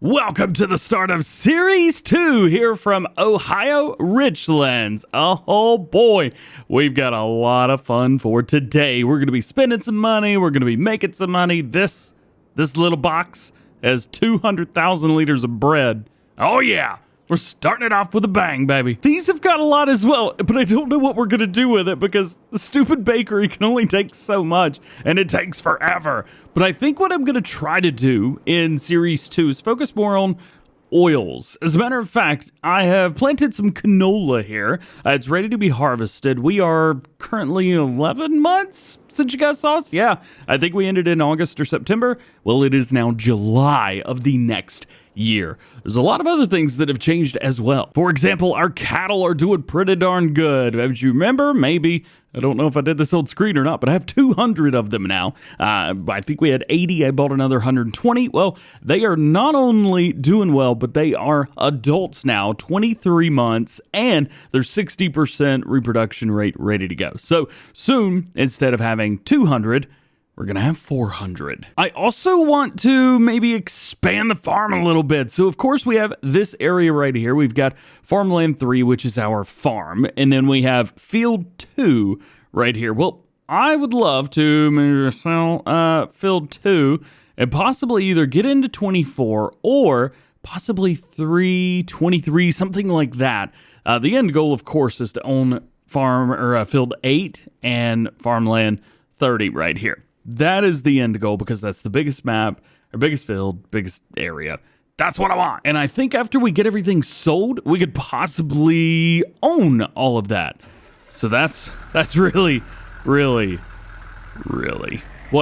Welcome to the start of Series 2 here from Ohio Richlands. Oh boy, we've got a lot of fun for today. We're going to be spending some money. We're going to be making some money. This little box has 200,000 liters of bread. Oh yeah, we're starting it off with a bang, baby. These have got a lot as well, but I don't know what we're going to do with it because the stupid bakery can only take so much and it takes forever. But I think what I'm going to try to do in Series 2 is focus more on oils. As a matter of fact, I have planted some canola here. It's ready to be harvested. We are currently 11 months since you guys saw us. Yeah, I think we ended in August or September. Well, it is now July of the next year. There's a lot of other things that have changed as well. For example, our cattle are doing pretty darn good. As you remember, maybe, I don't know if I did this old screen or not, but I have 200 of them now. I think we had 80. I bought another 120. Well, they are not only doing well, but they are adults now, 23 months, and their 60% reproduction rate ready to go. So soon, instead of having 200, we're going to have 400. I also want to maybe expand the farm a little bit. So, of course, we have this area right here. We've got Farmland 3, which is our farm. And then we have Field 2 right here. Well, I would love to maybe sell Field 2 and possibly either get into 24 or possibly 23, something like that. The end goal, of course, is to own Field 8 and Farmland 30 right here. That is the end goal because that's the biggest map, or biggest field, biggest area. That's what I want. And I think after we get everything sold, we could possibly own all of that. So that's really what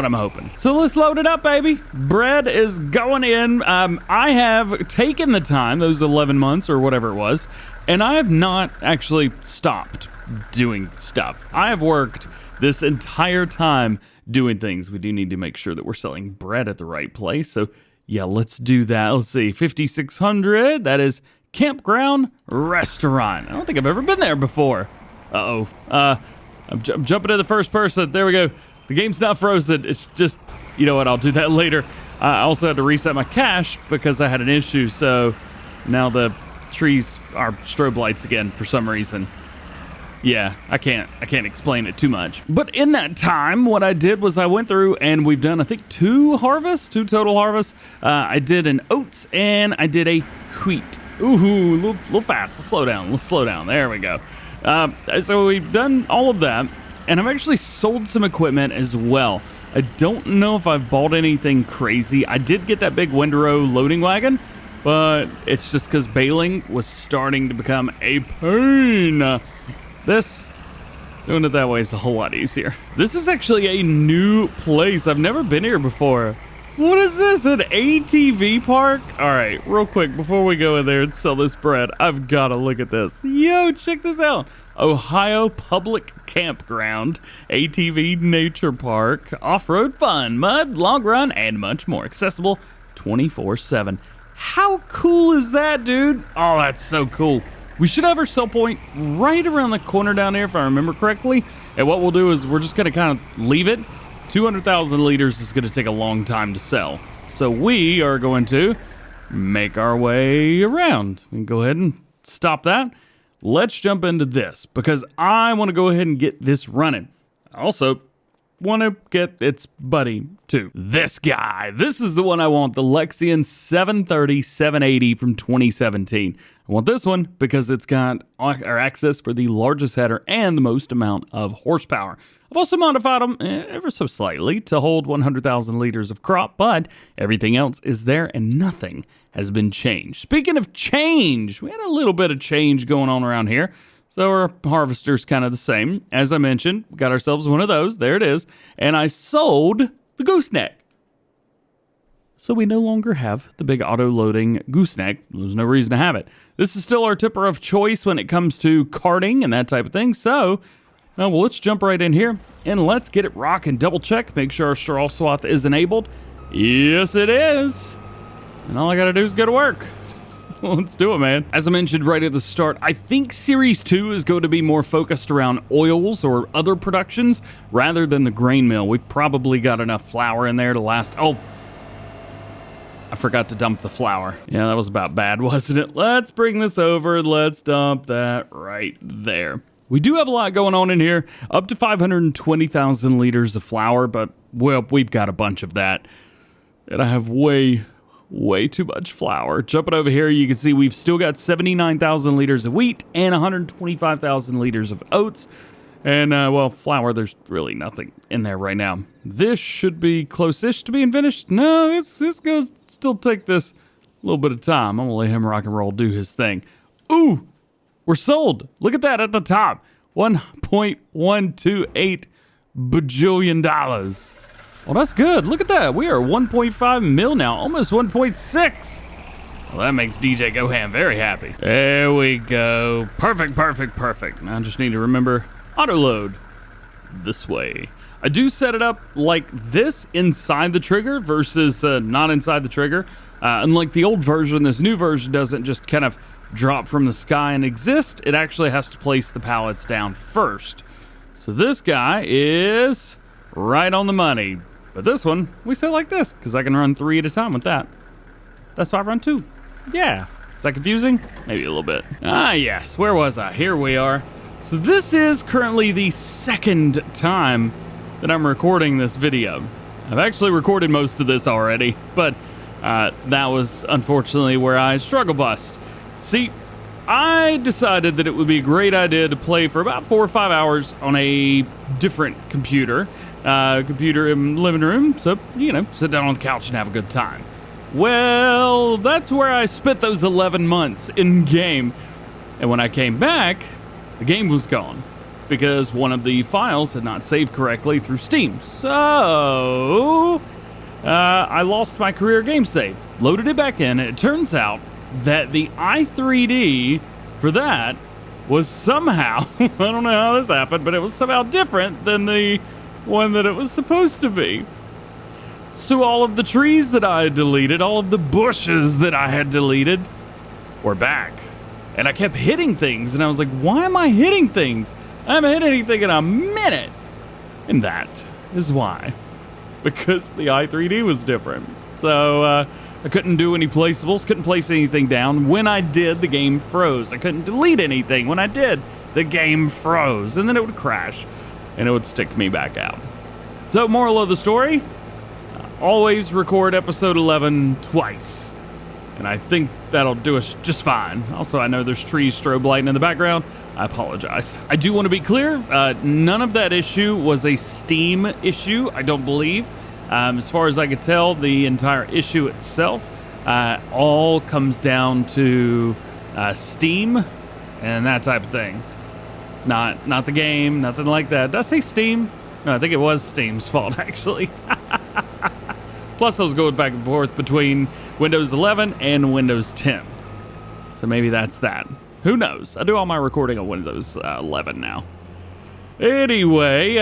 I'm hoping. So let's load it up, baby. Bread is going in. I have taken the time, those 11 months or whatever it was, and I have not actually stopped doing stuff. I have worked this entire time doing things. We do need to make sure that we're selling bread at the right place. So yeah, let's do that. Let's see, 5,600. That is Campground Restaurant. I don't think I've ever been there before. I'm jumping to the first person. There we go. The game's not frozen. It's just, you know what? I'll do that later. I also had to reset my cache because I had an issue. So now the trees are strobe lights again for some reason. Yeah, I can't explain it too much. But in that time, what I did was I went through and we've done, I think, two total harvests. I did an oats and I did a wheat. Ooh, a little fast. Let's slow down. There we go. So we've done all of that, and I've actually sold some equipment as well. I don't know if I've bought anything crazy. I did get that big windrow loading wagon, but it's just because baling was starting to become a pain. Doing it that way is a whole lot easier. This is actually a new place. I've never been here before. What is this, an ATV park? All right, real quick, before we go in there and sell this bread, I've got to look at this. Yo, check this out. Ohio Public Campground, ATV Nature Park, off-road fun, mud, long run, and much more. Accessible 24/7. How cool is that, dude? Oh, that's so cool. We should have our sell point right around the corner down there, if I remember correctly. And what we'll do is we're just going to kind of leave it. 200,000 liters is going to take a long time to sell. So we are going to make our way around. We can go ahead and stop that. Let's jump into this because I want to go ahead and get this running. I also want to get its buddy too. This guy. This is the one I want. The Lexion 730 780 from 2017. I want this one because it's got access for the largest header and the most amount of horsepower. I've also modified them ever so slightly to hold 100,000 liters of crop, but everything else is there and nothing has been changed. Speaking of change, we had a little bit of change going on around here. So our harvester's kind of the same. As I mentioned, we got ourselves one of those. There it is. And I sold the gooseneck. So we no longer have the big auto-loading gooseneck. There's no reason to have it. This is still our tipper of choice when it comes to carting and that type of thing. So, well, let's jump right in here and let's get it rocking. Double check, make sure our straw swath is enabled. Yes, it is. And all I got to do is go to work. Let's do it, man. As I mentioned right at the start, I think Series 2 is going to be more focused around oils or other productions rather than the grain mill. We've probably got enough flour in there to last. Oh, I forgot to dump the flour. Yeah, that was about bad, wasn't it? Let's bring this over. Let's dump that right there. We do have a lot going on in here, up to 520,000 liters of flour, but, well, we've got a bunch of that. And I have way too much flour. Jumping over here, you can see we've still got 79,000 liters of wheat and 125,000 liters of oats. And, well, flour, there's really nothing in there right now. This should be close-ish to being finished. No, it's going to still take this a little bit of time. I'm going to let him rock and roll, do his thing. Ooh, we're sold. Look at that at the top. $1.128 bajillion. Well, that's good. Look at that. We are 1.5 mil now, almost 1.6. Well, that makes DjGoHam very happy. There we go. Perfect, perfect, perfect. Now I just need to remember auto load this way. I do set it up like this inside the trigger versus not inside the trigger. Unlike the old version, this new version doesn't just kind of drop from the sky and exist. It actually has to place the pallets down first. So this guy is right on the money. But this one, we set like this because I can run 3 at a time with that. That's why I run 2. Yeah. Is that confusing? Maybe a little bit. Ah, yes. Where was I? Here we are. So this is currently the second time that I'm recording this video. I've actually recorded most of this already, but that was unfortunately where I struggle bust. See, I decided that it would be a great idea to play for about 4 or 5 hours on a different computer. Computer in the living room, so, you know, sit down on the couch and have a good time. Well, that's where I spent those 11 months in game. And when I came back, the game was gone because one of the files had not saved correctly through Steam. So, I lost my career game save, loaded it back in, and it turns out that the i3D for that was somehow, I don't know how this happened, but it was somehow different than the one that it was supposed to be. So all of the trees that I had deleted, all of the bushes that I had deleted were back. And I kept hitting things, and I was like, why am I hitting things? I haven't hit anything in a minute. And that is why. Because the i3D was different. So I couldn't do any placeables, couldn't place anything down. When I did, the game froze. I couldn't delete anything. When I did, the game froze. And then it would crash, and it would stick me back out. So moral of the story, always record episode 11 twice. And I think that'll do us just fine. Also, I know there's trees strobe lighting in the background. I apologize. I do want to be clear, none of that issue was a Steam issue, I don't believe. As far as I could tell, the entire issue itself all comes down to Steam and that type of thing. Not the game, nothing like that. Did I say Steam? No, I think it was Steam's fault, actually. Plus, I was going back and forth between Windows 11 and Windows 10. So maybe that's that. Who knows? I do all my recording on Windows 11 now. Anyway,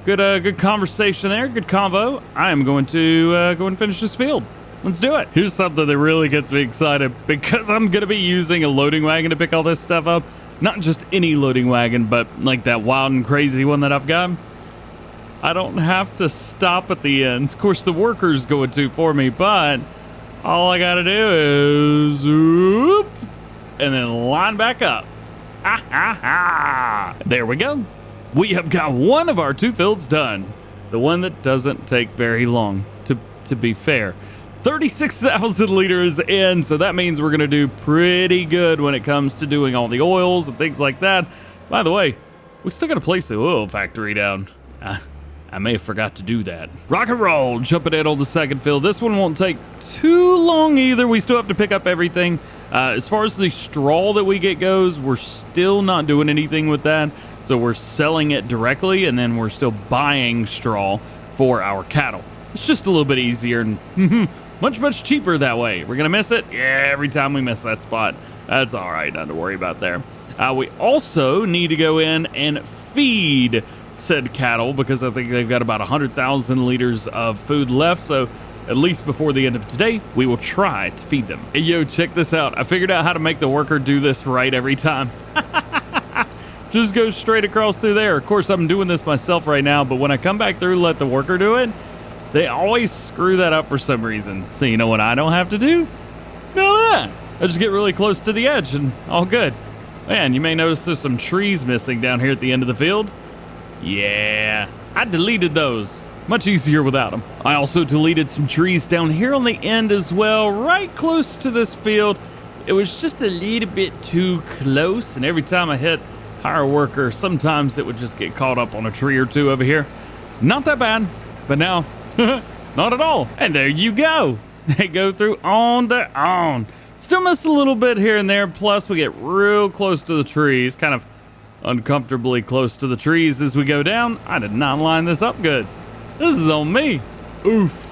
good conversation there. Good convo. I am going to go and finish this field. Let's do it. Here's something that really gets me excited because I'm going to be using a loading wagon to pick all this stuff up. Not just any loading wagon, but like that wild and crazy one that I've got. I don't have to stop at the ends. Of course, the worker's going to for me, but all I gotta do is whoop, and then line back up. Ha ha ha! There we go. We have got one of our 2 fields done. The one that doesn't take very long, to be fair. 36,000 liters in, so that means we're gonna do pretty good when it comes to doing all the oils and things like that. By the way, we still gotta place the oil factory down. I may have forgot to do that. Rock and roll, jumping in on the second field. This one won't take too long either. We still have to pick up everything. As far as the straw that we get goes, we're still not doing anything with that. So we're selling it directly, and then we're still buying straw for our cattle. It's just a little bit easier and much cheaper that way. We're gonna miss it? Yeah, every time we miss that spot. That's all right, nothing to worry about there. We also need to go in and feed said cattle because I think they've got about 100,000 liters of food left. So at least before the end of today, we will try to feed them. Hey, yo, check this out. I figured out how to make the worker do this right every time. Just go straight across through there. Of course, I'm doing this myself right now, but when I come back through, let the worker do it, They always screw that up for some reason. So you know what I don't have to do? No, I just get really close to the edge and all good. Man, you may notice there's some trees missing down here at the end of the field. Yeah, I deleted those. Much easier without them. I also deleted some trees down here on the end as well, right close to this field. It was just a little bit too close, and every time I hit hire worker, sometimes it would just get caught up on a tree or two over here. Not that bad, but now, not at all. And there you go. They go through on their own. Still miss a little bit here and there, plus we get real close to the trees, kind of uncomfortably close to the trees as we go down. I did not line this up good. This is on me. Oof.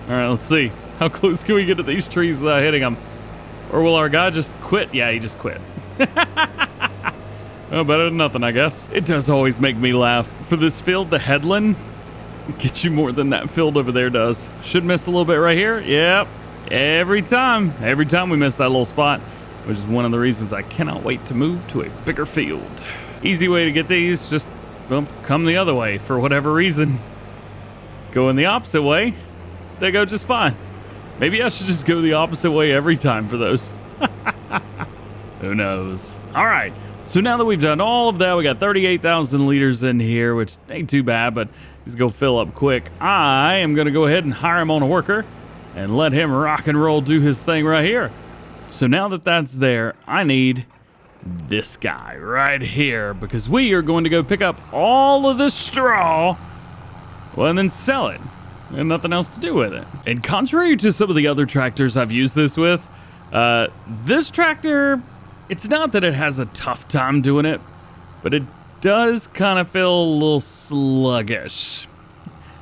All right, let's see. How close can we get to these trees without hitting them? Or will our guy just quit? Yeah, he just quit. Well, better than nothing, I guess. It does always make me laugh. For this field, the headland gets you more than that field over there does. Should miss a little bit right here. Yep. Every time we miss that little spot, which is one of the reasons I cannot wait to move to a bigger field. Easy way to get these, just come the other way for whatever reason. Going the opposite way, they go just fine. Maybe I should just go the opposite way every time for those. Who knows? All right, so now that we've done all of that, we got 38,000 liters in here, which ain't too bad, but he's gonna fill up quick. I am gonna go ahead and hire him on a worker and let him rock and roll, do his thing right here. So now that that's there, I need this guy right here, because we are going to go pick up all of this straw, well, and then sell it. And nothing else to do with it. And contrary to some of the other tractors I've used this with, this tractor, it's not that it has a tough time doing it, but it does kind of feel a little sluggish.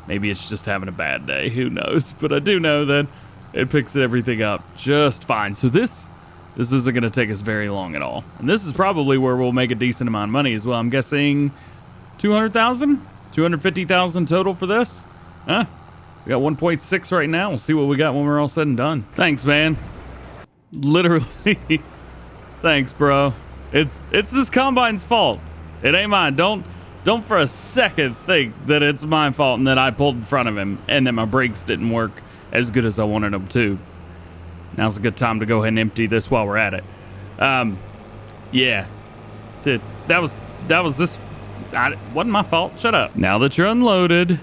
Maybe it's just having a bad day, who knows? But I do know that it picks everything up just fine. So this isn't gonna take us very long at all. And this is probably where we'll make a decent amount of money as well. I'm guessing 200,000? 250,000 total for this? Huh? We got 1.6 right now. We'll see what we got when we're all said and done. Thanks, man. Literally. Thanks, bro. It's this combine's fault. It ain't mine. Don't for a second think that it's my fault and that I pulled in front of him and that my brakes didn't work as good as I wanted them to. Now's a good time to go ahead and empty this while we're at it. Yeah. That was this. Wasn't my fault. Shut up. Now that you're unloaded,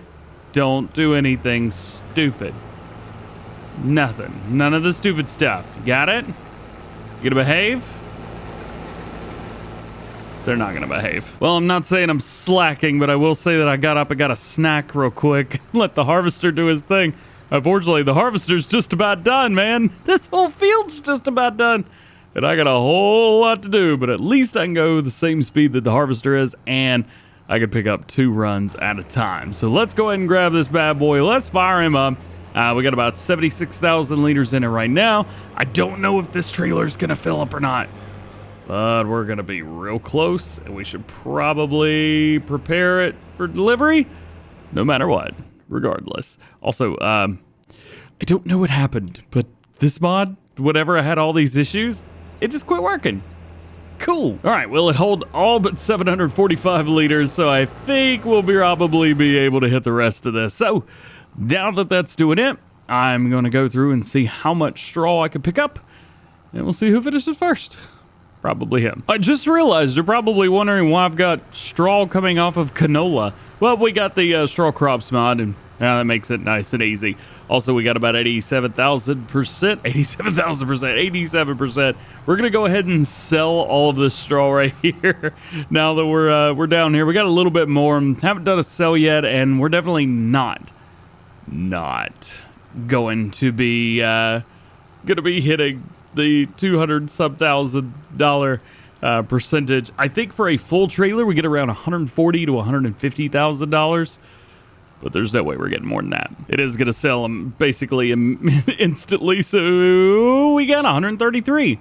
don't do anything stupid. Nothing. None of the stupid stuff. You got it? You gonna behave? They're not gonna behave. Well, I'm not saying I'm slacking, but I will say that I got up and got a snack real quick. Let the harvester do his thing. Unfortunately, the harvester's just about done, man. This whole field's just about done. And I got a whole lot to do, but at least I can go the same speed that the harvester is, and I can pick up 2 runs at a time. So let's go ahead and grab this bad boy. Let's fire him up. We got about 76,000 liters in it right now. I don't know if this trailer's gonna fill up or not, but we're gonna be real close, and we should probably prepare it for delivery, no matter what, regardless. Also, I don't know what happened, but this mod, whenever I had all these issues, it just quit working. Cool. All right, well, it hold all but 745 liters, so I think we'll probably be able to hit the rest of this. So now that that's doing it, I'm going to go through and see how much straw I can pick up, and we'll see who finishes first. Probably him. I just realized you're probably wondering why I've got straw coming off of canola. Well, we got the straw crops mod, and that makes it nice and easy. Also, we got about 87,000%, 87%. We're gonna go ahead and sell all of this straw right here. Now that we're down here, we got a little bit more. Haven't done a sell yet, and we're definitely not going to be hitting the $200,000 percentage. I think for a full trailer, we get around $140,000 to $150,000. But there's no way we're getting more than that. It is going to sell them basically instantly. So we got 133.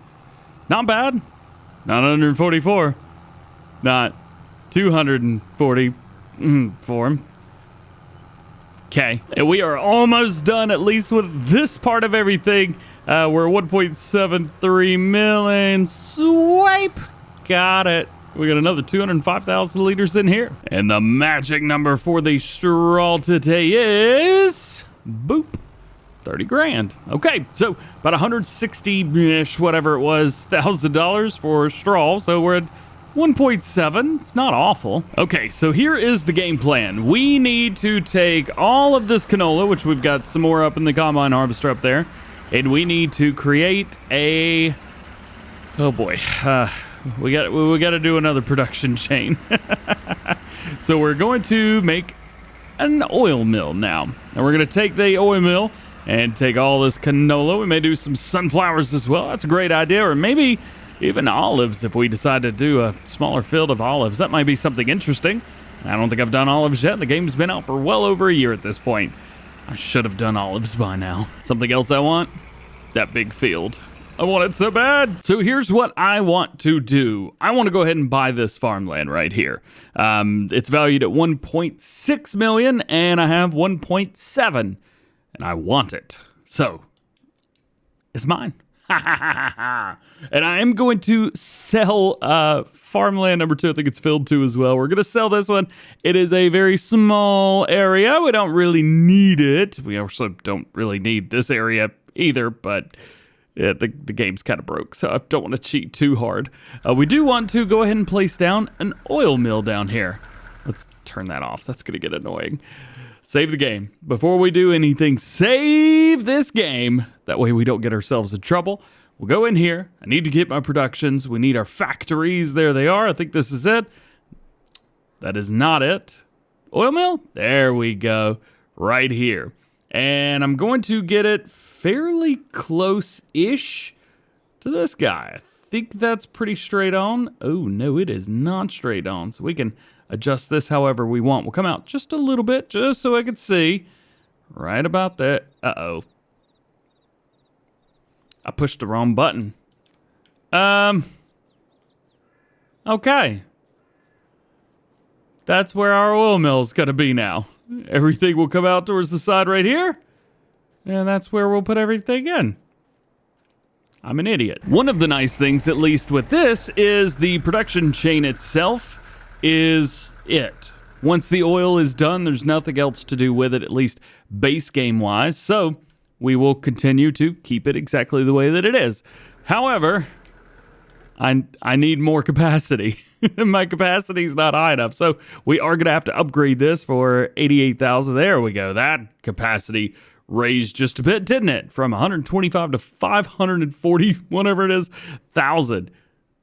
Not bad. Not 144. Not 244. Okay. And we are almost done, at least with this part of everything. We're 1.73 million. Swipe. Got it. We got another 205,000 liters in here. And the magic number for the straw today is... boop. 30 grand. Okay, so about 160-ish, whatever it was, $1,000 for straw. So we're at 1.7. It's not awful. Okay, so here is the game plan. We need to take all of this canola, which we've got some more up in the combine harvester up there, and we need to create a... oh boy, we got to do another production chain. So we're going to make an oil mill now, and we're going to take the oil mill and take all this canola. We may do some sunflowers as well. That's a great idea, or maybe even olives if we decide to do a smaller field of olives. That might be something interesting. I don't think I've done olives yet. The game's been out for well over a year at this point. I should have done olives by now. Something else I want? That big field. I want it so bad. So here's what I want to do. I want to go ahead and buy this farmland right here. It's valued at 1.6 million, and I have 1.7, and I want it. So it's mine. And I am going to sell farmland number 2. I think it's filled 2 as well. We're going to sell this one. It is a very small area. We don't really need it. We also don't really need this area either, but yeah, the game's kind of broke, so I don't want to cheat too hard. We do want to go ahead and place down an oil mill down here. Let's turn that off. That's going to get annoying. Save the game. Before we do anything, save this game. That way we don't get ourselves in trouble. We'll go in here. I need to get my productions. We need our factories. There they are. I think this is it. That is not it. Oil mill? There we go. Right here. And I'm going to get it fairly close-ish to this guy. I think that's pretty straight on. Oh, no, it is not straight on. So we can adjust this however we want. We'll come out just a little bit, just so I can see. Right about that. Uh-oh. I pushed the wrong button. Okay. That's where our oil mill is going to be now. Everything will come out towards the side right here. And that's where we'll put everything in. I'm an idiot. One of the nice things, at least with this, is the production chain itself is it. Once the oil is done, there's nothing else to do with it, at least base game-wise. So we will continue to keep it exactly the way that it is. However, I need more capacity. My capacity is not high enough. So we are going to have to upgrade this for 88,000. There we go. That capacity raised just a bit, didn't it? From 125 to 540, whatever it is, 1,000.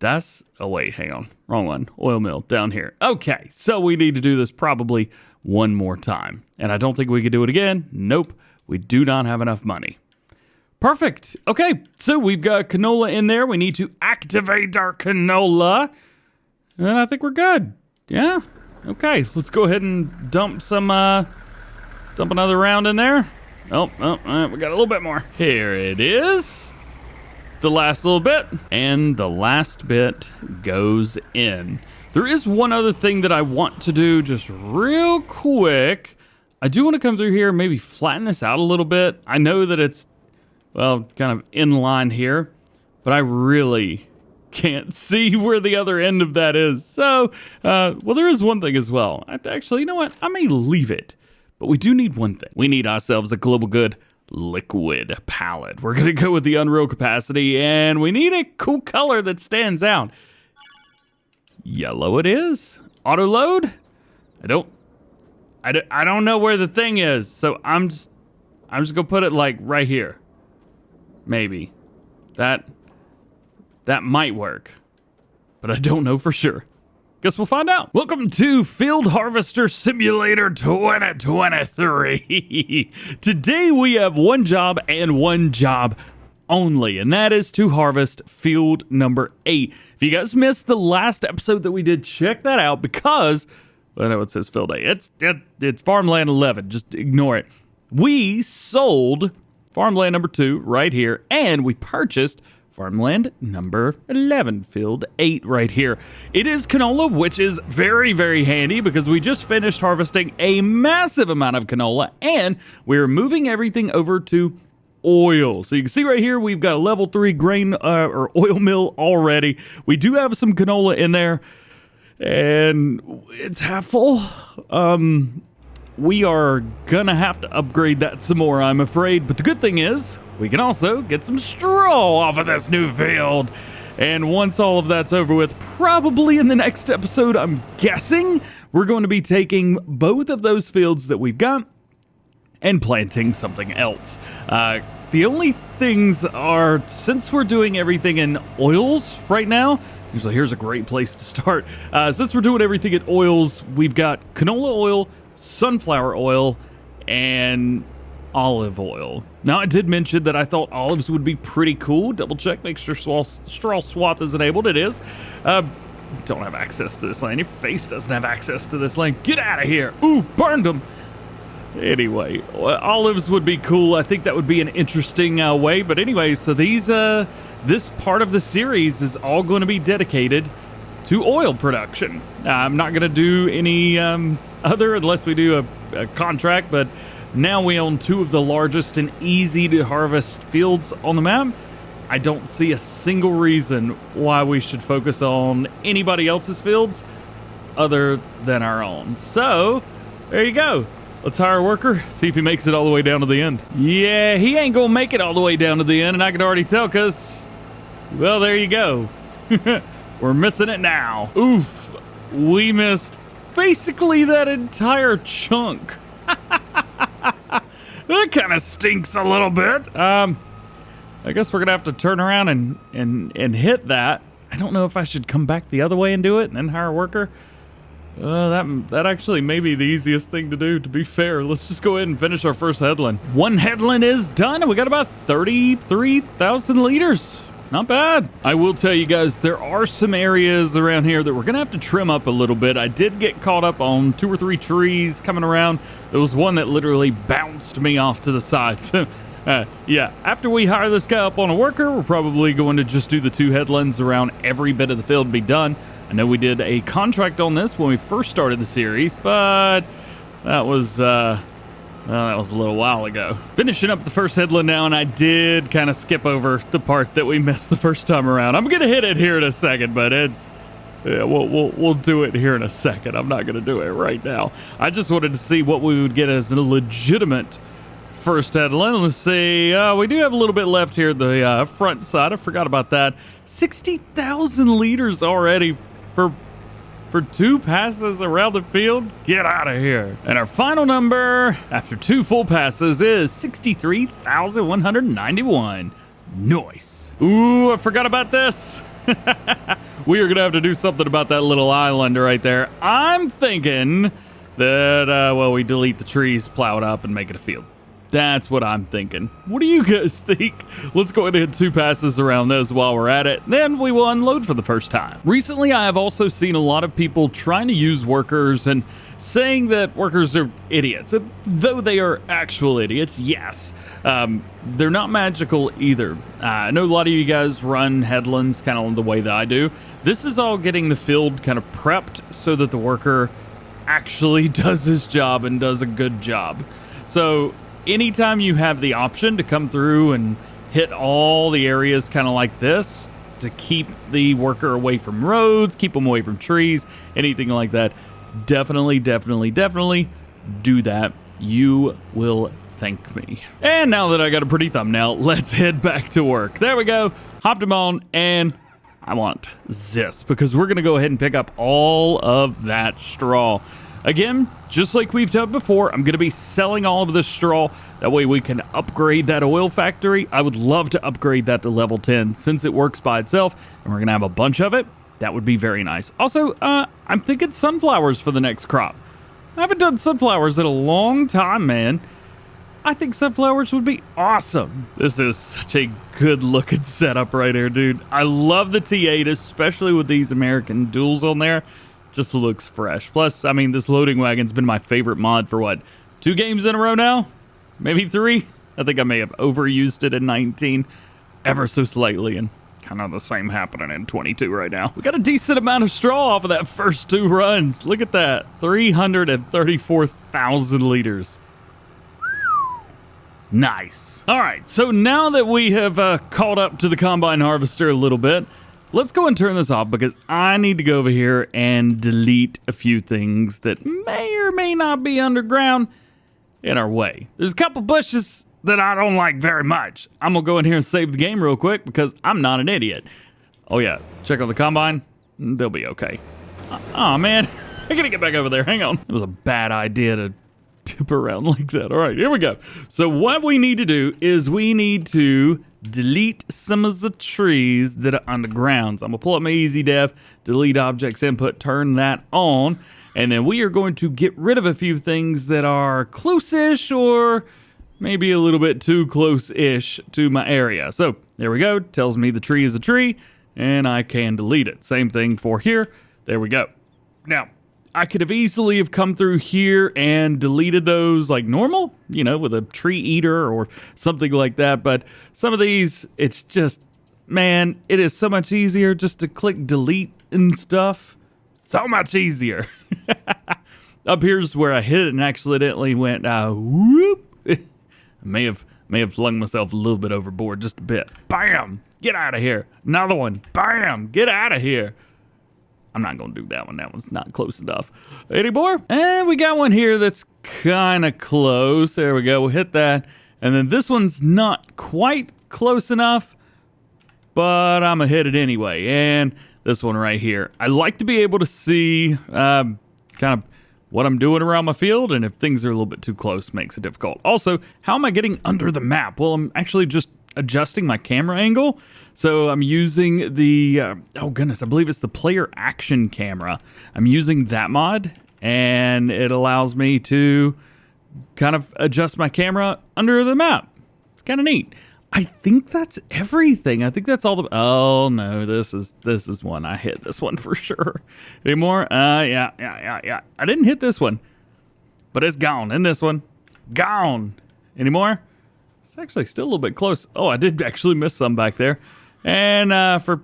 That's, oh wait, hang on. Wrong one. Oil mill down here. Okay, so we need to do this probably one more time. And I don't think we could do it again. Nope, we do not have enough money. Perfect. Okay, so we've got canola in there. We need to activate our canola. And I think we're good. Yeah, okay. Let's go ahead and dump another round in there. Oh, all right, we got a little bit more. Here it is. The last little bit, and the last bit goes in. There is one other thing that I want to do just real quick. I do want to come through here and maybe flatten this out a little bit. I know that it's, well, kind of in line here, but I really can't see where the other end of that is. So, well, there is one thing as well. Actually, you know what? I may leave it, but we do need one thing. We need ourselves a global good liquid palette. We're going to go with the Unreal capacity, and we need a cool color that stands out. Yellow it is. Auto load? I don't know where the thing is, so I'm just going to put it like right here. Maybe. That might work, but I don't know for sure. Guess we'll find out. Welcome to Field Harvester Simulator 2023. Today we have one job and one job only, and that is to harvest field number 8. If you guys missed the last episode that we did, check that out because, well, I know it says field 8. It's farmland 11. Just ignore it. We sold farmland number 2 right here, and we purchased farmland number 11, field 8 right here. It is canola, which is very, very handy because we just finished harvesting a massive amount of canola and we're moving everything over to oil. So you can see right here, we've got a level 3 grain or oil mill already. We do have some canola in there. and it's half full. We are gonna have to upgrade that some more, I'm afraid. But the good thing is, we can also get some straw off of this new field. And once all of that's over with, probably in the next episode, I'm guessing, we're going to be taking both of those fields that we've got and planting something else. The only things are, since we're doing everything in oils right now, usually here's a great place to start. Since we're doing everything in oils, we've got canola oil, sunflower oil, and olive oil. Now, I did mention that I thought olives would be pretty cool. Double check, make sure straw swath is enabled. It is. Don't have access to this lane. Your face doesn't have access to this lane. Get out of here. Ooh, burned them. Anyway, olives would be cool. I think that would be an interesting way. But anyway, so this part of the series is all going to be dedicated to oil production. I'm not going to do any other unless we do a contract, but now we own two of the largest and easy to harvest fields on the map. I don't see a single reason why we should focus on anybody else's fields other than our own. So, there you go. Let's hire a worker, see if he makes it all the way down to the end. Yeah, he ain't gonna make it all the way down to the end, and I can already tell because, well, there you go. We're missing it now. Oof, we missed basically that entire chunk. That kind of stinks a little bit. I guess we're gonna have to turn around and hit that. I don't know if I should come back the other way and do it and then hire a worker. That actually may be the easiest thing to do, to be fair. Let's just go ahead and finish our first headland. One headland is done, and we got about 33,000 liters. Not bad. I will tell you guys, there are some areas around here that we're gonna have to trim up a little bit. I did get caught up on 2 or 3 trees coming around. There was one that literally bounced me off to the side. So, yeah, after we hire this guy up on a worker, we're probably going to just do the 2 headlands around every bit of the field and be done. I know we did a contract on this when we first started the series, but that was a little while ago. Finishing up the first headland now, and I did kind of skip over the part that we missed the first time around. I'm gonna hit it here in a second, but we'll do it here in a second. I'm not gonna do it right now. I just wanted to see what we would get as a legitimate first headland. Let's see. We do have a little bit left here at the front side. I forgot about that. 60,000 liters already for 2 passes around the field. Get out of here. And our final number after 2 full passes is 63,191. Nice. Ooh, I forgot about this. We are gonna have to do something about that little island right there. I'm thinking that well, we delete the trees, plow it up, and make it a field. That's what I'm thinking. What do you guys think? Let's go ahead and hit 2 passes around those while we're at it. Then we will unload for the first time. Recently, I have also seen a lot of people trying to use workers and saying that workers are idiots. Though they are actual idiots, yes. They're not magical either. I know a lot of you guys run headlands kind of the way that I do. This is all getting the field kind of prepped so that the worker actually does his job and does a good job. So anytime you have the option to come through and hit all the areas kind of like this to keep the worker away from roads, keep them away from trees, anything like that, definitely do that. You will thank me. And now that I got a pretty thumbnail, let's head back to work. There we go. Hopped them on, and I want this because we're going to go ahead and pick up all of that straw. Again, just like we've done before, I'm going to be selling all of this straw. That way we can upgrade that oil factory. I would love to upgrade that to level 10 since it works by itself, and we're going to have a bunch of it. That would be very nice. Also, I'm thinking sunflowers for the next crop. I haven't done sunflowers in a long time, man. I think sunflowers would be awesome. This is such a good looking setup right here, dude. I love the T8, especially with these American duals on there. Just looks fresh. Plus, I mean, this loading wagon's been my favorite mod for what, 2 games in a row now? Maybe 3? I think I may have overused it in 19 ever so slightly, and kind of the same happening in 22 right now. We got a decent amount of straw off of that first 2 runs. Look at that, 334,000 liters. Nice. All right, so now that we have caught up to the combine harvester a little bit, let's go and turn this off because I need to go over here and delete a few things that may or may not be underground in our way. There's a couple bushes that I don't like very much. I'm gonna go in here and save the game real quick because I'm not an idiot. Oh yeah, check on the combine. They'll be okay. Oh man, I gotta get back over there. Hang on. It was a bad idea to tip around like that. All right, here we go. So what we need to do is we need to delete some of the trees that are on the ground. So I'm gonna pull up my easy dev, delete objects input, turn that on, and then we are going to get rid of a few things that are close-ish or maybe a little bit too close-ish to my area. So there we go. Tells me the tree is a tree, and I can delete it. Same thing for here. There we go. Now, I could have easily have come through here and deleted those like normal, you know, with a tree eater or something like that. But some of these, it's just, man, it is so much easier just to click delete and stuff. So much easier. Up here's where I hit it and accidentally went, whoop. May have flung myself a little bit overboard, just a bit. Bam! Get out of here. Another one. Bam! Get out of here. I'm not going to do that one. That one's not close enough. Any more? And we got one here that's kind of close. There we go. We'll hit that. And then this one's not quite close enough, but I'm going to hit it anyway. And this one right here. I like to be able to see kind of what I'm doing around my field, and if things are a little bit too close, makes it difficult. Also, how am I getting under the map? Well, I'm actually just adjusting my camera angle. So I'm using the, oh goodness, I believe it's the player action camera. I'm using that mod, and it allows me to kind of adjust my camera under the map. It's kind of neat. I think that's everything. I think that's all the, oh no, this is one. I hit this one for sure. Any more? Yeah. I didn't hit this one, but it's gone. And this one, gone. Any more? It's actually still a little bit close. Oh, I did actually miss some back there. And for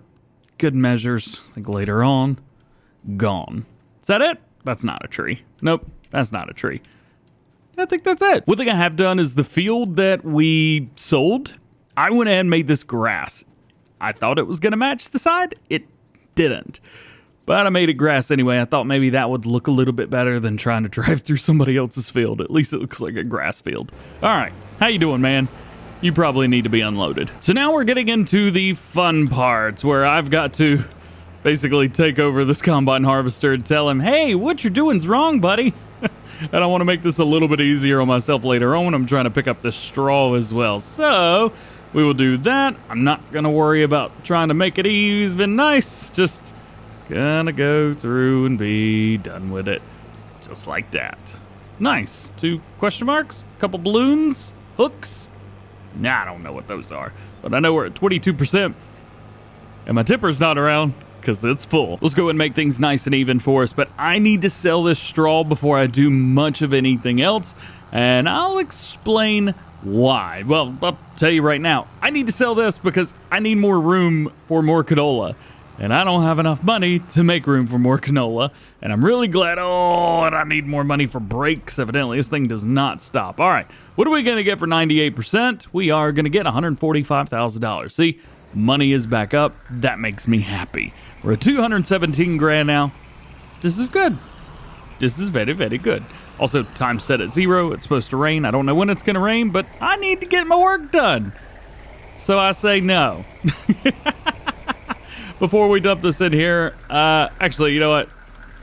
good measures, I think later on, gone. Is that it? That's not a tree. Nope, that's not a tree. I think that's it. One thing I have done is the field that we sold, I went ahead and made this grass. I thought it was going to match the side. It didn't. But I made it grass anyway. I thought maybe that would look a little bit better than trying to drive through somebody else's field. At least it looks like a grass field. All right. How you doing, man? You probably need to be unloaded. So now we're getting into the fun parts where I've got to basically take over this combine harvester and tell him, hey, what you're doing's wrong, buddy. And I want to make this a little bit easier on myself later on when I'm trying to pick up the straw as well. So we will do that. I'm not going to worry about trying to make it even nice. Just gonna go through and be done with it. Just like that. Nice. 2 question marks, couple balloons, hooks. Nah, I don't know what those are, but I know we're at 22%, and my tipper's not around because it's full. Let's go and make things nice and even for us, but I need to sell this straw before I do much of anything else, and I'll explain why. Well, I'll tell you right now, I need to sell this because I need more room for more canola. And I don't have enough money to make room for more canola. And I'm really glad, and I need more money for brakes. Evidently, this thing does not stop. All right, what are we going to get for 98%? We are going to get $145,000. See, money is back up. That makes me happy. We're at 217 grand now. This is good. This is very, very good. Also, time set at 0. It's supposed to rain. I don't know when it's going to rain, but I need to get my work done. So I say no. Before we dump this in here, actually, you know what?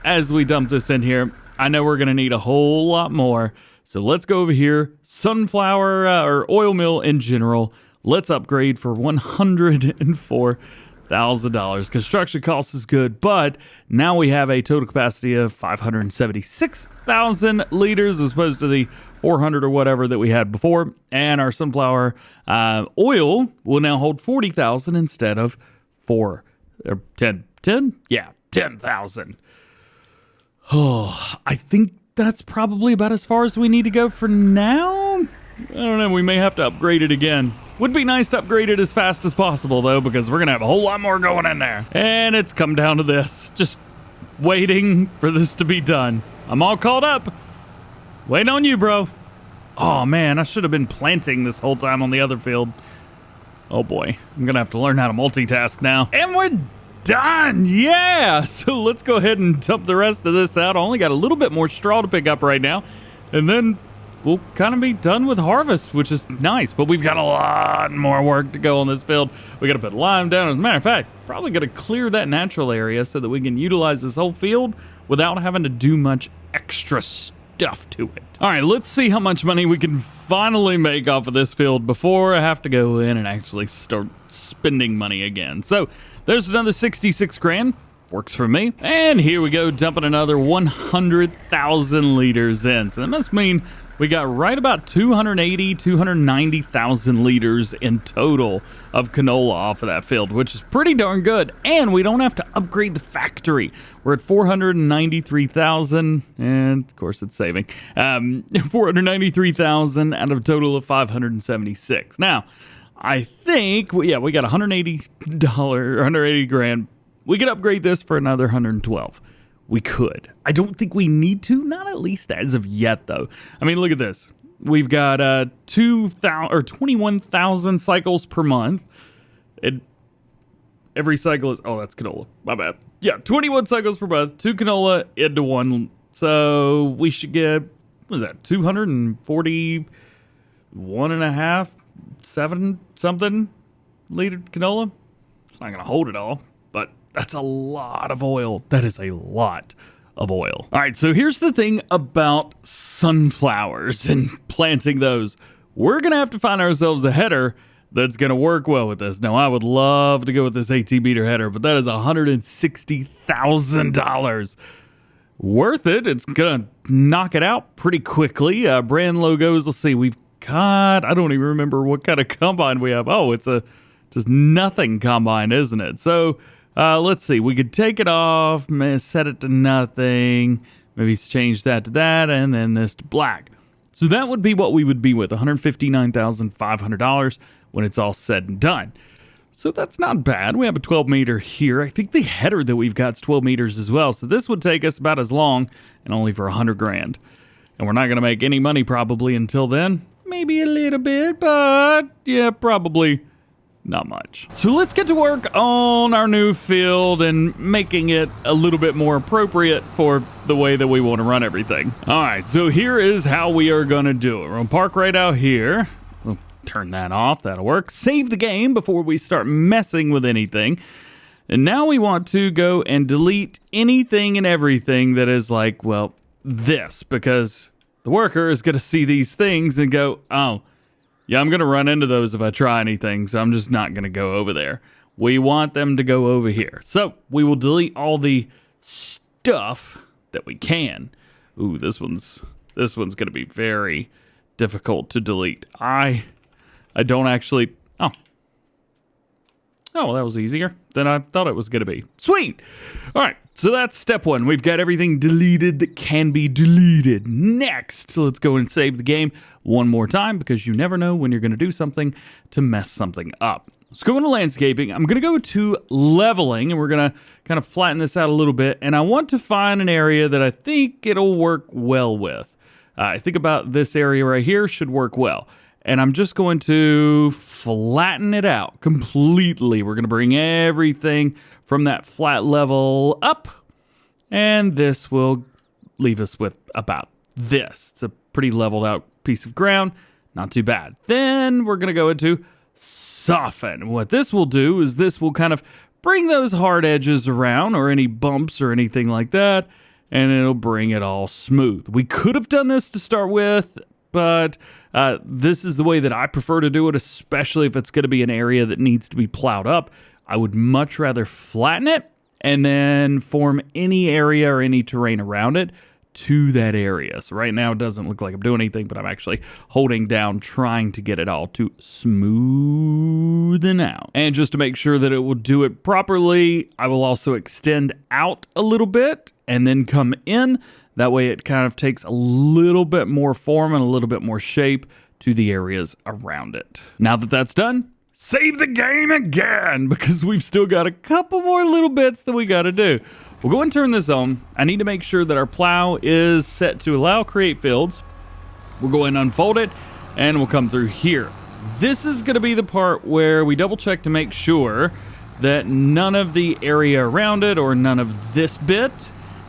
As we dump this in here, I know we're going to need a whole lot more. So let's go over here. Sunflower or oil mill in general. Let's upgrade for $104,000. Construction cost is good, but now we have a total capacity of 576,000 liters as opposed to the 400 or whatever that we had before. And our sunflower oil will now hold 40,000 instead of 4. Or 10? Yeah, 10,000. Oh, I think that's probably about as far as we need to go for now. I don't know, we may have to upgrade it again. Would be nice to upgrade it as fast as possible, though, because we're going to have a whole lot more going in there. And it's come down to this. Just waiting for this to be done. I'm all caught up. Waiting on you, bro. Oh, man, I should have been planting this whole time on the other field. Oh boy, I'm gonna have to learn how to multitask now. And we're done. Yeah. So let's go ahead and dump the rest of this out. I only got a little bit more straw to pick up right now. And then we'll kind of be done with harvest, which is nice. But we've got a lot more work to go on this field. We got to put lime down. As a matter of fact, probably got to clear that natural area so that we can utilize this whole field without having to do much extra stuff to it. All right, let's see how much money we can finally make off of this field before I have to go in and actually start spending money again. So there's another 66 grand. Works for me. And here we go, dumping another 100,000 liters in. So that must mean we got right about 290,000 liters in total of canola off of that field, which is pretty darn good. And we don't have to upgrade the factory. We're at 493,000, and of course it's saving. 493,000 out of a total of 576. Now, I think, we got $180 grand. We could upgrade this for another 112. We could. I don't think we need to, not at least as of yet, though. I mean, look at this. We've got 21,000 cycles per month. Every cycle is, oh, that's canola. My bad. Yeah, 21 cycles per month, 2 canola into 1. So we should get, what is that, 241 and a half, 7 something liter canola? It's not going to hold it all, but that's a lot of oil. That is a lot of oil. All right, so here's the thing about sunflowers and planting those. We're going to have to find ourselves a header that's going to work well with this. Now, I would love to go with this 18-meter header, but that is $160,000. Worth it. It's going to knock it out pretty quickly. Brand logos, let's see. We've got, I don't even remember what kind of combine we have. Oh, it's a just nothing combine, isn't it? So, let's see. We could take it off, set it to nothing, maybe change that to that, and then this to black. So that would be what we would be with, $159,500 when it's all said and done. So that's not bad. We have a 12-meter here. I think the header that we've got is 12 meters as well. So this would take us about as long and only for 100 grand. And we're not going to make any money probably until then. Maybe a little bit, but yeah, probably not much. So let's get to work on our new field and making it a little bit more appropriate for the way that we want to run everything. All right, so here is how we are going to do it. We're going to park right out here. We'll turn that off. That'll work. Save the game before we start messing with anything. And now we want to go and delete anything and everything that is like, well, this, because the worker is going to see these things and go, oh, yeah, I'm going to run into those if I try anything, so I'm just not going to go over there. We want them to go over here. So we will delete all the stuff that we can. Ooh, this one's going to be very difficult to delete. I don't actually... Oh, well, that was easier than I thought it was going to be. Sweet! All right, so that's step one. We've got everything deleted that can be deleted. Next, let's go and save the game one more time because you never know when you're going to do something to mess something up. Let's go into landscaping. I'm going to go to leveling, and we're going to kind of flatten this out a little bit. And I want to find an area that I think it'll work well with. I think about this area right here should work well. And I'm just going to flatten it out completely. We're going to bring everything from that flat level up. And this will leave us with about this. It's a pretty leveled out piece of ground. Not too bad. Then we're going to go into soften. What this will do is this will kind of bring those hard edges around or any bumps or anything like that. And it'll bring it all smooth. We could have done this to start with, but this is the way that I prefer to do it, especially if it's going to be an area that needs to be plowed up. I would much rather flatten it and then form any area or any terrain around it to that area. So right now it doesn't look like I'm doing anything, but I'm actually holding down, trying to get it all to smoothen out. And just to make sure that it will do it properly, I will also extend out a little bit and then come in. That way it kind of takes a little bit more form and a little bit more shape to the areas around it. Now that that's done, save the game again because we've still got a couple more little bits that we got to do. We'll go and turn this on. I need to make sure that our plow is set to allow create fields. We'll go and unfold it and we'll come through here. This is going to be the part where we double check to make sure that none of the area around it or none of this bit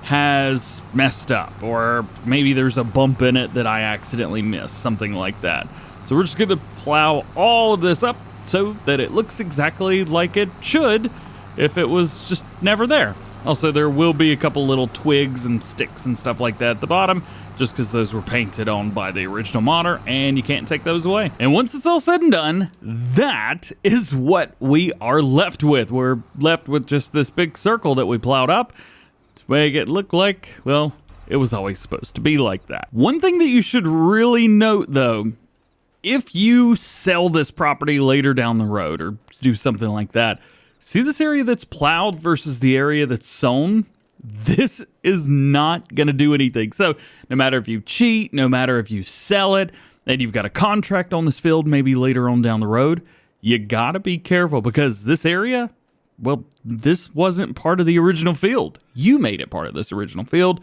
has messed up, or maybe there's a bump in it that I accidentally missed, something like that. So we're just going to plow all of this up so that it looks exactly like it should if it was just never there. Also, there will be a couple little twigs and sticks and stuff like that at the bottom, just because those were painted on by the original modder, and you can't take those away. And once it's all said and done, that is what we are left with. We're left with just this big circle that we plowed up to make it look like, well, it was always supposed to be like that. One thing that you should really note, though, if you sell this property later down the road or do something like that, see this area that's plowed versus the area that's sown? This is not going to do anything. So no matter if you cheat, no matter if you sell it, and you've got a contract on this field maybe later on down the road, you got to be careful, because this area, well, this wasn't part of the original field. You made it part of this original field.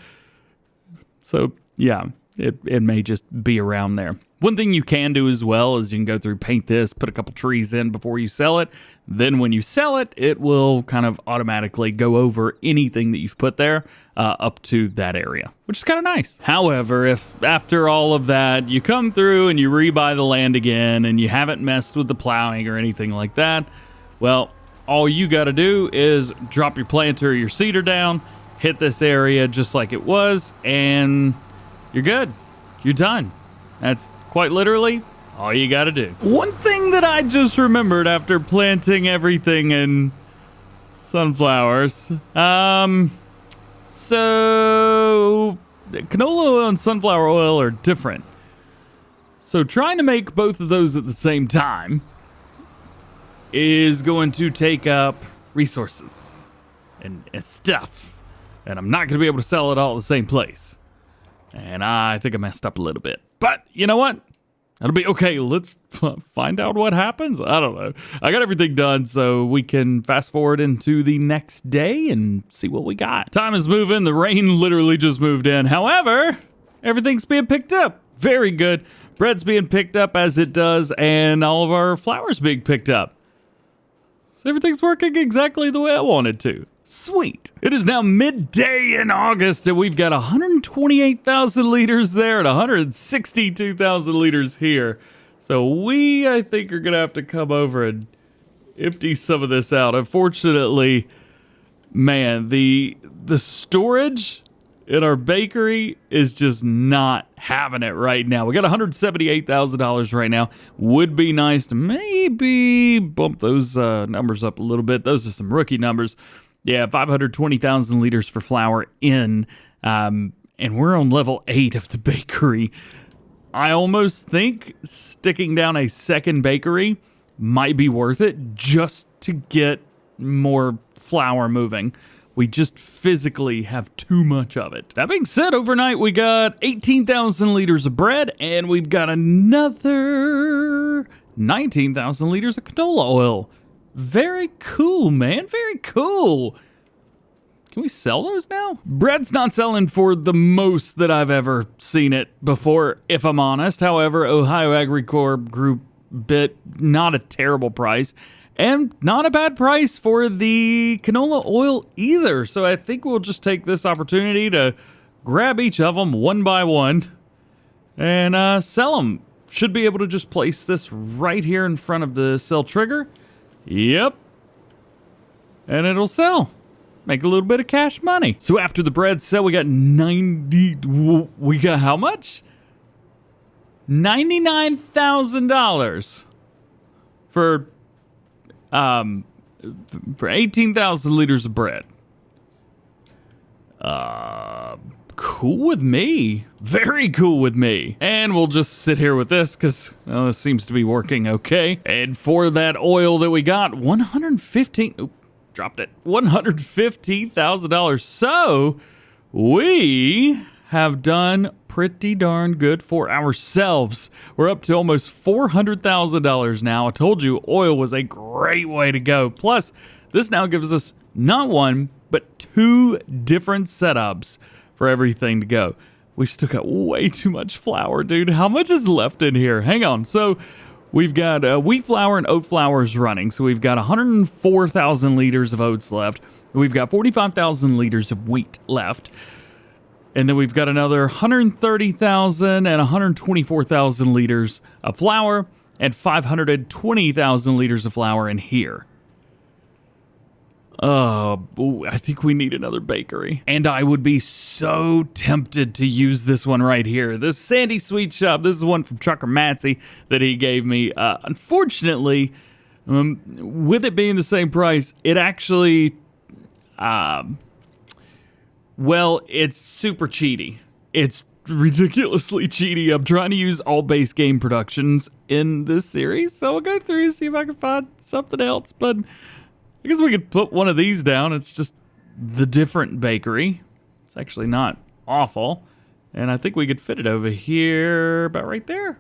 So yeah, it may just be around there. One thing you can do as well is you can go through, paint this, put a couple trees in before you sell it. Then when you sell it, it will kind of automatically go over anything that you've put there up to that area, which is kind of nice. However, if after all of that, you come through and you rebuy the land again and you haven't messed with the plowing or anything like that, well, all you got to do is drop your planter or your seeder down, hit this area just like it was, and you're good. You're done. That's quite literally all you gotta do. One thing that I just remembered after planting everything in sunflowers, so canola oil and sunflower oil are different. So trying to make both of those at the same time is going to take up resources and stuff, and I'm not gonna be able to sell it all at the same place. And I think I messed up a little bit. But you know what? That'll be okay. Let's find out what happens. I don't know. I got everything done, so we can fast forward into the next day and see what we got. Time is moving. The rain literally just moved in. However, everything's being picked up. Very good. Bread's being picked up as it does, and all of our flowers being picked up. So everything's working exactly the way I wanted to. Sweet. It is now midday in August, and we've got 128,000 liters there and 162,000 liters here. So we, I think, are going to have to come over and empty some of this out. Unfortunately, man, the storage in our bakery is just not having it right now. We got $178,000 right now. Would be nice to maybe bump those numbers up a little bit. Those are some rookie numbers. Yeah, 520,000 liters for flour in, and we're on level 8 of the bakery. I almost think sticking down a second bakery might be worth it just to get more flour moving. We just physically have too much of it. That being said, overnight we got 18,000 liters of bread, and we've got another 19,000 liters of canola oil. Very cool, man. Very cool. Can we sell those now? Bread's not selling for the most that I've ever seen it before, if I'm honest. However, Ohio AgriCorp Group bit not a terrible price, and not a bad price for the canola oil either. So I think we'll just take this opportunity to grab each of them one by one and sell them. Should be able to just place this right here in front of the sell trigger. Yep. And it'll sell. Make a little bit of cash money. So after the bread sale, we got we got how much? $99,000 for 18,000 liters of bread. Cool with me. Very cool with me. And we'll just sit here with this because, well, this seems to be working okay. And for that oil that we got, $115,000. So we have done pretty darn good for ourselves. We're up to almost $400,000 now. I told you oil was a great way to go. Plus, this now gives us not one, but 2 different setups for everything to go. We still got way too much flour, dude. How much is left in here? Hang on. So We've got wheat flour and oat flours running. So we've got 104,000 liters of oats left. We've got 45,000 liters of wheat left. And then we've got another 130,000 and 124,000 liters of flour and 520,000 liters of flour in here. I think we need another bakery. And I would be so tempted to use this one right here. This Sandy Sweet Shop. This is one from Trucker Matsy that he gave me. Unfortunately, with it being the same price, it actually, well, it's super cheaty. It's ridiculously cheaty. I'm trying to use all base game productions in this series, so I'll go through and see if I can find something else, but I guess we could put one of these down. It's just the different bakery. It's actually not awful. And I think we could fit it over here, about right there.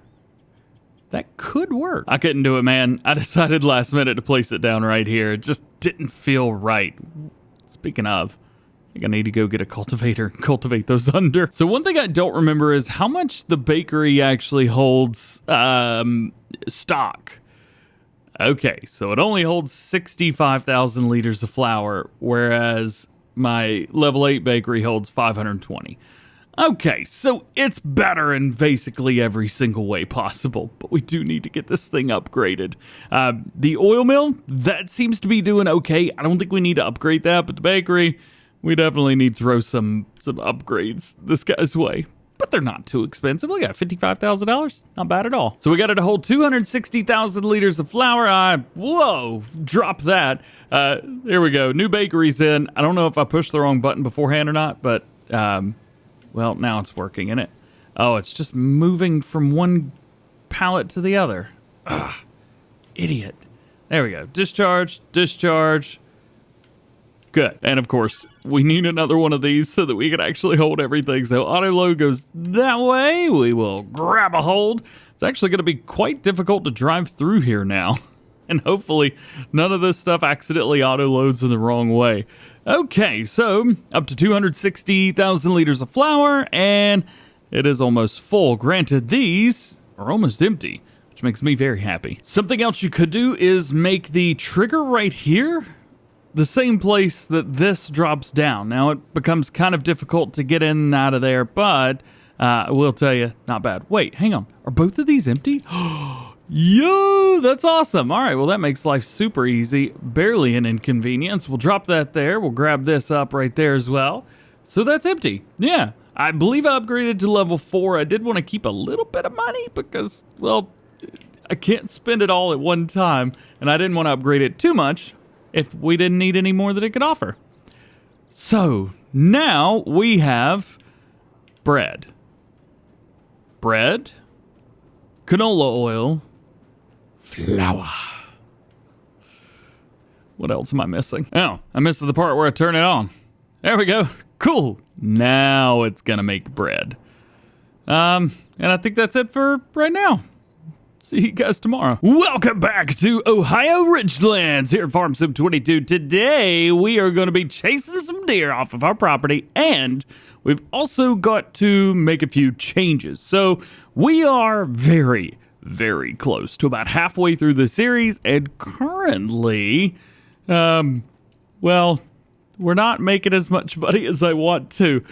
That could work. I couldn't do it, man. I decided last minute to place it down right here. It just didn't feel right. Speaking of, I think I need to go get a cultivator and cultivate those under. So one thing I don't remember is how much the bakery actually holds stock. Okay, so it only holds 65,000 liters of flour, whereas my level 8 bakery holds 520. Okay, so it's better in basically every single way possible, but we do need to get this thing upgraded. The oil mill, that seems to be doing okay. I don't think we need to upgrade that, but the bakery, we definitely need to throw some upgrades this guy's way. But they're not too expensive. Look at $55,000. Not bad at all. So we got it to hold 260,000 liters of flour. Whoa, drop that. There we go. New bakery's in. I don't know if I pushed the wrong button beforehand or not, but, well, now it's working, isn't it? Oh, it's just moving from one pallet to the other. Ugh, idiot. There we go. Discharge, discharge. Good. And of course, we need another one of these so that we can actually hold everything. So auto load goes that way. We will grab a hold. It's actually going to be quite difficult to drive through here now. And hopefully none of this stuff accidentally auto loads in the wrong way. Okay, so up to 260,000 liters of flour, and it is almost full. Granted, these are almost empty, which makes me very happy. Something else you could do is make the trigger right here the same place that this drops down. Now, it becomes kind of difficult to get in and out of there, but I will tell you, not bad. Wait, hang on. Are both of these empty? Yo, that's awesome. All right, well, that makes life super easy. Barely an inconvenience. We'll drop that there. We'll grab this up right there as well. So that's empty. Yeah, I believe I upgraded to level 4. I did want to keep a little bit of money because, well, I can't spend it all at one time, and I didn't want to upgrade it too much if we didn't need any more that it could offer. So now we have bread, canola oil, flour. What else am I missing? Oh, I missed the part where I turn it on. There we go. Cool. Now it's gonna make bread. And I think that's it for right now. See you guys tomorrow. Welcome back to Ohio Richlands here at Farm Sim 22. Today, we are going to be chasing some deer off of our property, and we've also got to make a few changes. So we are very, very close to about halfway through the series, and currently, well, we're not making as much money as I want to.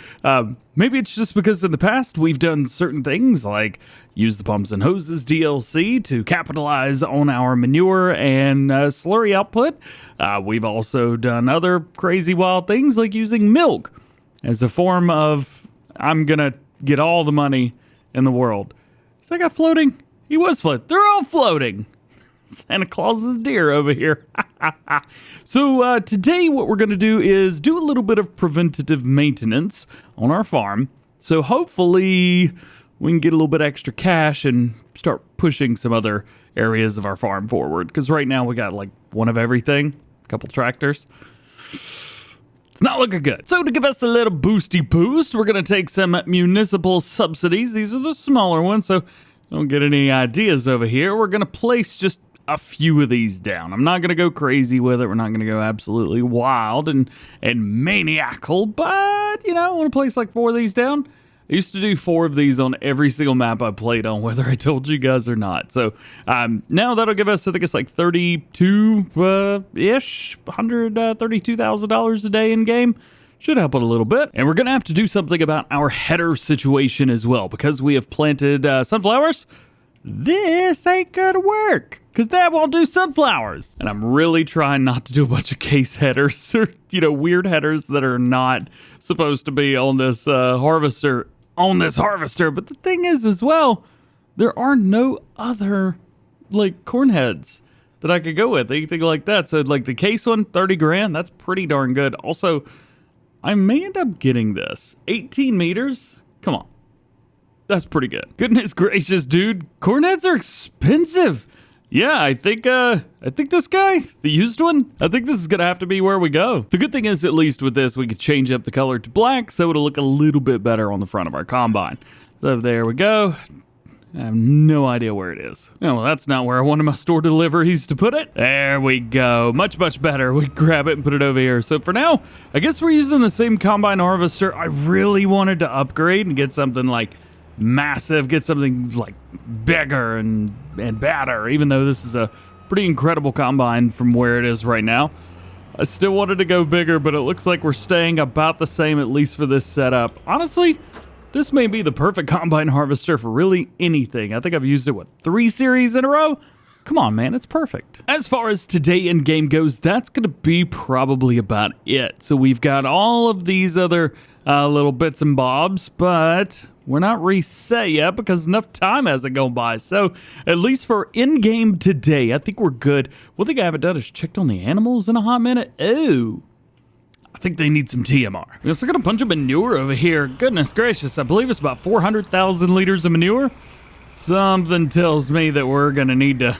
Maybe it's just because in the past we've done certain things like use the Pumps and Hoses DLC to capitalize on our manure and slurry output. We've also done other crazy wild things like using milk as a form of, I'm gonna get all the money in the world. Is that guy floating? He was floating. They're all floating. Santa Claus's deer over here. So today what we're going to do is do a little bit of preventative maintenance on our farm. So hopefully we can get a little bit extra cash and start pushing some other areas of our farm forward. Because right now we got like one of everything, a couple tractors. It's not looking good. So to give us a little boosty boost, we're going to take some municipal subsidies. These are the smaller ones, so don't get any ideas over here. We're going to place just a few of these down. I'm not going to go crazy with it. We're not going to go absolutely wild and maniacal, but, you know, I want to place like 4 of these down. I used to do 4 of these on every single map I played on, whether I told you guys or not. So now that'll give us, I think it's like 32-ish, $132,000 a day in game. Should help it a little bit. And we're going to have to do something about our header situation as well. Because we have planted sunflowers, this ain't gonna work. Because that won't do sunflowers. And I'm really trying not to do a bunch of case headers or, weird headers that are not supposed to be on this harvester. But the thing is as well, there are no other, corn heads that I could go with. Anything like that. So, the case one, 30 grand, that's pretty darn good. Also, I may end up getting this. 18 meters? Come on. That's pretty good. Goodness gracious, dude. Corn heads are expensive. Yeah, I think this guy, the used one, I think this is going to have to be where we go. The good thing is, at least with this, we could change up the color to black so it'll look a little bit better on the front of our combine. So there we go. I have no idea where it is. Oh, well, that's not where I wanted my store deliveries to put it. There we go. Much, much better. We grab it and put it over here. So for now, I guess we're using the same combine harvester. I really wanted to upgrade and get something massive, get something bigger and badder, even though this is a pretty incredible combine from where it is right now. I still wanted to go bigger, but it looks like we're staying about the same, at least for this setup. Honestly, this may be the perfect combine harvester for really anything. I think I've used it, 3 series in a row? Come on, man, it's perfect. As far as today in game goes, that's gonna be probably about it. So we've got all of these other little bits and bobs, but we're not reset yet because enough time hasn't gone by. So at least for in-game today, I think we're good. One thing I haven't done is checked on the animals in a hot minute. Oh, I think they need some TMR. We also got a bunch of manure over here. Goodness gracious, I believe it's about 400,000 liters of manure. Something tells me that we're gonna need to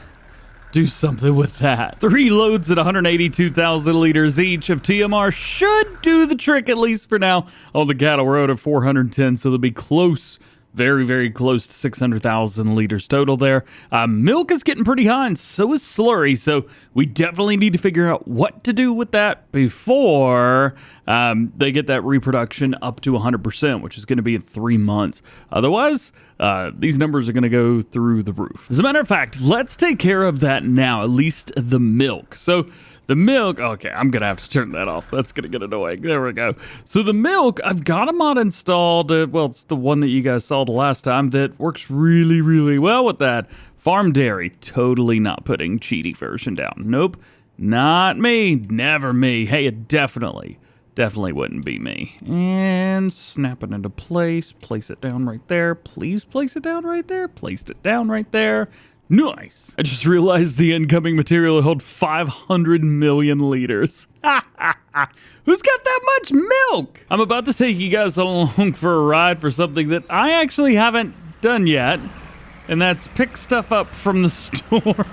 do something with that. 3 loads at 182,000 liters each of TMR should do the trick, at least for now. On the cattle road at 410, so they'll be close, very, very close to 600,000 liters total there. Milk is getting pretty high, and so is slurry, so we definitely need to figure out what to do with that before they get that reproduction up to 100%, which is going to be in 3 months. Otherwise, these numbers are going to go through the roof. As a matter of fact, let's take care of that now, at least the milk. So the milk, okay, I'm going to have to turn that off. That's going to get annoying. There we go. So the milk, I've got a mod installed. Well, it's the one that you guys saw the last time that works really, really well with that. Farm Dairy, totally not putting cheaty version down. Nope, not me. Never me. Hey, it definitely wouldn't be me. And snap it into place. Place it down right there. Please place it down right there. Placed it down right there. Nice. I just realized the incoming material held 500 million liters. Who's got that much milk? I'm about to take you guys along for a ride for something that I actually haven't done yet. And that's pick stuff up from the store.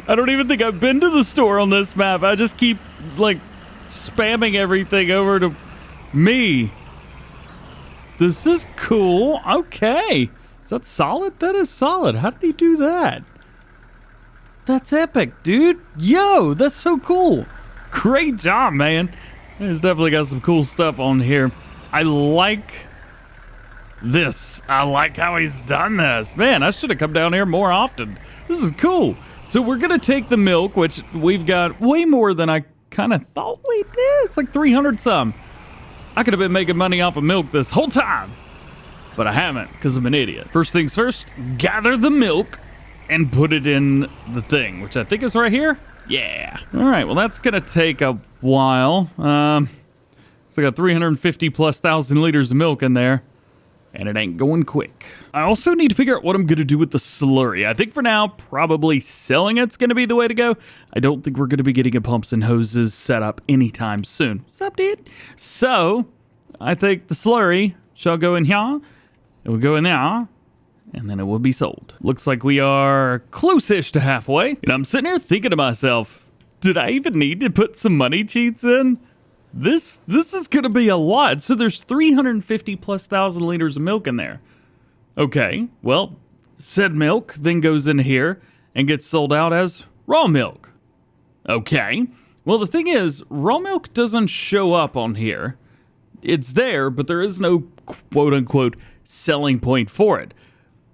I don't even think I've been to the store on this map. I just keep, spamming everything over to me. This is cool. Okay. Is that solid? That is solid. How did he do that? That's epic, dude. Yo, that's so cool. Great job, man. He's definitely got some cool stuff on here. I like this. I like how he's done this. Man, I should have come down here more often. This is cool. So we're going to take the milk, which we've got way more than I kind of thought we did. It's like 300 some. I could have been making money off of milk this whole time, but I haven't because I'm an idiot. First things first, gather the milk and put it in the thing, which I think is right here. Yeah. All right, well, that's going to take a while. So I got 350 plus thousand liters of milk in there, and it ain't going quick. I also need to figure out what I'm going to do with the slurry. I think for now, probably selling it's going to be the way to go. I don't think we're going to be getting a pumps and hoses set up anytime soon. What's up, dude? So, I think the slurry shall go in here. It will go in there, and then it will be sold. Looks like we are close-ish to halfway. And I'm sitting here thinking to myself, did I even need to put some money cheats in? This is going to be a lot. So there's 350 plus thousand liters of milk in there. Okay, well, said milk then goes in here and gets sold out as raw milk. Okay, well, the thing is, raw milk doesn't show up on here. it's there, but there is no quote unquote selling point for it.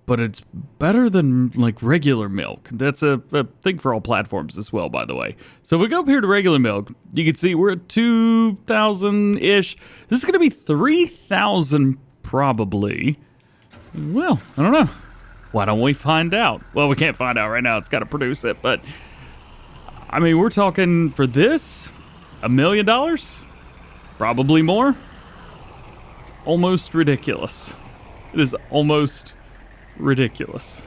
But it's better than like regular milk. That's a thing for all platforms as well, by the way. So if we go up here to regular milk, you can see we're at 2,000-ish. This is going to be 3,000 probably. Well, I don't know. Why don't we find out? Well, we can't find out right now. It's got to produce it. But, I mean, we're talking for this, $1 million? Probably more. It's almost ridiculous. It is almost ridiculous.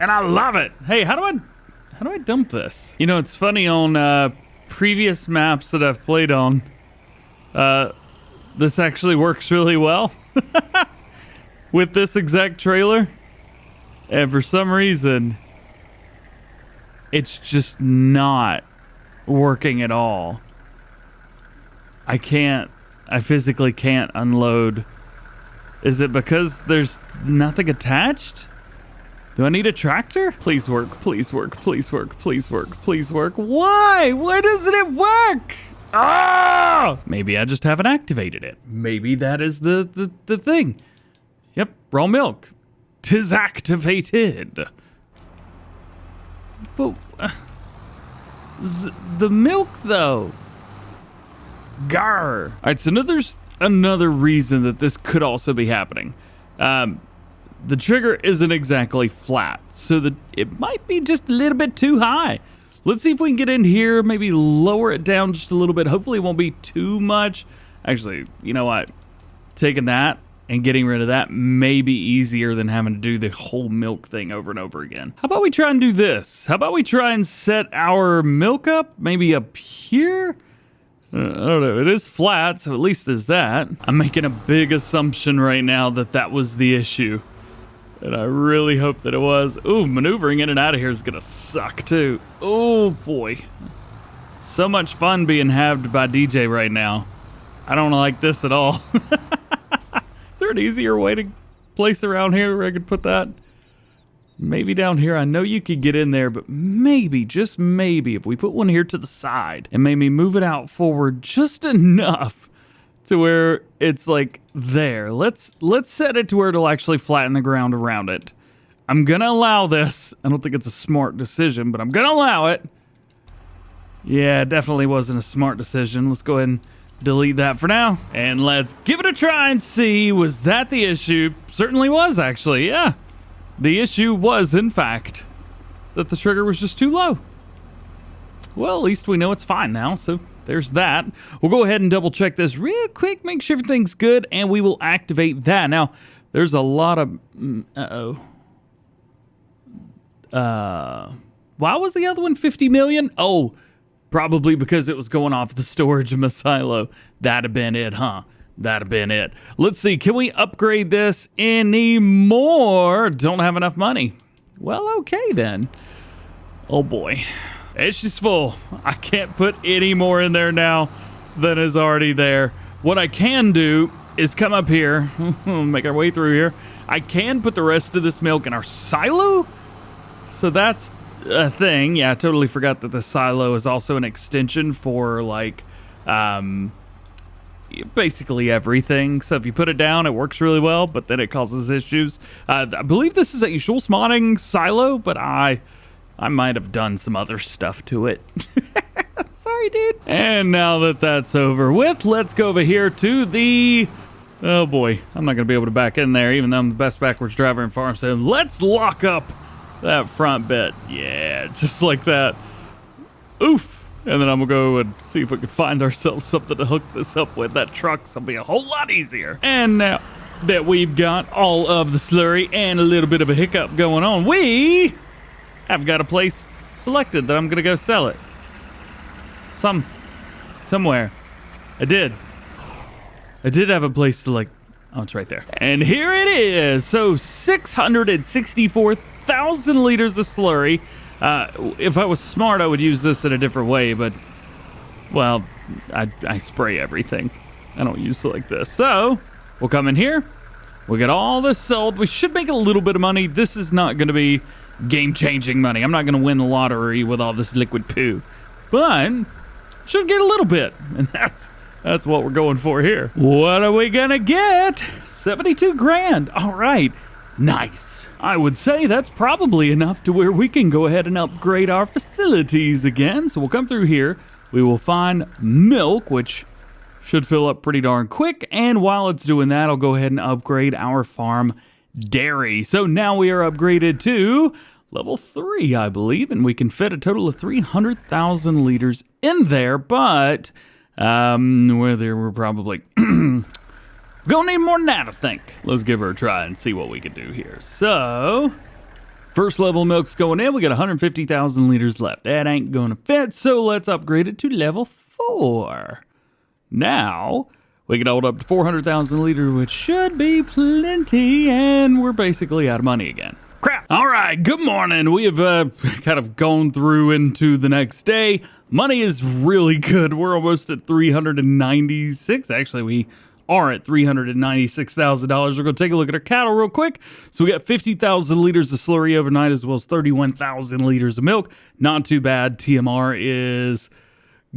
And I love it. Hey, how do I dump this? You know, it's funny on previous maps that I've played on, this actually works really well with this exact trailer. And for some reason, it's just not working at all. I physically can't unload. Is it because there's nothing attached? Do I need a tractor? Please work, please work, please work, please work, please work. Why? Why doesn't it work? Ah! Maybe I just haven't activated it. Maybe that is the thing. Yep, raw milk. 'Tis activated. But the milk though. Gar. All right, so there's another reason that this could also be happening. The trigger isn't exactly flat, so it might be just a little bit too high. Let's see if we can get in here, maybe lower it down just a little bit. Hopefully it won't be too much. Actually, you know what? Taking that and getting rid of that may be easier than having to do the whole milk thing over and over again. How about we try and do this? How about we try and set our milk up maybe up here? I don't know. It is flat, so at least there's that. I'm making a big assumption right now that that was the issue. And I really hope that it was. Ooh, maneuvering in and out of here is going to suck, too. Oh, boy. So much fun being halved by DJ right now. I don't like this at all. Is there an easier way to place around here where I could put that? Maybe down here. I know you could get in there, but maybe, just maybe, if we put one here to the side and maybe move it out forward just enough to where it's like there. Let's set it to where it'll actually flatten the ground around it. I'm gonna allow this. I don't think it's a smart decision, but I'm gonna allow it. Yeah, it definitely wasn't a smart decision. Let's go ahead and delete that for now. And let's give it a try and see. Was that the issue? Certainly was, actually, yeah. The issue was, in fact, that the trigger was just too low. Well, at least we know it's fine now, so there's that. We'll go ahead and double check this real quick, make sure everything's good, and we will activate that. Now, there's a lot of... why was the other one 50 million? Oh, probably because it was going off the storage in my silo. That'd have been it, huh? That'd have been it. Let's see, can we upgrade this anymore? Don't have enough money. Well, okay then. Oh boy. It's just full. I can't put any more in there now than is already there. What I can do is come up here, make our way through here. I can put the rest of this milk in our silo. So that's a thing. Yeah, I totally forgot that the silo is also an extension for like, basically everything. So if you put it down, it works really well, but then it causes issues. I believe this is a Schultz modding silo, but I might have done some other stuff to it. Sorry, dude. And now that that's over with, let's go over here to the... Oh boy, I'm not gonna be able to back in there, even though I'm the best backwards driver in Farm Sim. Let's lock up that front bit. Yeah, just like that. Oof. And then I'm gonna go and see if we can find ourselves something to hook this up with. That truck's gonna be a whole lot easier. And now that we've got all of the slurry and a little bit of a hiccup going on, we have got a place selected that I'm gonna go sell it. Somewhere. I did have a place to like, oh, it's right there. And here it is. So 664,000 liters of slurry. If I was smart, I would use this in a different way, but, well, I spray everything. I don't use it like this. So, we'll come in here. We'll get all this sold. We should make a little bit of money. This is not going to be game-changing money. I'm not going to win the lottery with all this liquid poo. But, should get a little bit. And That's what we're going for here. What are we gonna get? 72 grand. All right. Nice. I would say that's probably enough to where we can go ahead and upgrade our facilities again. So we'll come through here. We will find milk, which should fill up pretty darn quick. And while it's doing that, I'll go ahead and upgrade our farm dairy. So now we are upgraded to level 3, I believe, and we can fit a total of 300,000 liters in there. But we're probably gonna need more than that, I think. Let's give her a try and see what we can do here. So, first level milk's going in. We got 150,000 liters left. That ain't gonna fit, so let's upgrade it to level 4. Now, we can hold up to 400,000 liters, which should be plenty, and we're basically out of money again. Crap. All right, good morning. We have kind of gone through into the next day. Money is really good. We're almost at 396. Actually, we are at $396,000. We're going to take a look at our cattle real quick. So we got 50,000 liters of slurry overnight, as well as 31,000 liters of milk. Not too bad. TMR is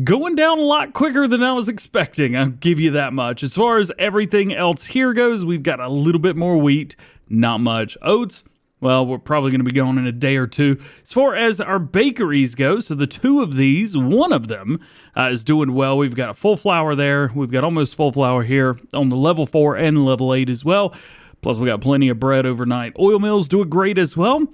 going down a lot quicker than I was expecting. I'll give you that much. As far as everything else here goes, we've got a little bit more wheat, not much. Oats, well, we're probably going to be going in a day or two. As far as our bakeries go, so the two of these, one of them is doing well. We've got a full flour there. We've got almost full flour here on the level 4 and level 8 as well. Plus, we got plenty of bread overnight. Oil mills doing great as well.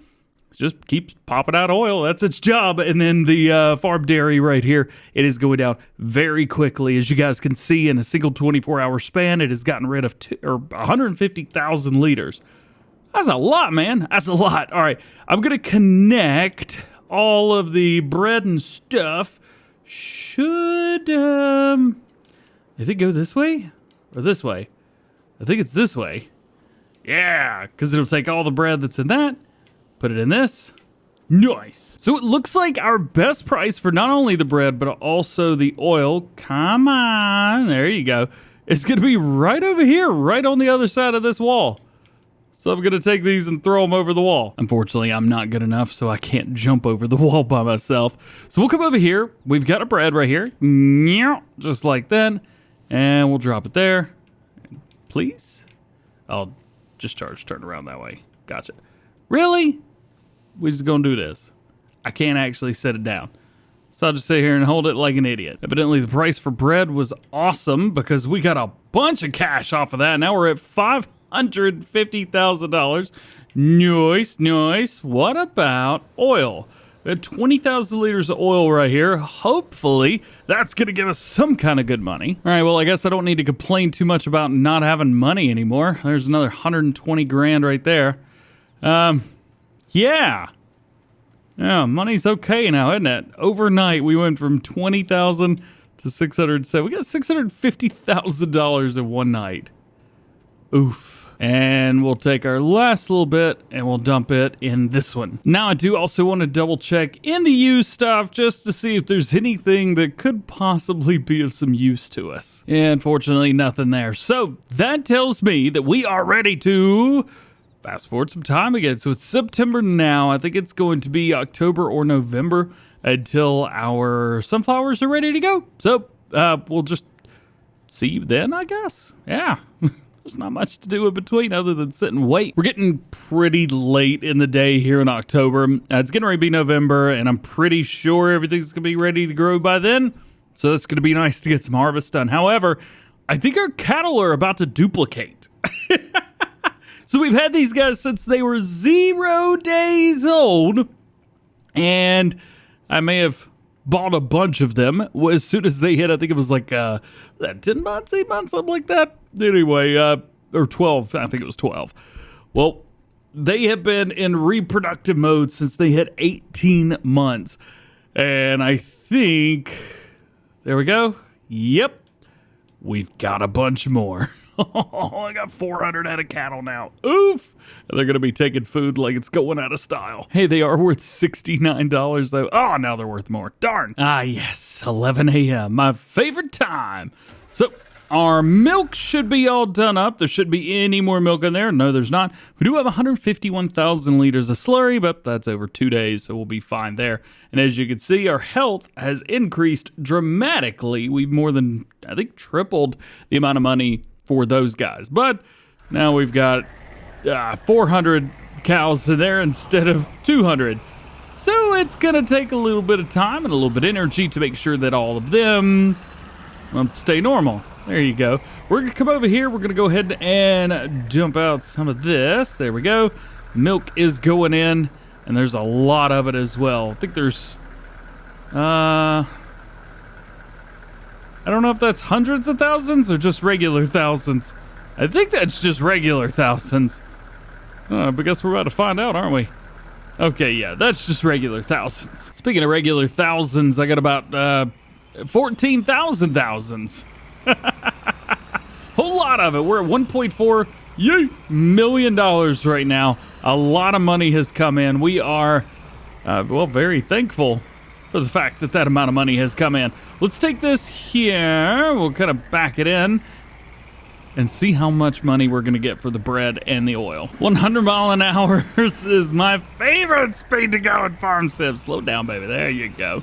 Just keeps popping out oil. That's its job. And then the farm dairy right here, it is going down very quickly. As you guys can see, in a single 24-hour span, it has gotten rid of 150,000 liters. That's a lot, man. That's a lot. All right, I'm going to connect all of the bread and stuff. Should, I think go this way or this way? I think it's this way. Yeah, because it'll take all the bread that's in that, put it in this. Nice. So it looks like our best price for not only the bread, but also the oil, come on, there you go, it's going to be right over here, right on the other side of this wall. So I'm going to take these and throw them over the wall. Unfortunately, I'm not good enough, so I can't jump over the wall by myself. So we'll come over here. We've got a bread right here. Just like that. And we'll drop it there. Please? I'll just turn around that way. Gotcha. Really? We're just going to do this. I can't actually set it down. So I'll just sit here and hold it like an idiot. Evidently, the price for bread was awesome because we got a bunch of cash off of that. Now we're at $550,000. Nice, nice. What about oil? We had 20,000 liters of oil right here. Hopefully, that's going to give us some kind of good money. All right, well, I guess I don't need to complain too much about not having money anymore. There's another 120 grand right there. Yeah. Yeah, money's okay now, isn't it? Overnight, we went from 20,000 to 607. We got $650,000 in one night. Oof. And we'll take our last little bit and we'll dump it in this one. Now, I do also want to double check in the used stuff just to see if there's anything that could possibly be of some use to us. And unfortunately, nothing there. So that tells me that we are ready to fast forward some time again. So it's September now. I think it's going to be October or November until our sunflowers are ready to go. So we'll just see you then, I guess. Yeah. There's not much to do in between other than sit and wait. We're getting pretty late in the day here in October. It's getting ready to be November, and I'm pretty sure everything's going to be ready to grow by then. So it's going to be nice to get some harvest done. However, I think our cattle are about to duplicate. So we've had these guys since they were 0 days old, and I may have bought a bunch of them as soon as they hit, I think it was like 10 months, 8 months, something like that. Anyway, or 12, I think it was 12. Well, they have been in reproductive mode since they hit 18 months. And I think, there we go. Yep, we've got a bunch more. I got 400 head of cattle now. Oof. And they're going to be taking food like it's going out of style. Hey, they are worth $69 though. Oh, now they're worth more. Darn. Ah, yes. 11 a.m. My favorite time. So Our milk should be all done up. There shouldn't be any more milk in there. No, there's not. We do have 151,000 liters of slurry, but that's over 2 days, so we'll be fine there. And as you can see, our health has increased dramatically. We've more than, I think, tripled the amount of money for those guys. But now we've got 400 cows in there instead of 200. So it's going to take a little bit of time and a little bit of energy to make sure that all of them stay normal. There you go. We're going to come over here. We're going to go ahead and dump out some of this. There we go. Milk is going in, and there's a lot of it as well. I think there's, I don't know if that's hundreds of thousands or just regular thousands. I think that's just regular thousands. I guess we're about to find out, aren't we? Okay, yeah, that's just regular thousands. Speaking of regular thousands, I got about 14,000 thousands. Whole lot of it. We're at $1.4 million right now. A lot of money has come in. We are, very thankful for the fact that that amount of money has come in. Let's take this here. We'll kind of back it in and see how much money we're going to get for the bread and the oil. 100 mile an hour is my favorite speed to go in Farm Sim. Slow down, baby. There you go.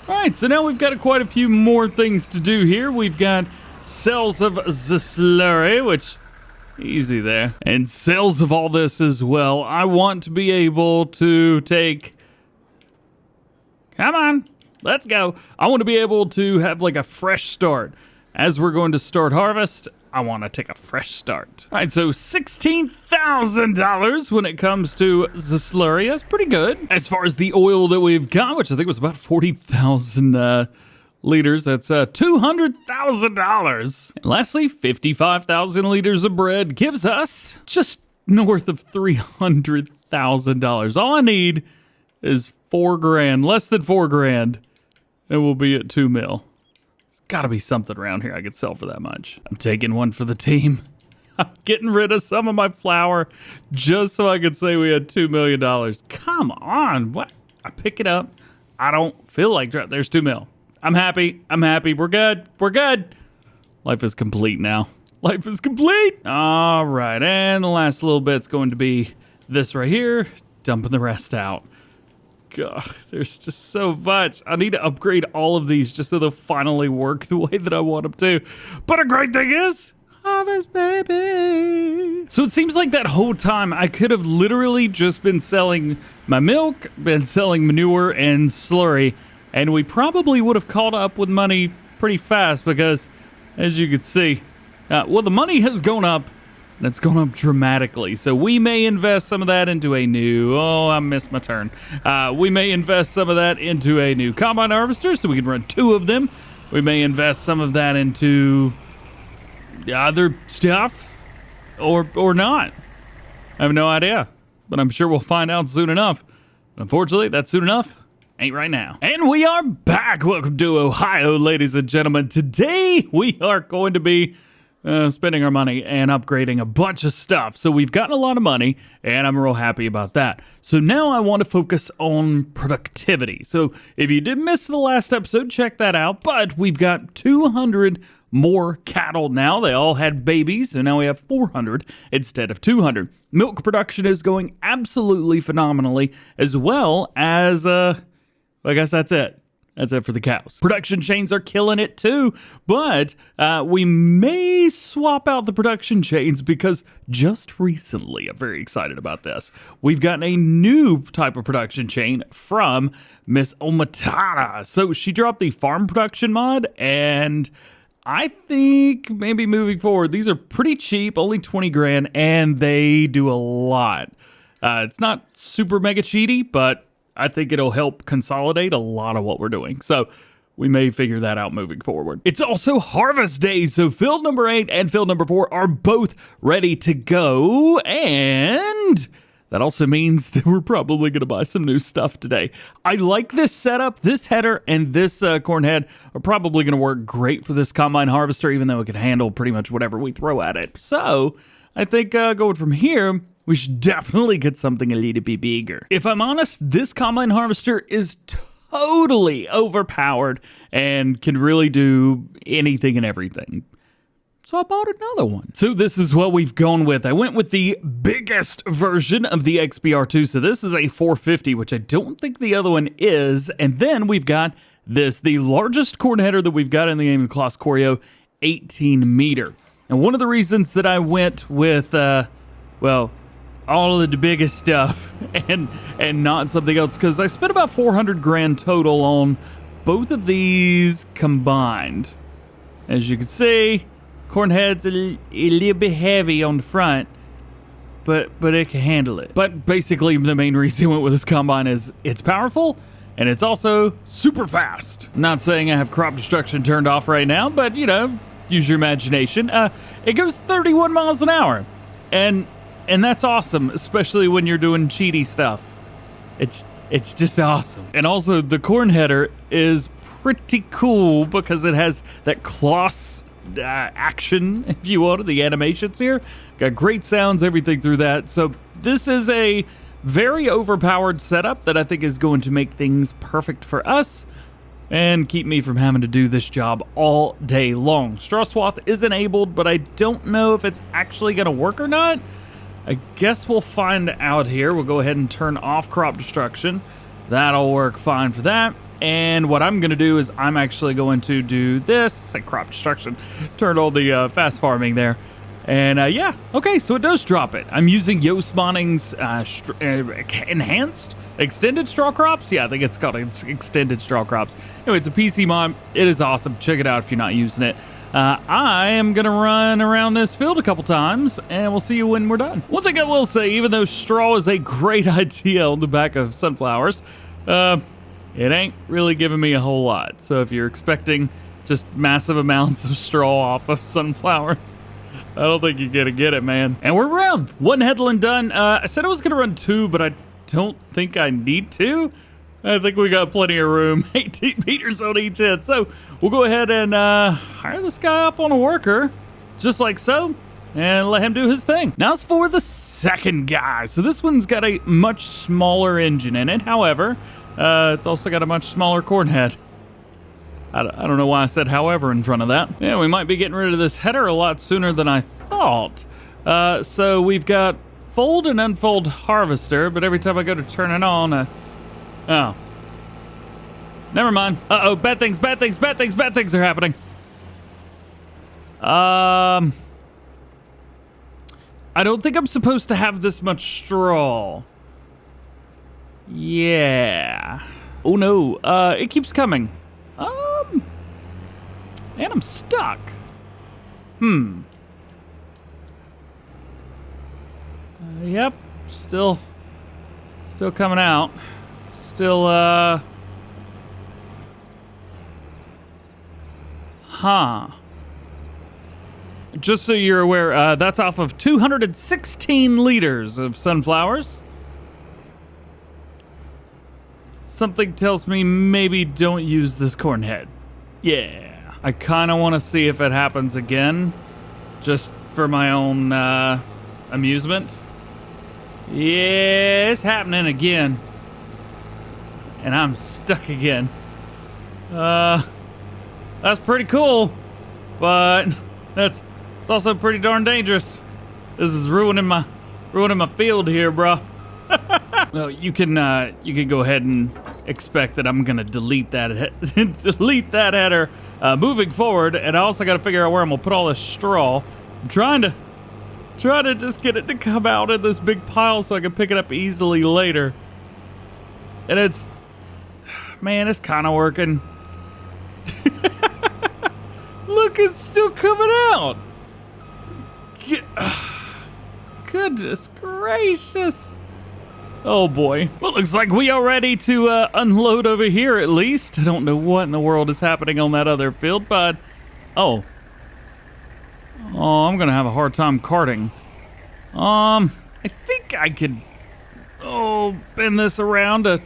All right, so now we've got quite a few more things to do here. We've got sales of the slurry, which, easy there. And sales of all this as well. I want to be able to take... Come on, let's go. I want to be able to have like a fresh start. As we're going to start harvest, I want to take a fresh start. All right, so $16,000 when it comes to the slurry. That's pretty good. As far as the oil that we've got, which I think was about 40,000 liters, that's $200,000. And lastly, 55,000 liters of bread gives us just north of $300,000. All I need is $4,000, less than $4,000, and we'll be at 2 mil. Gotta be something around here I could sell for that much. I'm taking one for the team. I'm getting rid of some of my flour just so I could say we had $2 million. Come on, what? I pick it up. I don't feel like there's 2 mil. I'm happy. I'm happy. We're good. We're good. Life is complete now. Life is complete. All right, and the last little bit's going to be this right here. Dumping the rest out. God, there's just so much. I need to upgrade all of these just so they'll finally work the way that I want them to. But a great thing is, harvest, baby. So it seems like that whole time I could have literally just been selling my milk, been selling manure and slurry, and we probably would have caught up with money pretty fast because, as you can see, well, the money has gone up. And it's gone up dramatically. So we may invest some of that into a new... Oh, I missed my turn. We may invest some of that into a new combine harvester so we can run 2 of them. We may invest some of that into other stuff or not. I have no idea. But I'm sure we'll find out soon enough. Unfortunately, that soon enough ain't right now. And we are back. Welcome to Ohio, ladies and gentlemen. Today, we are going to be... spending our money and upgrading a bunch of stuff. So we've gotten a lot of money, and I'm real happy about that. So now I want to focus on productivity. So if you did miss the last episode, check that out. But we've got 200 more cattle now. They all had babies, so now we have 400 instead of 200. Milk production is going absolutely phenomenally, as well as, I guess that's it. That's it for the cows. Production chains are killing it too, but we may swap out the production chains because just recently, I'm very excited about this, we've gotten a new type of production chain from Miss Omatata. So she dropped the farm production mod, and I think maybe moving forward, these are pretty cheap, only 20 grand, and they do a lot. It's not super mega cheaty, but I think it'll help consolidate a lot of what we're doing. So we may figure that out moving forward. It's also harvest day, so field number 8 and field number 4 are both ready to go. And that also means that we're probably going to buy some new stuff today. I like this setup. This header and this corn head are probably going to work great for this combine harvester, even though it can handle pretty much whatever we throw at it. So I think going from here, we should definitely get something a little bit bigger. If I'm honest, this combine harvester is totally overpowered and can really do anything and everything. So I bought another one. So this is what we've gone with. I went with the biggest version of the XBR2. So this is a 450, which I don't think the other one is. And then we've got this, the largest corn header that we've got in the game of Claas Corio, 18 meter. And one of the reasons that I went with, well, all of the biggest stuff and not something else, because I spent about 400 grand total on both of these combined. As you can see, corn head's a little bit heavy on the front, but it can handle it. But basically, the main reason I went with this combine is it's powerful and it's also super fast. Not saying I have crop destruction turned off right now, but you know, use your imagination. It goes 31 miles an hour, and that's awesome, especially when you're doing cheaty stuff. It's just awesome. And also, the corn header is pretty cool because it has that Claas action, if you will, the animations here. Got great sounds, everything through that. So this is a very overpowered setup that I think is going to make things perfect for us and keep me from having to do this job all day long. Straw swath is enabled, but I don't know if it's actually going to work or not. I guess we'll find out here. We'll go ahead and turn off crop destruction. That'll work fine for that. And what I'm going to do is I'm actually going to do this. It's like crop destruction. Turn all the fast farming there. And yeah, okay, so it does drop it. I'm using Yosemanning's enhanced extended straw crops. Yeah, I think it's called extended straw crops. Anyway, it's a PC mod. It is awesome. Check it out if you're not using it. I am going to run around this field a couple times, and we'll see you when we're done. One thing I will say, even though straw is a great idea on the back of sunflowers, it ain't really giving me a whole lot. So if you're expecting just massive amounts of straw off of sunflowers, I don't think you're gonna get it, man. And we're around. One headland done. I said I was gonna run 2, but I don't think I need to. I think we got plenty of room. 18 meters on each head. So we'll go ahead and hire this guy up on a worker, just like so, and let him do his thing. Now it's for the second guy. So this one's got a much smaller engine in it. However, it's also got a much smaller corn head. I don't know why I said however in front of that. Yeah, we might be getting rid of this header a lot sooner than I thought. So we've got fold and unfold harvester, but every time I go to turn it on, oh. Never mind. Uh-oh, bad things are happening. I don't think I'm supposed to have this much straw. Yeah. Oh no, it keeps coming. And I'm stuck. Yep, still coming out. Still, Just so you're aware, that's off of 216 liters of sunflowers. Something tells me maybe don't use this corn head. Yeah. I kind of want to see if it happens again, just for my own amusement. Yeah, it's happening again. And I'm stuck again. That's pretty cool, but it's also pretty darn dangerous. This is ruining my field here, bro. Well, you can go ahead and expect that I'm gonna delete that header moving forward, and I also got to figure out where I'm gonna put all this straw. I'm trying to just get it to come out in this big pile so I can pick it up easily later. And it's kind of working. Look, it's still coming out. Goodness gracious. Oh boy. Well, looks like we are ready to unload over here at least. I don't know what in the world is happening on that other field, but oh, I'm gonna have a hard time carting. I think I could bend this around to.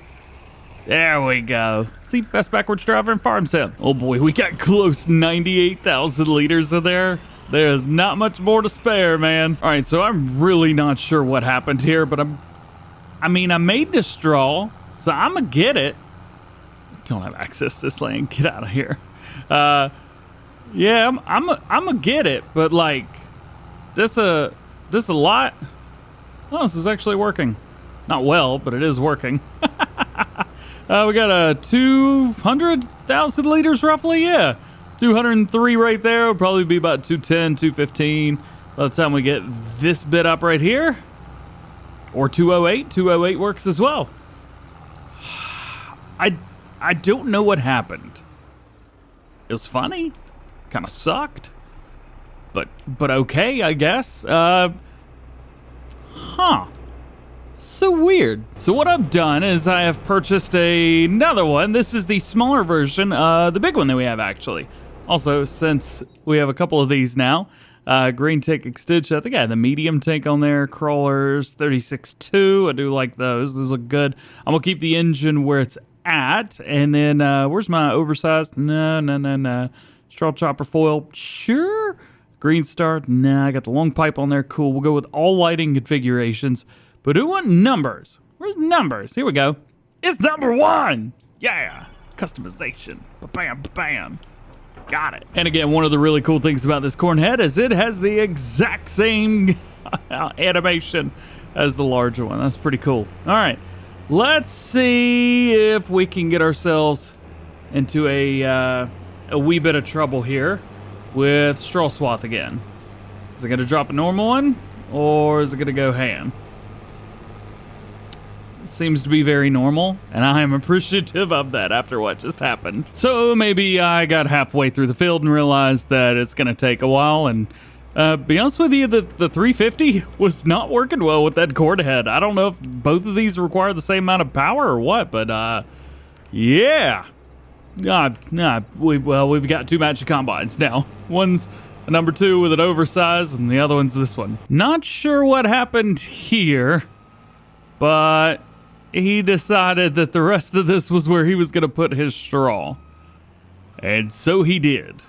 There we go. See, best backwards driver in farm sim. Oh boy, we got close 98,000 liters of there. There's not much more to spare, man. All right, so I'm really not sure what happened here, but I made the straw, so I'm gonna get it. Don't have access to this land. Get out of here. Yeah, I'm gonna get it, but like, this a lot. Oh, this is actually working. Not well, but it is working. We got a 200,000 liters roughly, yeah. 203 right there. Would probably be about 210, 215 by the time we get this bit up right here. Or 208. 208 works as well. I don't know what happened. It was funny. Kind of sucked. But okay, I guess. So weird. So what I've done is I have purchased another one. This is the smaller version, the big one that we have actually. Also, since we have a couple of these now, green tank extension. I think I had the medium tank on there. Crawlers, 36.2. I do like those. Those look good. I'm gonna keep the engine where it's at. And then, where's my oversized? No. Straw chopper foil, sure. Green star, nah. I got the long pipe on there. Cool. We'll go with all lighting configurations. But who want numbers? Where's numbers? Here we go. It's number 1. Yeah. Customization. Ba-bam, ba-bam. Got it. And again, one of the really cool things about this corn head is it has the exact same animation as the larger one. That's pretty cool. All right. Let's see if we can get ourselves into a wee bit of trouble here with straw swath again. Is it going to drop a normal one or is it going to go ham? Seems to be very normal, and I am appreciative of that after what just happened. So maybe I got halfway through the field and realized that it's going to take a while, and be honest with you, the 350 was not working well with that cord head. I don't know if both of these require the same amount of power or what, but yeah. We've got 2 matching combines now. One's a number 2 with an oversized, and the other one's this one. Not sure what happened here, but he decided that the rest of this was where he was going to put his straw. And so he did.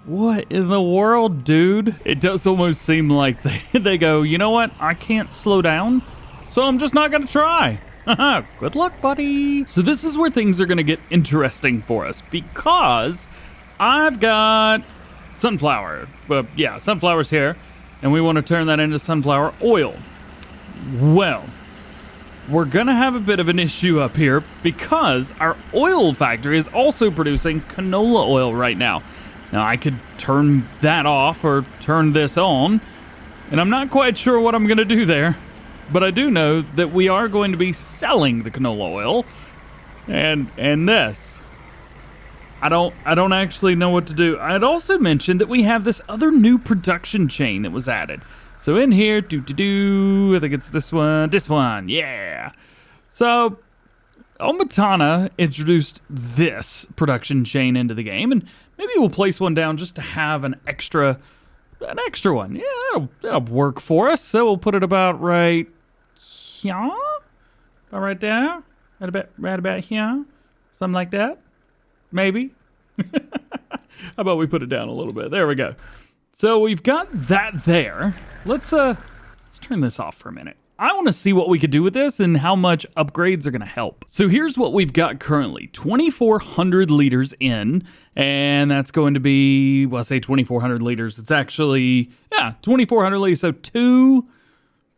What in the world, dude? It does almost seem like they go, you know what? I can't slow down, so I'm just not going to try. Good luck, buddy. So this is where things are going to get interesting for us because I've got sunflower. Yeah, sunflower's here, and we want to turn that into sunflower oil. Well, we're going to have a bit of an issue up here because our oil factory is also producing canola oil right now. Now, I could turn that off or turn this on, and I'm not quite sure what I'm going to do there. But I do know that we are going to be selling the canola oil and this. I don't actually know what to do. I'd also mentioned that we have this other new production chain that was added. So in here, I think it's this one, yeah. So Omatana introduced this production chain into the game, and maybe we'll place one down just to have an extra one. Yeah, that'll work for us. So we'll put it about right here, about right there, right about here, something like that, maybe. How about we put it down a little bit? There we go. So we've got that there. Let's turn this off for a minute. I want to see what we could do with this and how much upgrades are going to help. So here's what we've got currently. 2,400 liters in, and that's going to be, well, I say 2,400 liters. It's actually, 2,400 liters. So 2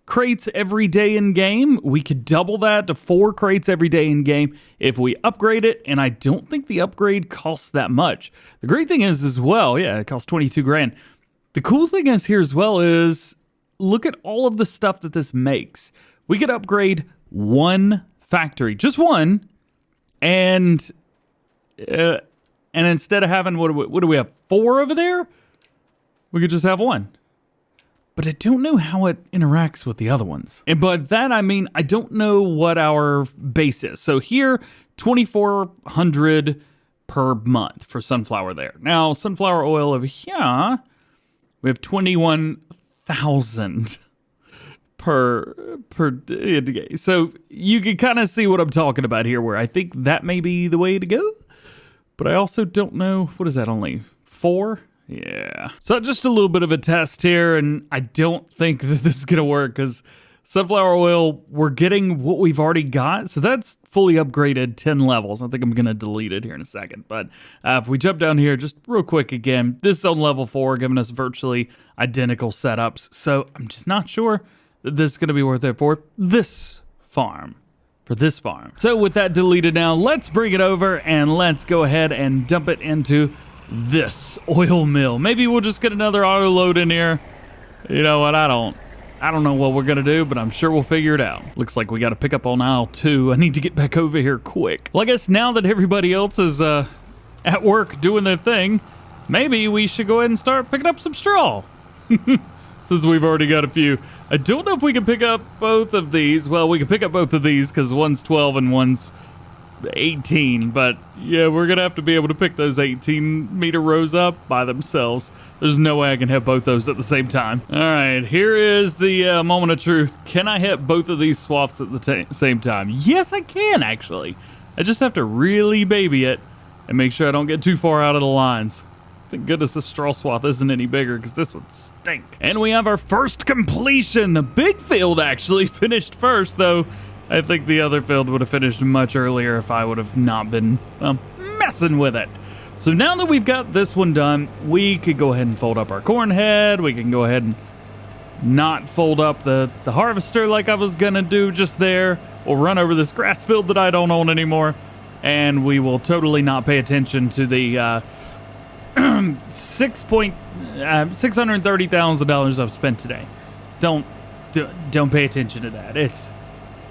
crates every day in game. We could double that to 4 crates every day in game if we upgrade it, and I don't think the upgrade costs that much. The great thing is as well, it costs 22 grand. The cool thing is here as well is look at all of the stuff that this makes. We could upgrade 1 factory, just 1, and instead of having, what do we have, 4 over there? We could just have 1. But I don't know how it interacts with the other ones. And by that, I mean, I don't know what our base is. So here, 2,400 per month for sunflower there. Now, sunflower oil over here, we have 21,000 per day. So you can kind of see what I'm talking about here, where I think that may be the way to go. But I also don't know, what is that, only 4? Yeah. So just a little bit of a test here, and I don't think that this is going to work because sunflower oil, we're getting what we've already got. So that's fully upgraded 10 levels. I think I'm going to delete it here in a second. But if we jump down here just real quick again, this is on level 4, giving us virtually identical setups. So I'm just not sure that this is going to be worth it for this farm. So with that deleted now, let's bring it over and let's go ahead and dump it into this oil mill. Maybe we'll just get another auto load in here. You know what? I don't know what we're gonna do, but I'm sure we'll figure it out. Looks like we got to pick up on aisle 2. I need to get back over here quick. Well, I guess now that everybody else is at work doing their thing, maybe we should go ahead and start picking up some straw. Since we've already got a few. I don't know if we can pick up both of these. Well, we can pick up both of these because one's 12 and one's 18. But yeah, we're going to have to be able to pick those 18-meter rows up by themselves. There's no way I can hit both those at the same time. All right, here is the moment of truth. Can I hit both of these swaths at the same time? Yes, I can, actually. I just have to really baby it and make sure I don't get too far out of the lines. Thank goodness this straw swath isn't any bigger because this would stink. And we have our first completion. The big field actually finished first, though I think the other field would have finished much earlier if I would have not been messing with it. So now that we've got this one done, we could go ahead and fold up our corn head. We can go ahead and not fold up the harvester like I was going to do just there. We'll run over this grass field that I don't own anymore. And we will totally not pay attention to the $630,000 I've spent today. Don't pay attention to that. It's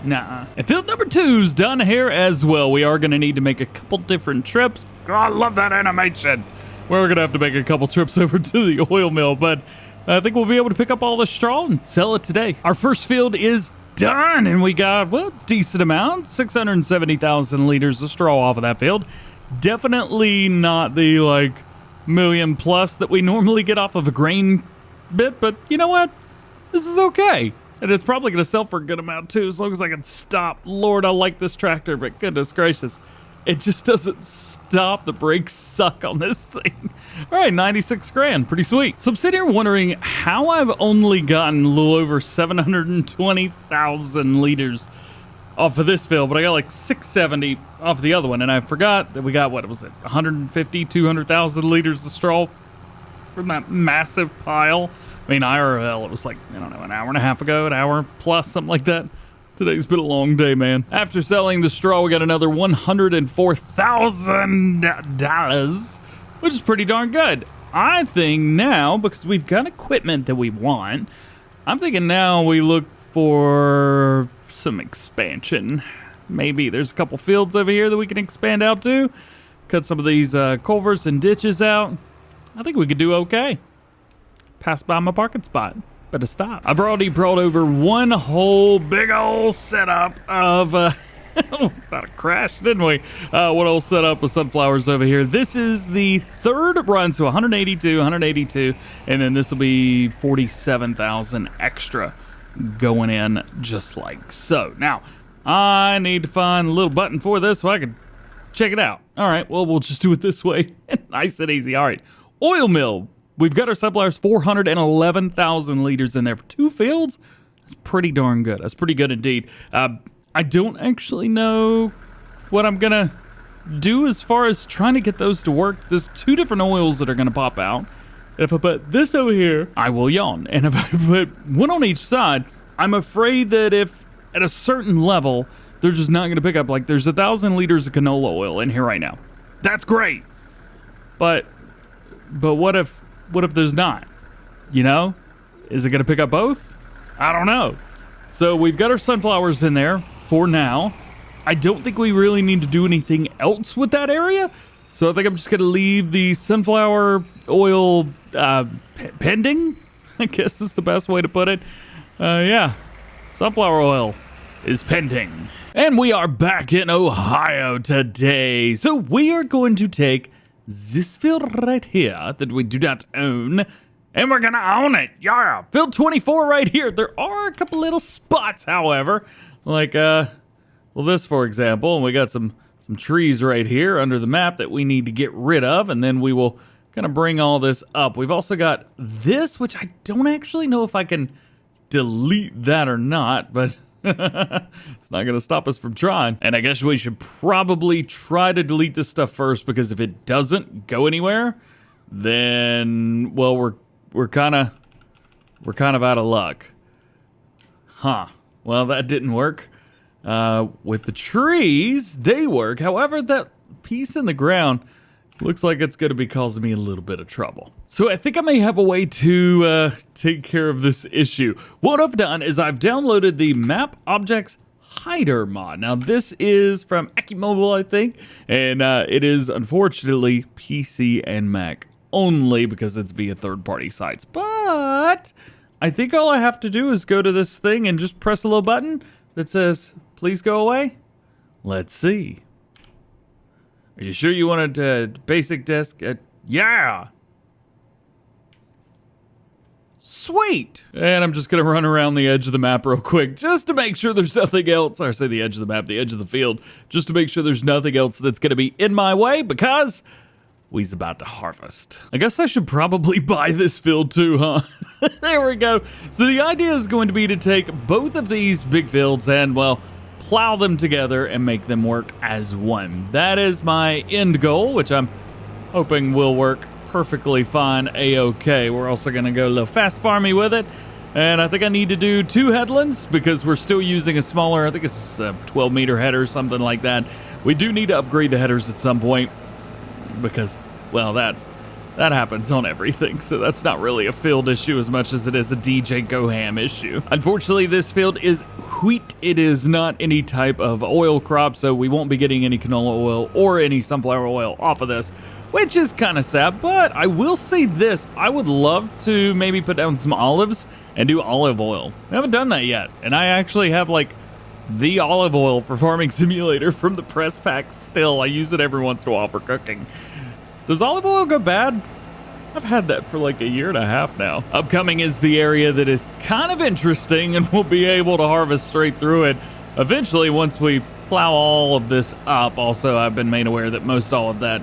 nah. And field number 2's done here as well. We are going to need to make a couple different trips. Oh, I love that animation. We're going to have to make a couple trips over to the oil mill, but I think we'll be able to pick up all the straw and sell it today. Our first field is done, and we got, well, decent amount, 670,000 liters of straw off of that field. Definitely not the, like, million plus that we normally get off of a grain bit, but you know what? This is okay. And it's probably going to sell for a good amount too, as long as I can stop. Lord, I like this tractor, but goodness gracious, it just doesn't stop. The brakes suck on this thing. All right, 96 grand, pretty sweet. So I'm sitting here wondering how I've only gotten a little over 720,000 liters off of this field, but I got like 670 off the other one, and I forgot that we got, what was it, 150, 200,000 liters of straw from that massive pile. I mean, IRL, it was like, I don't know, an hour and a half ago, an hour plus, something like that. Today's been a long day, man. After selling the straw, we got another $104,000, which is pretty darn good. I think now, because we've got equipment that we want, I'm thinking now we look for some expansion. Maybe there's a couple fields over here that we can expand out to. Cut some of these culverts and ditches out. I think we could do okay. Pass by my parking spot. Better stop. I've already brought over one whole big old setup of thought it crashed, didn't we? One old setup with sunflowers over here. This is the third run, so 182, and then this will be 47,000 extra going in just like so. Now, I need to find a little button for this so I can check it out. All right, well, we'll just do it this way. Nice and easy. All right, oil mill. We've got our sunflowers, 411,000 liters in there for 2 fields. That's pretty darn good. That's pretty good indeed. I don't actually know what I'm going to do as far as trying to get those to work. There's 2 different oils that are going to pop out. If I put this over here, I will yawn. And if I put one on each side, I'm afraid that if at a certain level, they're just not going to pick up. Like, there's 1,000 liters of canola oil in here right now. That's great. But what if there's not? You know? Is it going to pick up both? I don't know. So we've got our sunflowers in there for now. I don't think we really need to do anything else with that area. So I think I'm just going to leave the sunflower oil pending, I guess is the best way to put it. Yeah, sunflower oil is pending. And we are back in Ohio today. So we are going to take this field right here that we do not own, and we're going to own it. Yeah, field 24 right here. There are a couple little spots, however, like, well, this, for example, and we got some trees right here under the map that we need to get rid of, and then we will kind of bring all this up. We've also got this, which I don't actually know if I can delete that or not, but it's not going to stop us from trying. And I guess we should probably try to delete this stuff first, because if it doesn't go anywhere, then, well, we're kind of out of luck. Huh. Well, that didn't work. With the trees, they work. However, that piece in the ground looks like it's going to be causing me a little bit of trouble. So I think I may have a way to take care of this issue. What I've done is I've downloaded the Map Objects Hider mod. Now, this is from Mobile, I think, and it is unfortunately PC and Mac only because it's via third-party sites. But I think all I have to do is go to this thing and just press a little button that says, please go away. Let's see. Are you sure you wanted a basic desk? Yeah. Sweet. And I'm just going to run around the edge of the map real quick just to make sure there's nothing else. Or I say the edge of the map, the edge of the field, just to make sure there's nothing else that's going to be in my way, because we's about to harvest. I guess I should probably buy this field too, huh? There we go. So the idea is going to be to take both of these big fields and, well, plow them together and make them work as one. That is my end goal, which I'm hoping will work perfectly fine, a-okay. We're also going to go a little fast farmy with it. And I think I need to do 2 headlands because we're still using a smaller, I think it's a 12-meter header, something like that. We do need to upgrade the headers at some point because, well, that happens on everything, so that's not really a field issue as much as it is a DjGoHam issue. Unfortunately, this field is wheat. It is not any type of oil crop, so we won't be getting any canola oil or any sunflower oil off of this, which is kind of sad. But I will say this, I would love to maybe put down some olives and do olive oil. I haven't done that yet, and I actually have like the olive oil for Farming Simulator from the press pack still. I use it every once in a while for cooking. Does olive oil go bad? I've had that for like a year and a half now. Upcoming is the area that is kind of interesting, and we'll be able to harvest straight through it eventually once we plow all of this up. Also, I've been made aware that most all of that,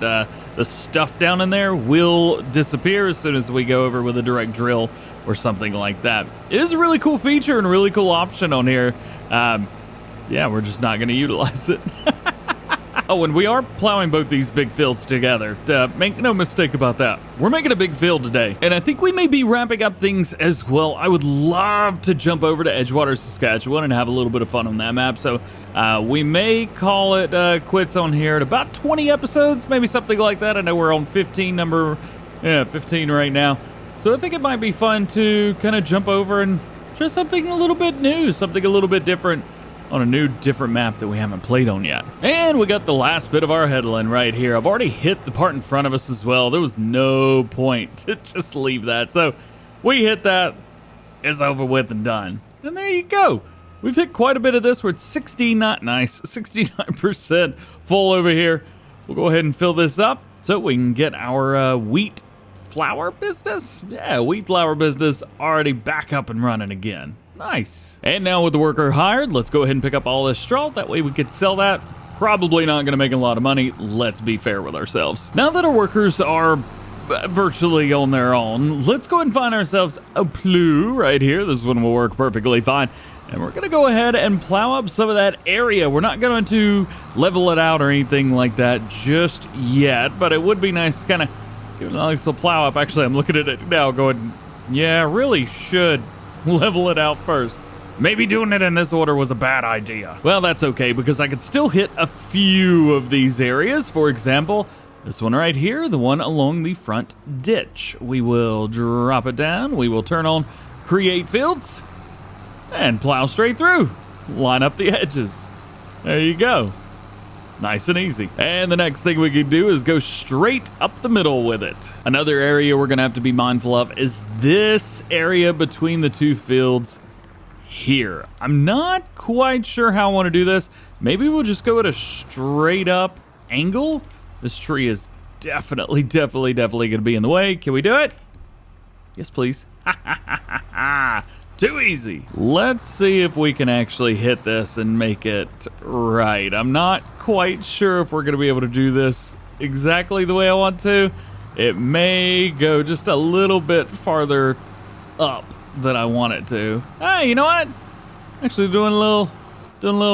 the stuff down in there will disappear as soon as we go over with a direct drill or something like that. It is a really cool feature and a really cool option on here. Yeah, we're just not going to utilize it. Oh, and we are plowing both these big fields together. Make no mistake about that. We're making a big field today. And I think we may be wrapping up things as well. I would love to jump over to Edgewater, Saskatchewan and have a little bit of fun on that map. So we may call it quits on here at about 20 episodes, maybe something like that. I know we're on 15 right now. So I think it might be fun to kind of jump over and try something a little bit new, something a little bit different on a new, different map that we haven't played on yet. And we got the last bit of our headland right here. I've already hit the part in front of us as well. There was no point to just leave that. So we hit that. It's over with and done. And there you go. We've hit quite a bit of this. We're at 69% full over here. We'll go ahead and fill this up so we can get our wheat flour business. Yeah, wheat flour business already back up and running again. Nice. And now with the worker hired, let's go ahead and pick up all this straw. That way we could sell that. Probably not going to make a lot of money. Let's be fair with ourselves. Now that our workers are virtually on their own, let's go ahead and find ourselves a plow right here. This one will work perfectly fine. And we're going to go ahead and plow up some of that area. We're not going to level it out or anything like that just yet, but it would be nice to kind of give it a nice little plow up. Actually, I'm looking at it now going, yeah, really should level it out first. Maybe doing it in this order was a bad idea. Well, that's okay, because I could still hit a few of these areas. For example, this one right here, the one along the front ditch. We will drop it down. We will turn on create fields and plow straight through. Line up the edges. There you go. Nice and easy. And the next thing we can do is go straight up the middle with it. Another area we're gonna have to be mindful of is this area between the two fields here. I'm not quite sure how I want to do this. Maybe we'll just go at a straight up angle. This tree is definitely gonna be in the way. Can we do it? Yes, please. Too easy. Let's see if we can actually hit this and make it right. I'm not quite sure if we're going to be able to do this exactly the way I want to. It may go just a little bit farther up that I want it to. Hey, you know what? Actually doing a little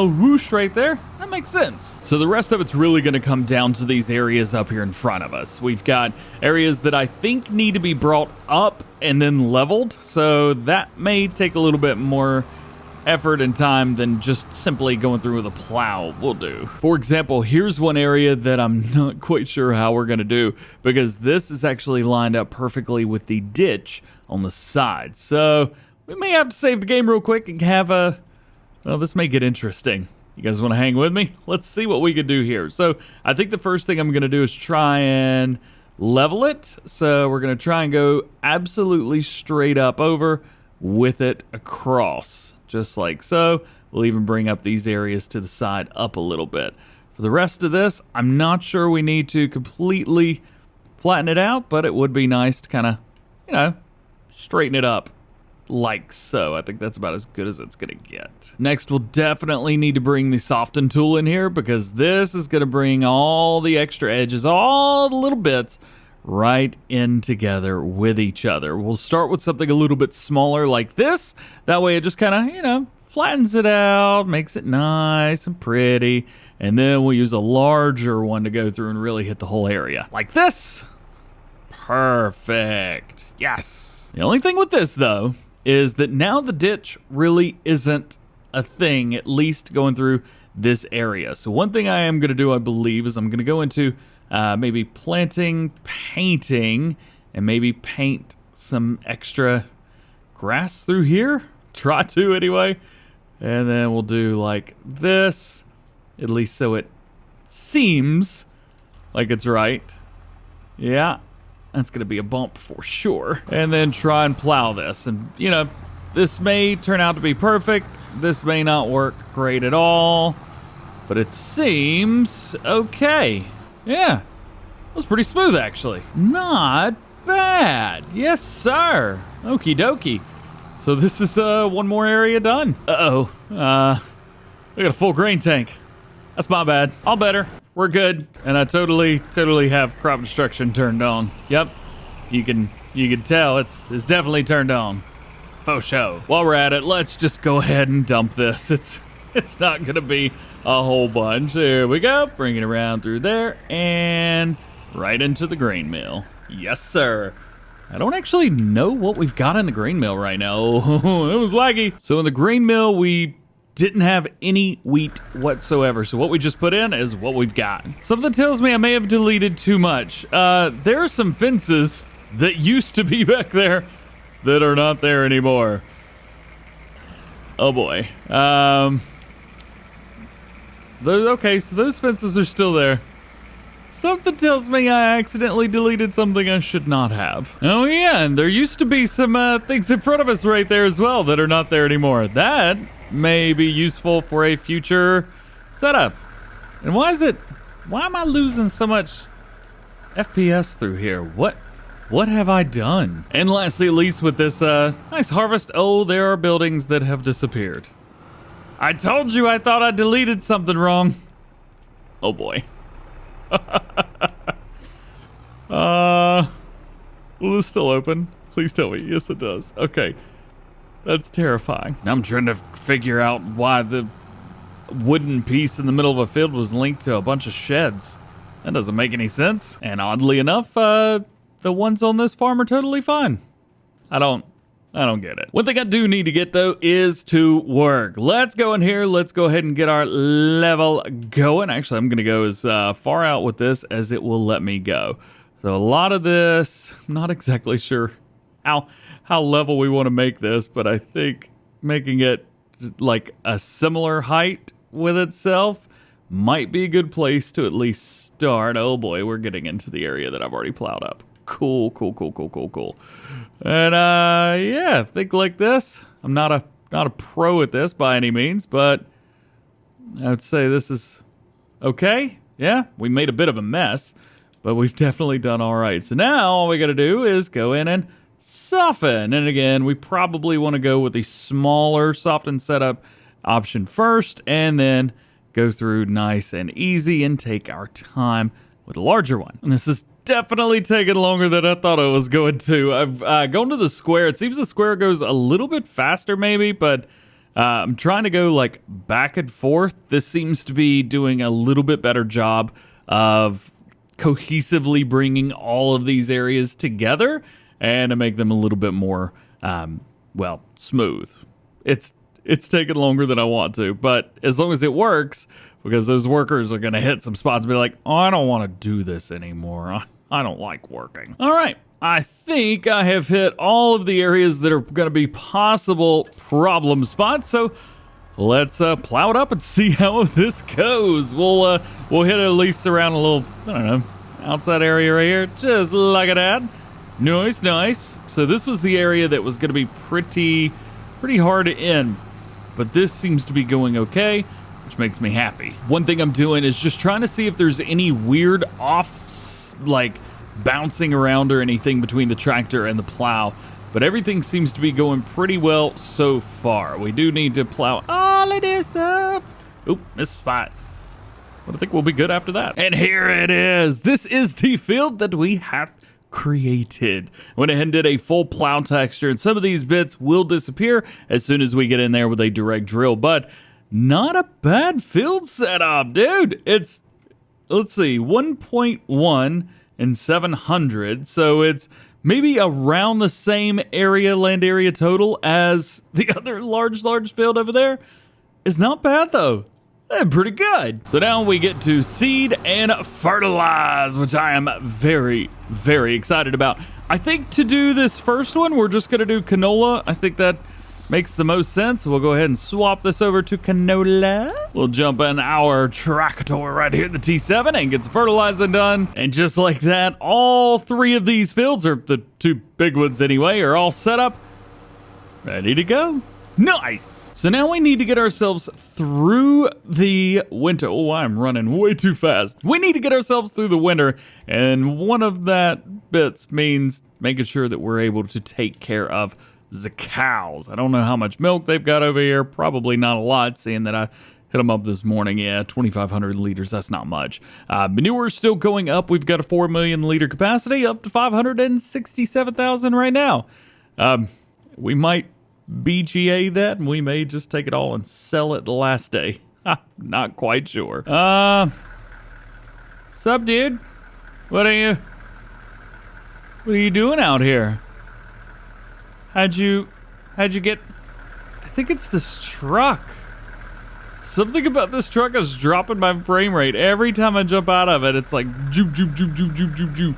whoosh right there. That makes sense. So the rest of it's really going to come down to these areas up here in front of us. We've got areas that I think need to be brought up and then leveled. So that may take a little bit more effort and time than just simply going through with a plow will do. For example, here's one area that I'm not quite sure how we're going to do, because this is actually lined up perfectly with the ditch on the side. So we may have to save the game real quick and have a... Well, this may get interesting. You guys want to hang with me? Let's see what we can do here. So I think the first thing I'm going to do is try and level it. So we're going to try and go absolutely straight up over with it across, just like so. We'll even bring up these areas to the side up a little bit. For the rest of this, I'm not sure we need to completely flatten it out, but it would be nice to kind of, you know, straighten it up. Like so. I think that's about as good as it's gonna get. Next, we'll definitely need to bring the soften tool in here, because this is gonna bring all the extra edges, all the little bits right in together with each other. We'll start with something a little bit smaller like this. That way it just kind of, you know, flattens it out, makes it nice and pretty. And then we'll use a larger one to go through and really hit the whole area. Like this. Perfect. Yes. The only thing with this, though, is that now the ditch really isn't a thing, at least going through this area. So one thing I am going to do, I believe, is I'm going to go into maybe planting, painting, and maybe paint some extra grass through here. Try to, anyway. And then we'll do like this, at least so it seems like it's right. Yeah. That's going to be a bump for sure. And then try and plow this. And, you know, this may turn out to be perfect. This may not work great at all. But it seems okay. Yeah. That's pretty smooth, actually. Not bad. Yes, sir. Okie dokie. So this is one more area done. Uh-oh. We got a full grain tank. That's my bad. All better. We're good. And I totally have crop destruction turned on. Yep. You can tell it's definitely turned on. Faux show. While we're at it, let's just go ahead and dump this. It's not gonna be a whole bunch. There we go. Bring it around through there and right into the grain mill. Yes, sir. I don't actually know what we've got in the grain mill right now. Oh, it was laggy. So in the grain mill, we didn't have any wheat whatsoever. So what we just put in is what we've got. Something tells me I may have deleted too much. There are some fences that used to be back there that are not there anymore. Oh boy. Okay, so those fences are still there. Something tells me I accidentally deleted something I should not have. Oh yeah, and there used to be some things in front of us right there as well that are not there anymore. That may be useful for a future setup. And why am I losing so much FPS through here? What have I done? And lastly, at least with this nice harvest, oh, there are buildings that have disappeared. I told you I thought I deleted something wrong. Oh boy. Will this still open? Please tell me. Yes, it does. Okay. That's terrifying. Now I'm trying to figure out why the wooden piece in the middle of a field was linked to a bunch of sheds. That doesn't make any sense. And oddly enough, the ones on this farm are totally fine. I don't get it. One thing I do need to get, though, is to work. Let's go in here. Let's go ahead and get our level going. Actually, I'm going to go as far out with this as it will let me go. So a lot of this, I'm not exactly sure how level we want to make this, but I think making it like a similar height with itself might be a good place to at least start. Oh boy, we're getting into the area that I've already plowed up. Cool. And yeah, think like this. I'm not a pro at this by any means, but I would say this is okay. Yeah, we made a bit of a mess, but we've definitely done all right. So now all we got to do is go in and soften. And again, we probably want to go with the smaller soften setup option first, and then go through nice and easy and take our time with a larger one. And this is definitely taking longer than I thought it was going to. I've gone to the square. It seems the square goes a little bit faster maybe, but I'm trying to go like back and forth. This seems to be doing a little bit better job of cohesively bringing all of these areas together and to make them a little bit more, well, smooth. It's taking longer than I want to, but as long as it works, because those workers are going to hit some spots and be like, oh, I don't want to do this anymore. I don't like working. All right. I think I have hit all of the areas that are going to be possible problem spots. So let's plow it up and see how this goes. We'll hit at least around a little, I don't know, outside area right here, just like that. Nice, nice. So this was the area that was going to be pretty hard to end, but this seems to be going okay, which makes me happy. One thing I'm doing is just trying to see if there's any weird off, like bouncing around or anything between the tractor and the plow, but everything seems to be going pretty well so far. We do need to plow all of this up. Oop, missed spot. But I think we'll be good after that. And here it is. This is the field that we have created. Went ahead and did a full plow texture, and some of these bits will disappear as soon as we get in there with a direct drill, but not a bad field setup, dude. It's, let's see, 1.1 and 700, so it's maybe around the same land area total as the other large field over there. It's not bad though. That's pretty good. So now we get to seed and fertilize, which I am very, very excited about. I think to do this first one, we're just gonna do canola. I think that makes the most sense. We'll go ahead and swap this over to canola. We'll jump in our tractor right here, the T7, and get some fertilizing done. And just like that, all three of these fields, or the two big ones anyway, are all set up, ready to go. Nice. So now we need to get ourselves through the winter. Oh, I'm running way too fast. We need to get ourselves through the winter, and one of that bits means making sure that we're able to take care of the cows. I don't know how much milk they've got over here. Probably not a lot, seeing that I hit them up this morning. Yeah, 2,500 liters. That's not much. Manure's still going up. We've got a 4 million liter capacity, up to 567,000 right now. We might BGA that, and we may just take it all and sell it the last day. Not quite sure. Sup, dude? What are you doing out here? How'd you get? I think it's this truck. Something about this truck is dropping my frame rate every time I jump out of it. It's like joop joop joop joop joop joop joop.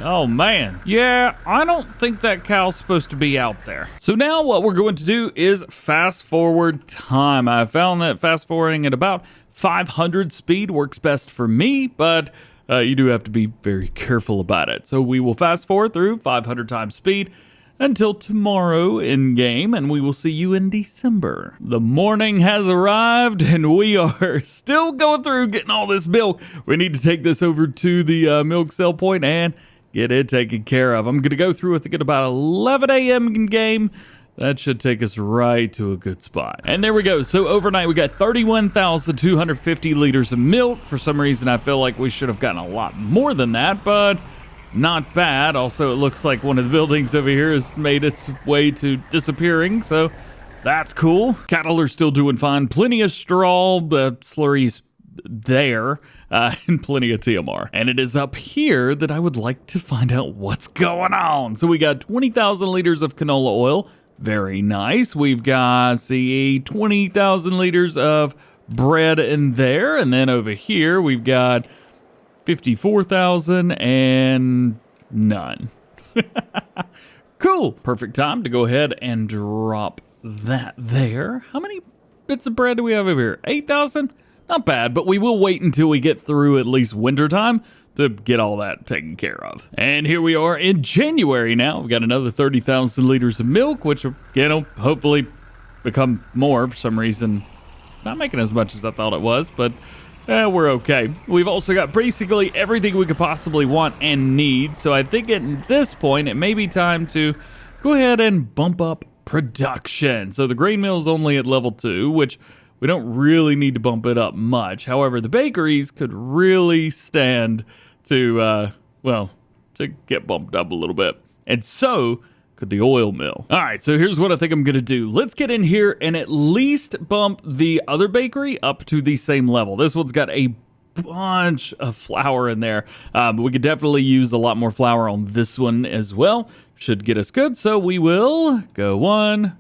Oh man. Yeah, I don't think that cow's supposed to be out there. So now what we're going to do is fast forward time. I found that fast forwarding at about 500 speed works best for me, but you do have to be very careful about it. So we will fast forward through 500 times speed until tomorrow in game, and we will see you in December. The morning has arrived, and we are still going through getting all this milk. We need to take this over to the milk sell point and get it taken care of. I'm going to go through, I think, at about 11 a.m. in game. That should take us right to a good spot. And there we go. So overnight, we got 31,250 liters of milk. For some reason, I feel like we should have gotten a lot more than that, but not bad. Also, it looks like one of the buildings over here has made its way to disappearing, so that's cool. Cattle are still doing fine. Plenty of straw, slurries there, and plenty of TMR. And it is up here that I would like to find out what's going on. So we got 20,000 liters of canola oil. Very nice. We've got, see, 20,000 liters of bread in there. And then over here, we've got 54,000 and none. Cool. Perfect time to go ahead and drop that there. How many bits of bread do we have over here? 8,000? Not bad, but we will wait until we get through at least winter time to get all that taken care of. And here we are in January now. We've got another 30,000 liters of milk, which, you know, hopefully become more. For some reason, it's not making as much as I thought it was, but we're okay. We've also got basically everything we could possibly want and need. So I think at this point, it may be time to go ahead and bump up production. So the grain mill is only at level 2, which we don't really need to bump it up much. However, the bakeries could really stand to, well, to get bumped up a little bit. And so could the oil mill. All right, so here's what I think I'm gonna do. Let's get in here and at least bump the other bakery up to the same level. This one's got a bunch of flour in there. We could definitely use a lot more flour on this one as well. Should get us good, so we will go one.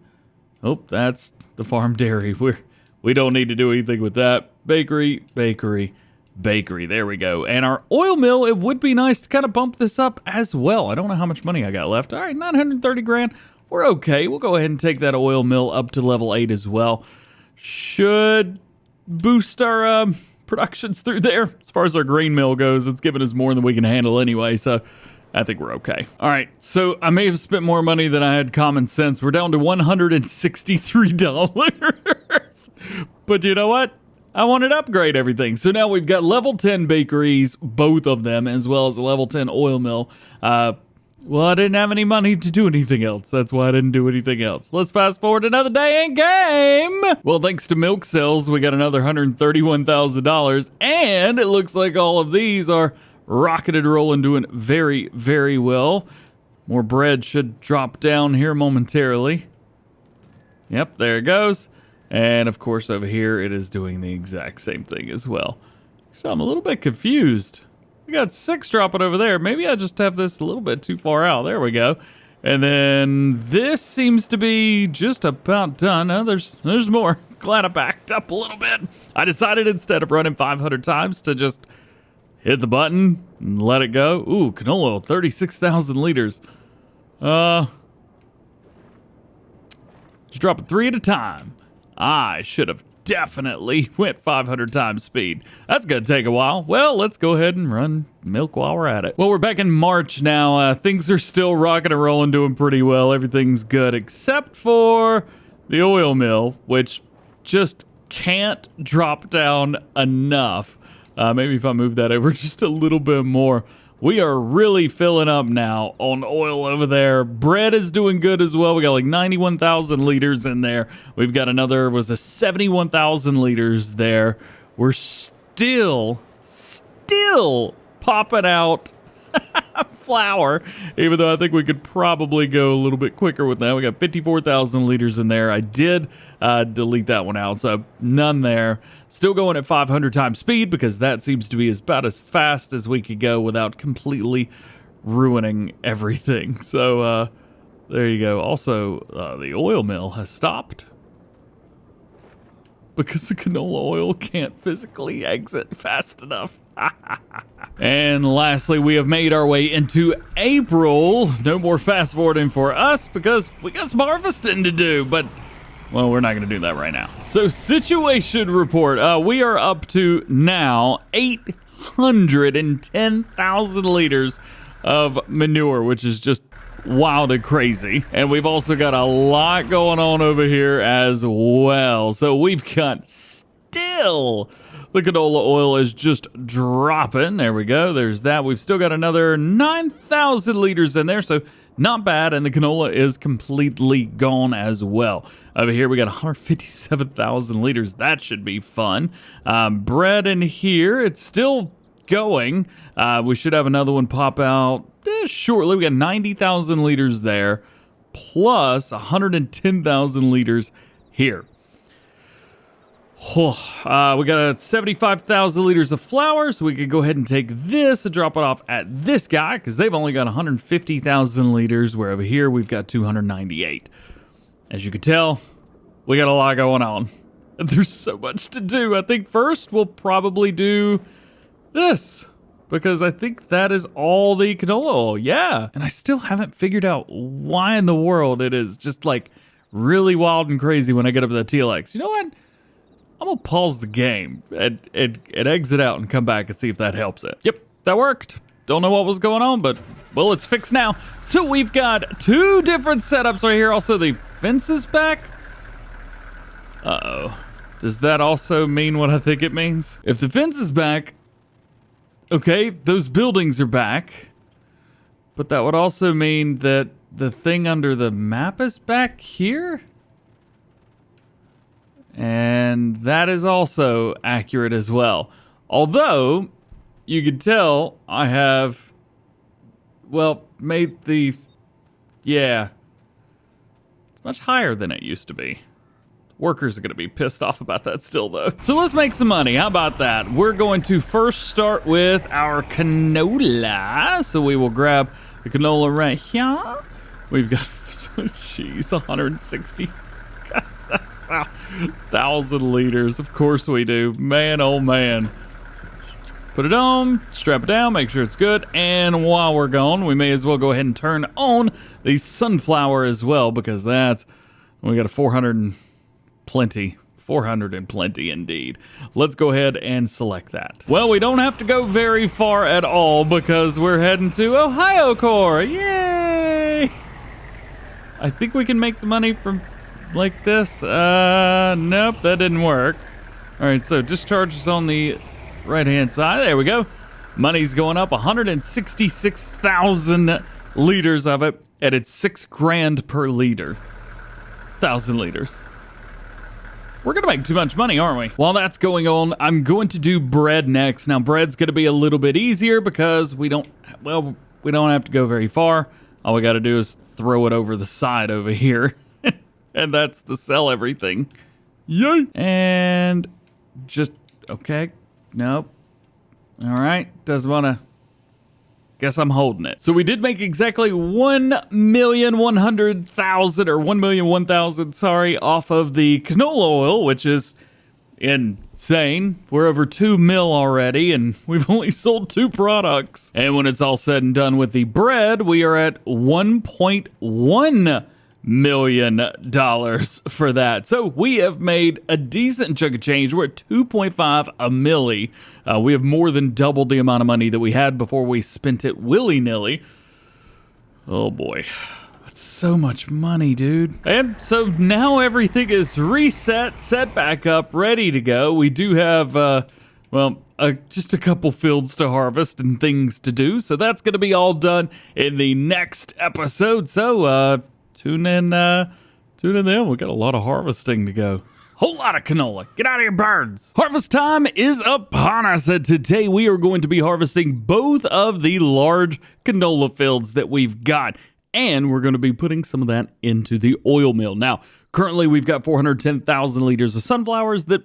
Oh, that's the farm dairy. We don't need to do anything with that. Bakery, bakery, bakery. There we go. And our oil mill, it would be nice to kind of bump this up as well. I don't know how much money I got left. All right, 930 grand. We're okay. We'll go ahead and take that oil mill up to level 8 as well. Should boost our productions through there. As far as our grain mill goes, it's giving us more than we can handle anyway, so I think we're okay. All right, so I may have spent more money than I had common sense. We're down to $163. But you know what? I wanted to upgrade everything. So now we've got level 10 bakeries, both of them, as well as a level 10 oil mill. Well, I didn't have any money to do anything else. That's why I didn't do anything else. Let's fast forward another day in game. Well, thanks to milk sales, we got another $131,000. And it looks like all of these are rocketed rolling, doing very, very well. More bread should drop down here momentarily. Yep, there it goes. And of course over here it is doing the exact same thing as well. So I'm a little bit confused. We got 6 dropping over there. Maybe I just have this a little bit too far out. There we go. And then this seems to be just about done. Oh, there's more. Glad I backed up a little bit. I decided instead of running 500 times to just hit the button and let it go. Ooh, canola oil, 36,000 liters. Just drop it 3 at a time. I should have definitely went 500 times speed. That's gonna take a while. Well, let's go ahead and run milk while we're at it. Well, we're back in March now. Things are still rocking and rolling, doing pretty well. Everything's good except for the oil mill, which just can't drop down enough. Maybe if I move that over just a little bit more. We are really filling up now on oil over there. Bread is doing good as well. We got like 91,000 liters in there. We've got another, was a 71,000 liters there. We're still popping out flour, even though I think we could probably go a little bit quicker with that. We got 54,000 liters in there. I did delete that one out, so none there. Still going at 500 times speed because that seems to be about as fast as we could go without completely ruining everything. So there you go. Also, the oil mill has stopped because the canola oil can't physically exit fast enough. And lastly, we have made our way into April. No more fast forwarding for us because we got some harvesting to do, but well, we're not going to do that right now. So situation report, we are up to now 810,000 liters of manure, which is just wild and crazy. And we've also got a lot going on over here as well. So we've got still the canola oil is just dropping. There we go. There's that. We've still got another 9,000 liters in there. So not bad. And the canola is completely gone as well. Over here, we got 157,000 liters. That should be fun. Bread in here. It's still going. We should have another one pop out shortly. We got 90,000 liters there, plus 110,000 liters here. We got 75,000 liters of flour, so we could go ahead and take this and drop it off at this guy, because they've only got 150,000 liters, where over here we've got 298. As you can tell, we got a lot going on. There's so much to do. I think first we'll probably do this, because I think that is all the canola oil. Yeah. And I still haven't figured out why in the world it is just like really wild and crazy when I get up to the TLX. You know what? I'm going to pause the game and exit out and come back and see if that helps it. Yep, that worked. Don't know what was going on, but, well, it's fixed now. So we've got 2 different setups right here. Also, the fence is back. Uh-oh. Does that also mean what I think it means? If the fence is back, okay, those buildings are back. But that would also mean that the thing under the map is back here? And that is also accurate as well. Although, you can tell I have well, made the, yeah, it's much higher than it used to be. Workers are going to be pissed off about that still, though. So let's make some money. How about that? We're going to first start with our canola. So we will grab the canola right here. We've got, jeez, 1,000 liters. Of course we do. Man, oh man. Put it on, strap it down, make sure it's good. And while we're gone, we may as well go ahead and turn on the sunflower as well, because that's, we got a 400 and plenty indeed. Let's go ahead and select that. Well, we don't have to go very far at all because we're heading to Ohio Core. Yay! I think we can make the money from like this. Nope, that didn't work. All right, so discharge is on the right-hand side. There we go. Money's going up, 166,000 liters of it, and it's $6,000 per liter. 1,000 liters. We're going to make too much money, aren't we? While that's going on, I'm going to do bread next. Now, bread's going to be a little bit easier because we don't have to go very far. All we got to do is throw it over the side over here. And that's to sell everything. Yay! And just, okay. Nope. All right. Doesn't want to. Guess I'm holding it. So we did make exactly 1,100,000 or 1,001,000, sorry, off of the canola oil, which is insane. We're over 2 mil already, and we've only sold 2 products. And when it's all said and done with the bread, we are at $1.1 million for that. So we have made a decent chunk of change. We're at 2.5 a milli. We have more than doubled the amount of money that we had before we spent it willy-nilly. Oh boy, that's so much money, dude. And so now everything is reset, set back up, ready to go. We do have, just a couple fields to harvest and things to do. So that's going to be all done in the next episode. So, tune in then. We got a lot of harvesting to go. Whole lot of canola. Get out of here, birds. Harvest time is upon us. And today we are going to be harvesting both of the large canola fields that we've got. And we're going to be putting some of that into the oil mill. Now, currently we've got 410,000 liters of sunflowers that,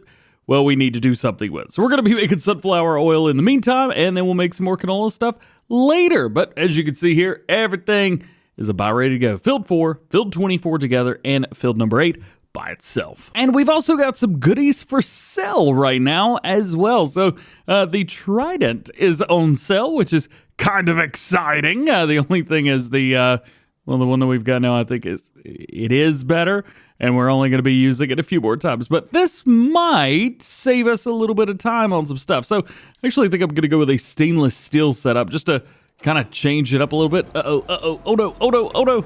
well, we need to do something with. So we're going to be making sunflower oil in the meantime, and then we'll make some more canola stuff later. But as you can see here, everything is about ready to go. Field 4, field 24 together, and field number 8 by itself. And we've also got some goodies for sale right now as well. So the Trident is on sale, which is kind of exciting. The only thing is the one that we've got now, I think it is better, and we're only going to be using it a few more times. But this might save us a little bit of time on some stuff. So I actually think I'm going to go with a stainless steel setup just to kind of change it up a little bit. Oh no.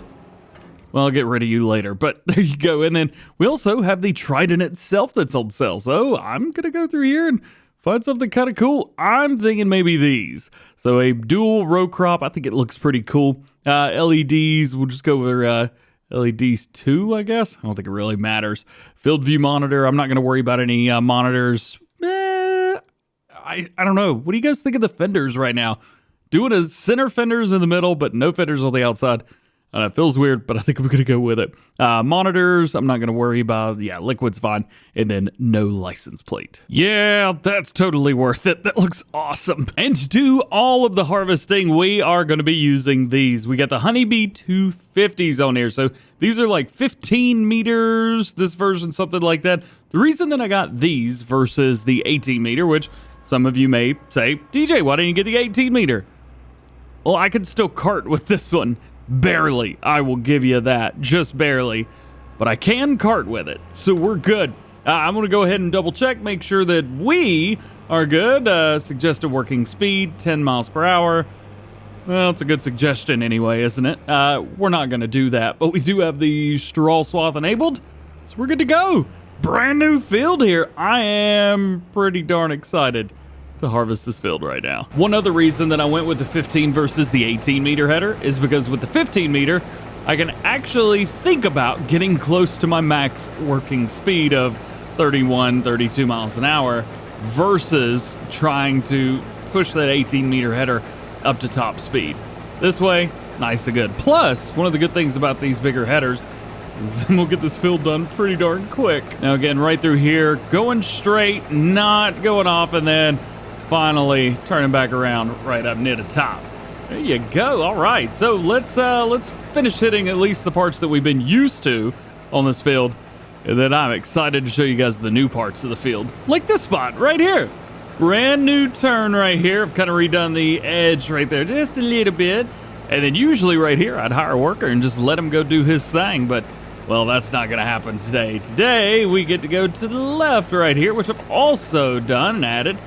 Well, I'll get rid of you later, but there you go. And then we also have the Trident itself that's on sale. So I'm going to go through here and find something kind of cool. I'm thinking maybe these. So a dual row crop. I think it looks pretty cool. LEDs, we'll just go over LEDs 2, I guess. I don't think it really matters. Field view monitor. I'm not going to worry about any monitors. I don't know. What do you guys think of the fenders right now? Doing a center fenders in the middle, but no fenders on the outside. It feels weird, but I think I'm going to go with it. Monitors, I'm not going to worry about. Yeah, liquid's fine. And then no license plate. Yeah, that's totally worth it. That looks awesome. And to do all of the harvesting, we are going to be using these. We got the Honeybee 250s on here. So these are like 15 meters, this version, something like that. The reason that I got these versus the 18 meter, which some of you may say, DJ, why didn't you get the 18 meter? Well, I can still cart with this one. Barely. I will give you that. Just barely. But I can cart with it. So we're good. I'm going to go ahead and double check. Make sure that we are good. Suggested working speed, 10 miles per hour. Well, it's a good suggestion anyway, isn't it? We're not going to do that. But we do have the straw swath enabled. So we're good to go. Brand new field here. I am pretty darn excited to harvest this field right now. One other reason that I went with the 15 versus the 18 meter header is because with the 15 meter, I can actually think about getting close to my max working speed of 31, 32 miles an hour versus trying to push that 18 meter header up to top speed. this way, nice and good. Plus, one of the good things about these bigger headers is we'll get this field done pretty darn quick. Now again, right through here, going straight, not going off, and then finally turning back around right up near the top. There you go. All right, so let's finish hitting at least the parts that we've been used to on this field, and then I'm excited to show you guys the new parts of the field, like this spot right here. Brand new turn right here. I've kind of redone the edge right there just a little bit, and then usually right here I'd hire a worker and just let him go do his thing, but well, that's not going to happen today. Today we get to go to the left right here, which I've also done and added.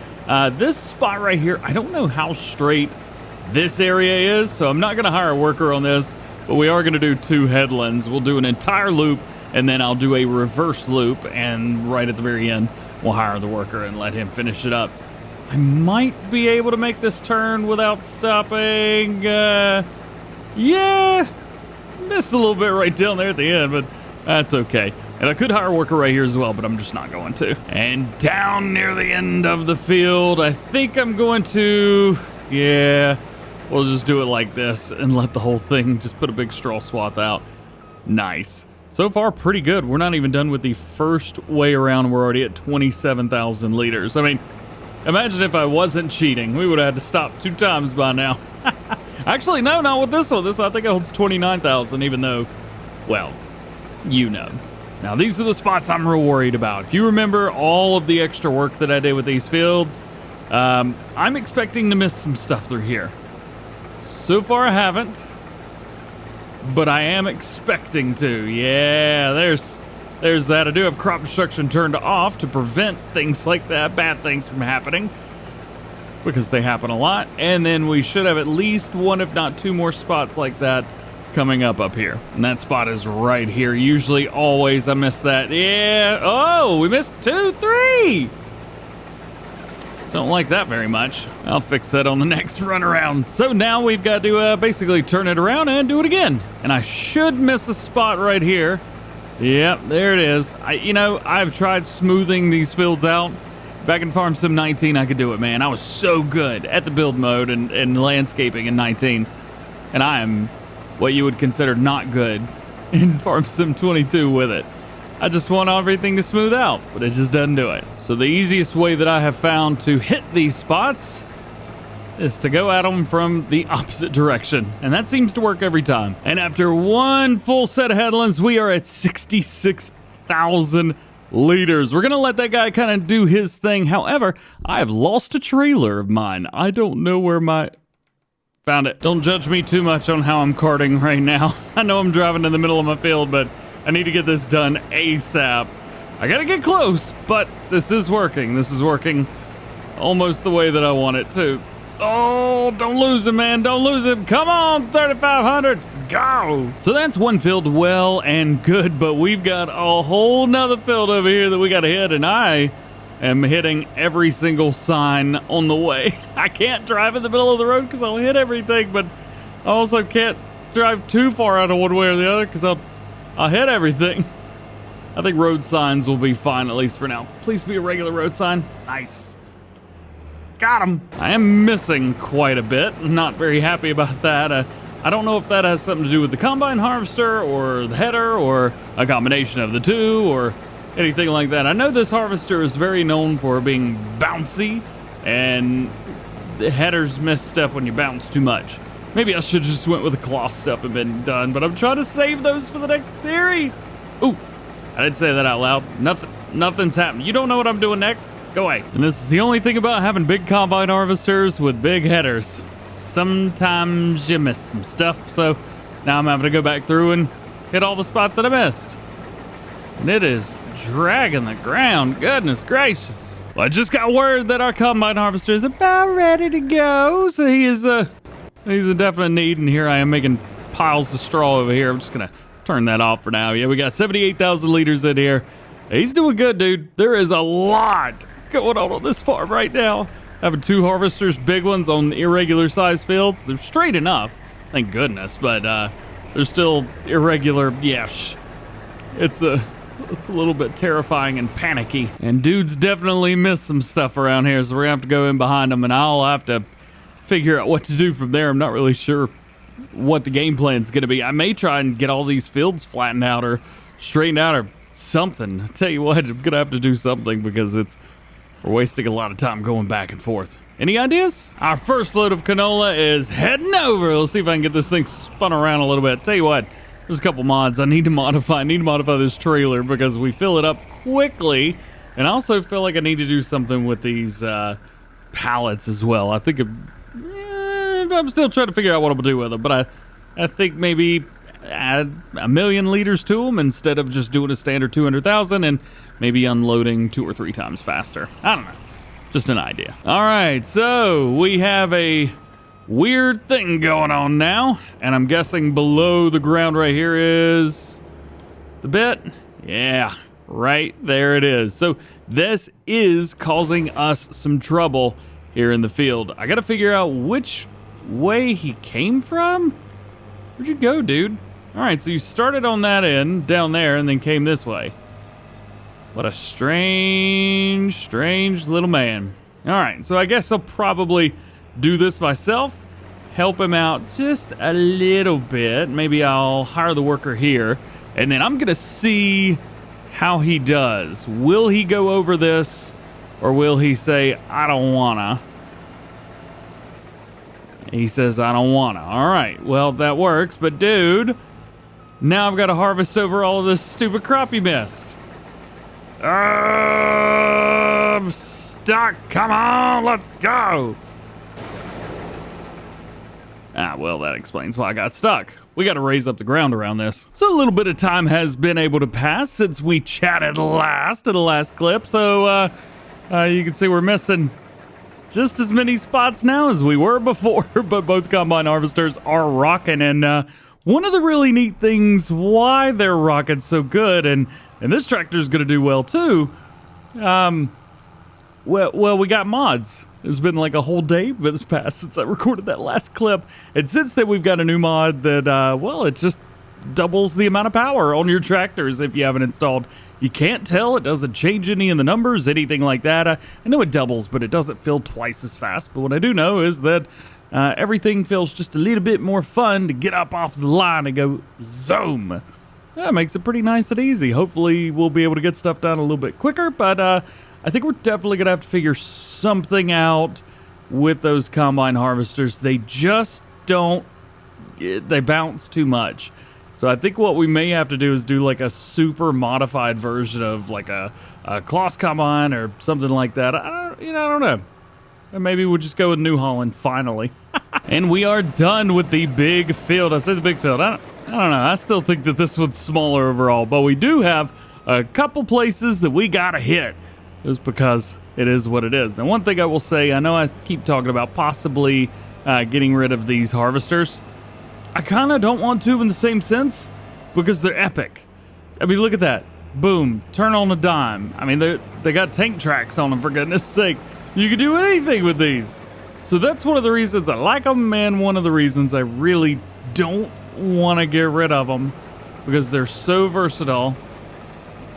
This spot right here, I don't know how straight this area is, so I'm not going to hire a worker on this, but we are going to do 2 headlands. We'll do an entire loop, and then I'll do a reverse loop, and right at the very end, we'll hire the worker and let him finish it up. I might be able to make this turn without stopping. Yeah, missed a little bit right down there at the end, but that's okay. And I could hire a worker right here as well, but I'm just not going to. And down near the end of the field, I think I'm going to, yeah, we'll just do it like this and let the whole thing just put a big straw swath out. Nice. So far, pretty good. We're not even done with the first way around. We're already at 27,000 liters. I mean, imagine if I wasn't cheating. We would have had to stop 2 times by now. Actually, no, not with this one. This I think it holds 29,000, even though, well, you know. Now, these are the spots I'm real worried about. If you remember all of the extra work that I did with these fields, I'm expecting to miss some stuff through here. So far, I haven't, but I am expecting to. Yeah, there's that. I do have crop destruction turned off to prevent things like that, bad things from happening, because they happen a lot. And then we should have at least 1, if not 2 more spots like that coming up here. And that spot is right here. Usually, always, I miss that. Yeah. Oh, we missed 2, 3. Don't like that very much. I'll fix that on the next run around. So now we've got to basically turn it around and do it again. And I should miss a spot right here. Yep, there it is. I've tried smoothing these fields out. Back in Farm Sim 19, I could do it, man. I was so good at the build mode and landscaping in 19. And I am what you would consider not good in Farm Sim 22 with it. I just want everything to smooth out, but it just doesn't do it. So the easiest way that I have found to hit these spots is to go at them from the opposite direction. And that seems to work every time. And after 1 full set of headlands, we are at 66,000 liters. We're going to let that guy kind of do his thing. However, I have lost a trailer of mine. I don't know where my... Found it. Don't judge me too much on how I'm karting right now. I know I'm driving in the middle of my field, but I need to get this done ASAP. I gotta get close, but this is working. This is working almost the way that I want it to. Oh, don't lose him, man. Don't lose him. Come on, 3,500. Go. So that's 1 field well and good, but we've got a whole nother field over here that we got to hit, and I am hitting every single sign on the way. I can't drive in the middle of the road because I'll hit everything, but I also can't drive too far out of one way or the other because I'll hit everything. I think road signs will be fine, at least for now. Please be a regular road sign. Nice. Got him. I am missing quite a bit. I'm not very happy about that. I don't know if that has something to do with the combine harvester or the header or a combination of the two or anything like that. I know this harvester is very known for being bouncy, and the headers miss stuff when you bounce too much. Maybe I should just went with the cloth stuff and been done, but I'm trying to save those for the next series. Ooh, I didn't say that out loud. Nothing's happened. You don't know what I'm doing next? Go away. And this is the only thing about having big combine harvesters with big headers. Sometimes you miss some stuff, so now I'm having to go back through and hit all the spots that I missed. And it is dragging the ground. Goodness gracious. Well, I just got word that our combine harvester is about ready to go, so he's a definite need, and here I am making piles of straw over here. I'm just gonna turn that off for now. Yeah, we got 78,000 liters in here. He's doing good, dude. There is a lot going on this farm right now. Having 2 harvesters, big ones on irregular sized fields. They're straight enough, thank goodness, but they're still irregular. Yes, it's a little bit terrifying and panicky. And dudes definitely miss some stuff around here, so we're gonna have to go in behind them, and I'll have to figure out what to do from there. I'm not really sure what the game plan's going to be. I may try and get all these fields flattened out or straightened out or something. I tell you what, I'm going to have to do something because we're wasting a lot of time going back and forth. Any ideas? Our first load of canola is heading over. Let's see if I can get this thing spun around a little bit. Tell you what, there's a couple mods I need to modify. I need to modify this trailer because we fill it up quickly. And I also feel like I need to do something with these pallets as well. I think I'm still trying to figure out what I'm going to do with them. But I think maybe add 1 million liters to them instead of just doing a standard 200,000 and maybe unloading 2 or 3 times faster. I don't know. Just an idea. All right, so we have a weird thing going on now, and I'm guessing below the ground right here is the bit. Yeah, right there it is. So this is causing us some trouble here in the field. I gotta figure out which way he came from. Where'd you go, dude? All right, so you started on that end down there and then came this way. What a strange little man. All right, so I guess I'll probably do this myself, help him out just a little bit. Maybe I'll hire the worker here, and then I'm gonna see how he does. Will he go over this, or will he say, I don't wanna? He says, I don't wanna. All right, well, that works, but dude, now I've got to harvest over all of this stupid crop you missed. I'm stuck. Come on, let's go. Well, that explains why I got stuck. We got to raise up the ground around this. So a little bit of time has been able to pass since we chatted last in the last clip. So you can see we're missing just as many spots now as we were before, but both combine harvesters are rocking. And one of the really neat things why they're rocking so good, and this tractor's going to do well too. Well, we got mods. It's been like a whole day that's passed since I recorded that last clip. And since then, we've got a new mod that, well, it just doubles the amount of power on your tractors if you haven't installed. You can't tell. It doesn't change any in the numbers, anything like that. I know it doubles, but it doesn't fill twice as fast. But what I do know is that everything feels just a little bit more fun to get up off the line and go zoom. That makes it pretty nice and easy. Hopefully, we'll be able to get stuff done a little bit quicker, but I think we're definitely going to have to figure something out with those combine harvesters. They just don't, they bounce too much. So I think what we may have to do is do like a super modified version of like a Kloss combine or something like that. I don't know. Or maybe we'll just go with New Holland finally. And we are done with the big field. I said the big field. I don't know. I still think that this one's smaller overall, but we do have a couple places that we gotta hit. Just because it is what it is. And one thing I will say, I know I keep talking about possibly getting rid of these harvesters. I kind of don't want to in the same sense because they're epic. I mean, look at that. Boom. Turn on a dime. I mean, they got tank tracks on them, for goodness sake. You can do anything with these. So that's one of the reasons I like them, and one of the reasons I really don't want to get rid of them because they're so versatile.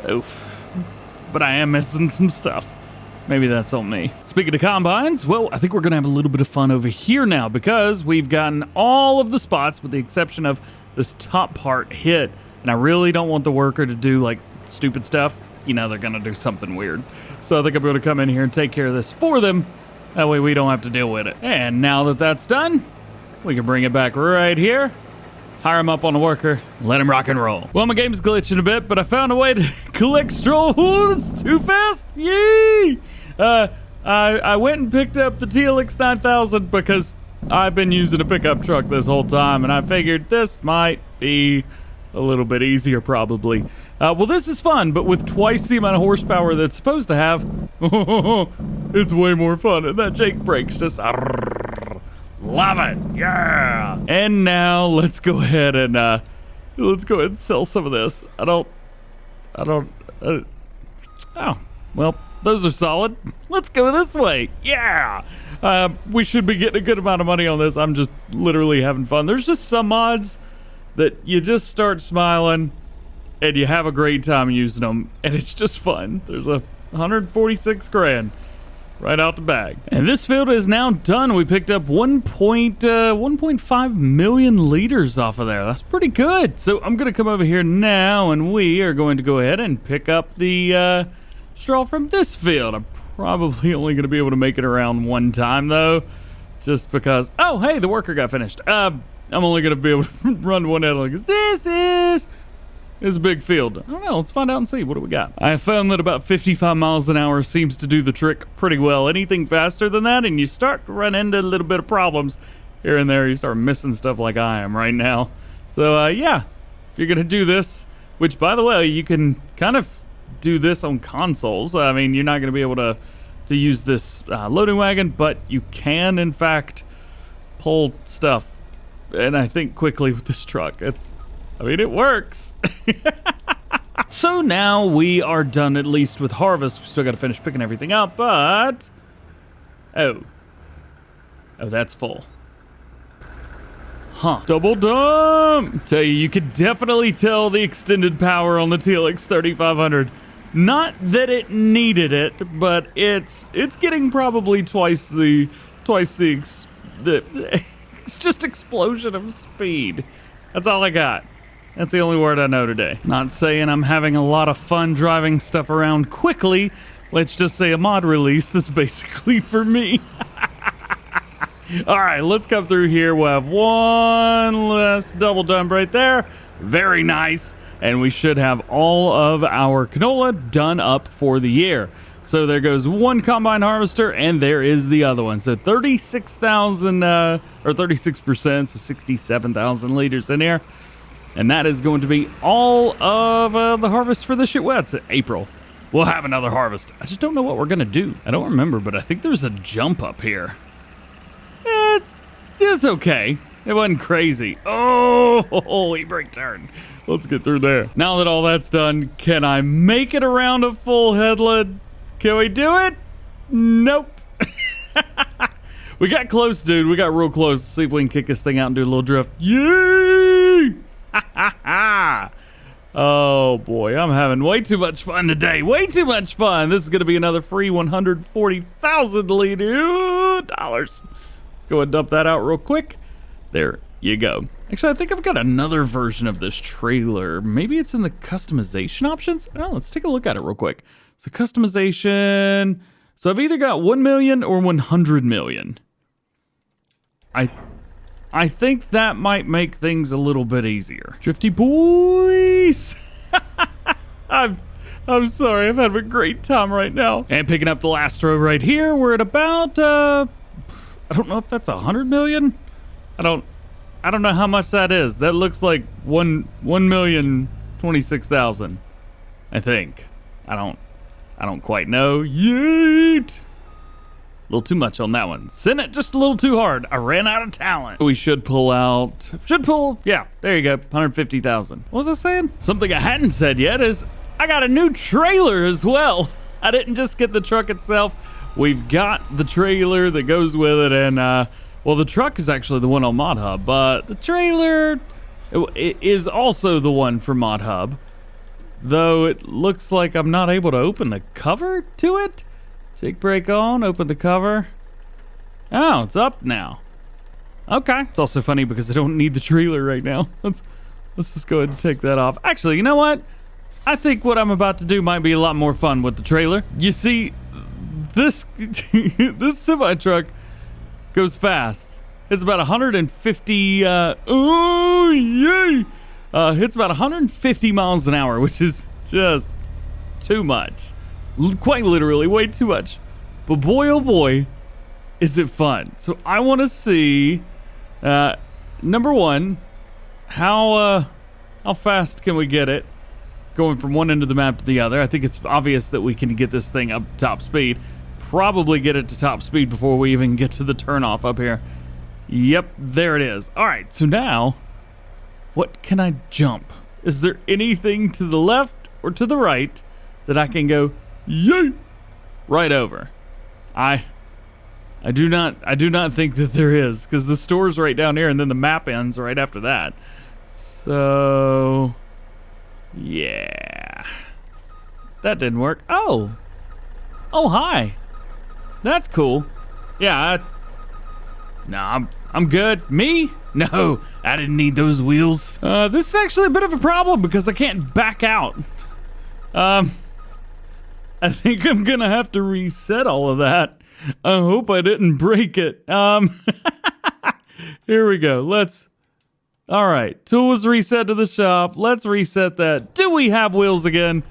Oof. But I am missing some stuff. Maybe that's on me. Speaking of combines, well, I think we're going to have a little bit of fun over here now because we've gotten all of the spots with the exception of this top part hit. And I really don't want the worker to do like stupid stuff. You know, they're going to do something weird. So I think I'm going to come in here and take care of this for them. That way we don't have to deal with it. And now that that's done, we can bring it back right here. Hire him up on the worker, let him rock and roll. Well, my game's glitching a bit, but I found a way to collect straw. Ooh, that's too fast. Yay! I went and picked up the TLX 9000 because I've been using a pickup truck this whole time, and I figured this might be a little bit easier probably. Well, this is fun, but with twice the amount of horsepower that's supposed to have, it's way more fun. And that Jake brake's just... Love it, yeah! And now let's go ahead and sell some of this. Oh, well, those are solid. Let's go this way, yeah! We should be getting a good amount of money on this. I'm just literally having fun. There's just some mods that you just start smiling and you have a great time using them, and it's just fun. There's 146 grand. right out the bag. And this field is now done. We picked up 1.5 million liters off of there. That's pretty good. So I'm going to come over here now, and we are going to go ahead and pick up the straw from this field. I'm probably only going to be able to make it around one time, though, just because... Oh, hey, the worker got finished. I'm only going to be able to run one out like this is a big field. I don't know. Let's find out and see. What do we got? I found that about 55 miles an hour seems to do the trick pretty well. Anything faster than that, and you start to run into a little bit of problems here and there. You start missing stuff like I am right now. So, yeah, if you're going to do this, which, by the way, you can kind of do this on consoles. I mean, you're not going to be able to use this loading wagon, but you can, in fact, pull stuff, and I think quickly with this truck. It works. So now we are done, at least with harvest. We still got to finish picking everything up, but... Oh, that's full. Huh. Double dump! Tell you could definitely tell the extended power on the TLX 3500. Not that it needed it, but it's getting probably twice the it's just explosion of speed. That's all I got. That's the only word I know today. Not saying I'm having a lot of fun driving stuff around quickly. Let's just say a mod release that's basically for me. All right, let's come through here. We'll have one less double dump right there. Very nice. And we should have all of our canola done up for the year. So there goes one combine harvester, and there is the other one. So 36,000, or 36%, so 67,000 liters in here. And that is going to be all of the harvest for this year. Well, it's April. We'll have another harvest. I just don't know what we're going to do. I don't remember, but I think there's a jump up here. It's okay. It wasn't crazy. Oh, e-brake turn. Let's get through there. Now that all that's done, can I make it around a full headland? Can we do it? Nope. We got close, dude. We got real close. Let's see if we can kick this thing out and do a little drift. Yay! Oh boy, I'm having way too much fun today. Way too much fun. This is going to be another free 140,000 dollars. Let's go and dump that out real quick. There you go. Actually, I think I've got another version of this trailer. Maybe it's in the customization options. Oh, let's take a look at it real quick. So customization. So I've either got 1 million or 100 million. I think that might make things a little bit easier. Drifty boys! I'm sorry, I'm having a great time right now. And picking up the last row right here, we're at about, I don't know if that's 100 million? I don't know how much that is. That looks like 1,026,000, I think. I don't quite know. Yeet! A little too much on that one. Sent it just a little too hard. I ran out of talent. We should pull, yeah, there you go, 150,000. What was I saying? Something I hadn't said yet is I got a new trailer as well. I didn't just get the truck itself. We've got the trailer that goes with it, and well, the truck is actually the one on Mod Hub, but the trailer it is also the one for Mod Hub, though it looks like I'm not able to open the cover to it. Jake brake on, open the cover. Oh, it's up now. Okay. It's also funny because I don't need the trailer right now. Let's just go ahead and take that off. Actually, you know what? I think what I'm about to do might be a lot more fun with the trailer. You see, this this semi-truck goes fast. It's about 150, oh, yay! It's about 150 miles an hour, which is just too much. Quite literally, way too much. But boy, oh boy, is it fun. So I want to see, number one, how fast can we get it going from one end of the map to the other? I think it's obvious that we can get this thing up to top speed. Probably get it to top speed before we even get to the turnoff up here. Yep, there it is. All right, so now, what can I jump? Is there anything to the left or to the right that I can go, yay, right over? I do not think that there is, because the store's right down here and then the map ends right after that. So yeah, that didn't work. Oh, hi. That's cool. Yeah, I'm good. Me? No, I didn't need those wheels. This is actually a bit of a problem because I can't back out. I think I'm gonna have to reset all of that. I hope I didn't break it. Here we go. All right, tools reset to the shop. Let's reset that. Do we have wheels again?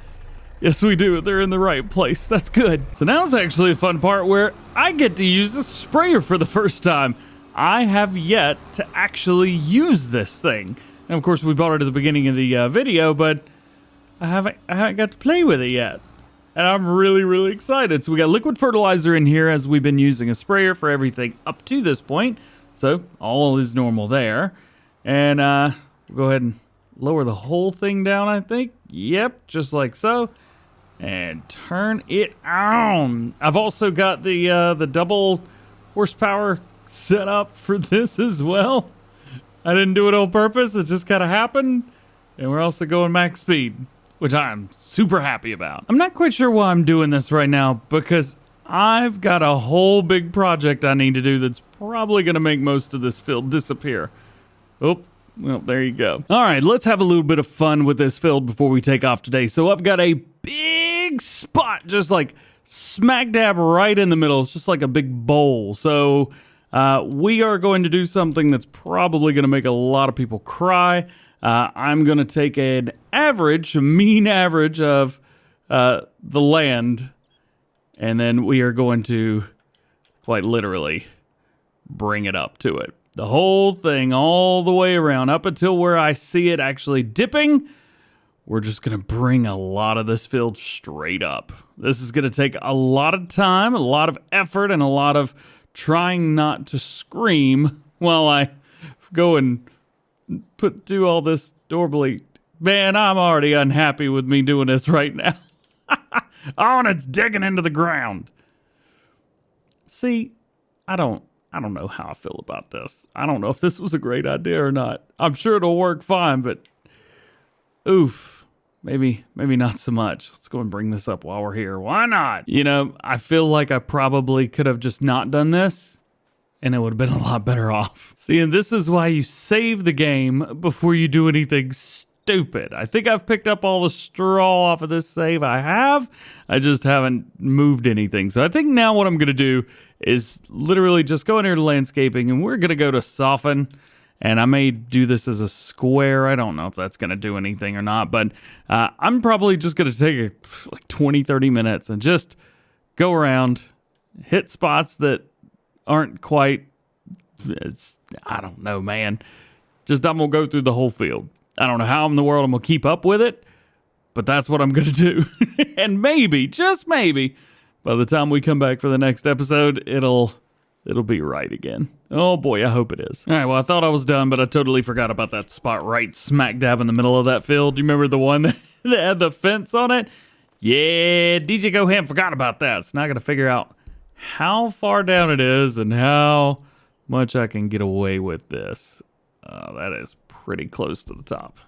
Yes, we do. They're in the right place. That's good. So now it's actually a fun part where I get to use the sprayer for the first time. I have yet to actually use this thing. And of course, we bought it at the beginning of the video, but I haven't got to play with it yet. And I'm really, really excited. So we got liquid fertilizer in here as we've been using a sprayer for everything up to this point. So all is normal there. And we'll go ahead and lower the whole thing down, I think. Yep, just like so. And turn it on. I've also got the double horsepower set up for this as well. I didn't do it on purpose. It just kind of happened. And we're also going max speed, which I'm super happy about. I'm not quite sure why I'm doing this right now because I've got a whole big project I need to do that's probably going to make most of this field disappear. Oh, well, there you go. All right, let's have a little bit of fun with this field before we take off today. So I've got a big spot just like smack dab right in the middle. It's just like a big bowl. So we are going to do something that's probably going to make a lot of people cry. I'm going to take an average, a mean average of the land, and then we are going to quite literally bring it up to it. The whole thing all the way around up until where I see it actually dipping. We're just going to bring a lot of this field straight up. This is going to take a lot of time, a lot of effort, and a lot of trying not to scream while I go and do all this dorbly. Man, I'm already unhappy with me doing this right now. Oh, and it's digging into the ground. See, I don't know how I feel about this. I don't know if this was a great idea or not. I'm sure it'll work fine, but oof, maybe not so much. Let's go and bring this up while we're here. Why not? You know, I feel like I probably could have just not done this, and it would have been a lot better off. See, and this is why you save the game before you do anything stupid. I think I've picked up all the straw off of this save. I have. I just haven't moved anything. So I think now what I'm going to do is literally just go in here to landscaping, and we're going to go to soften. And I may do this as a square. I don't know if that's going to do anything or not, but I'm probably just going to take like 20, 30 minutes and just go around, hit spots that aren't quite, I don't know, man. Just I'm going to go through the whole field. I don't know how in the world I'm going to keep up with it, but that's what I'm going to do. And maybe, just maybe, by the time we come back for the next episode, it'll be right again. Oh boy, I hope it is. All right, well, I thought I was done, but I totally forgot about that spot right smack dab in the middle of that field. Do you remember the one that had the fence on it? Yeah, DjGoHam forgot about that. So now I got to figure out how far down it is and how much I can get away with this. That is pretty close to the top.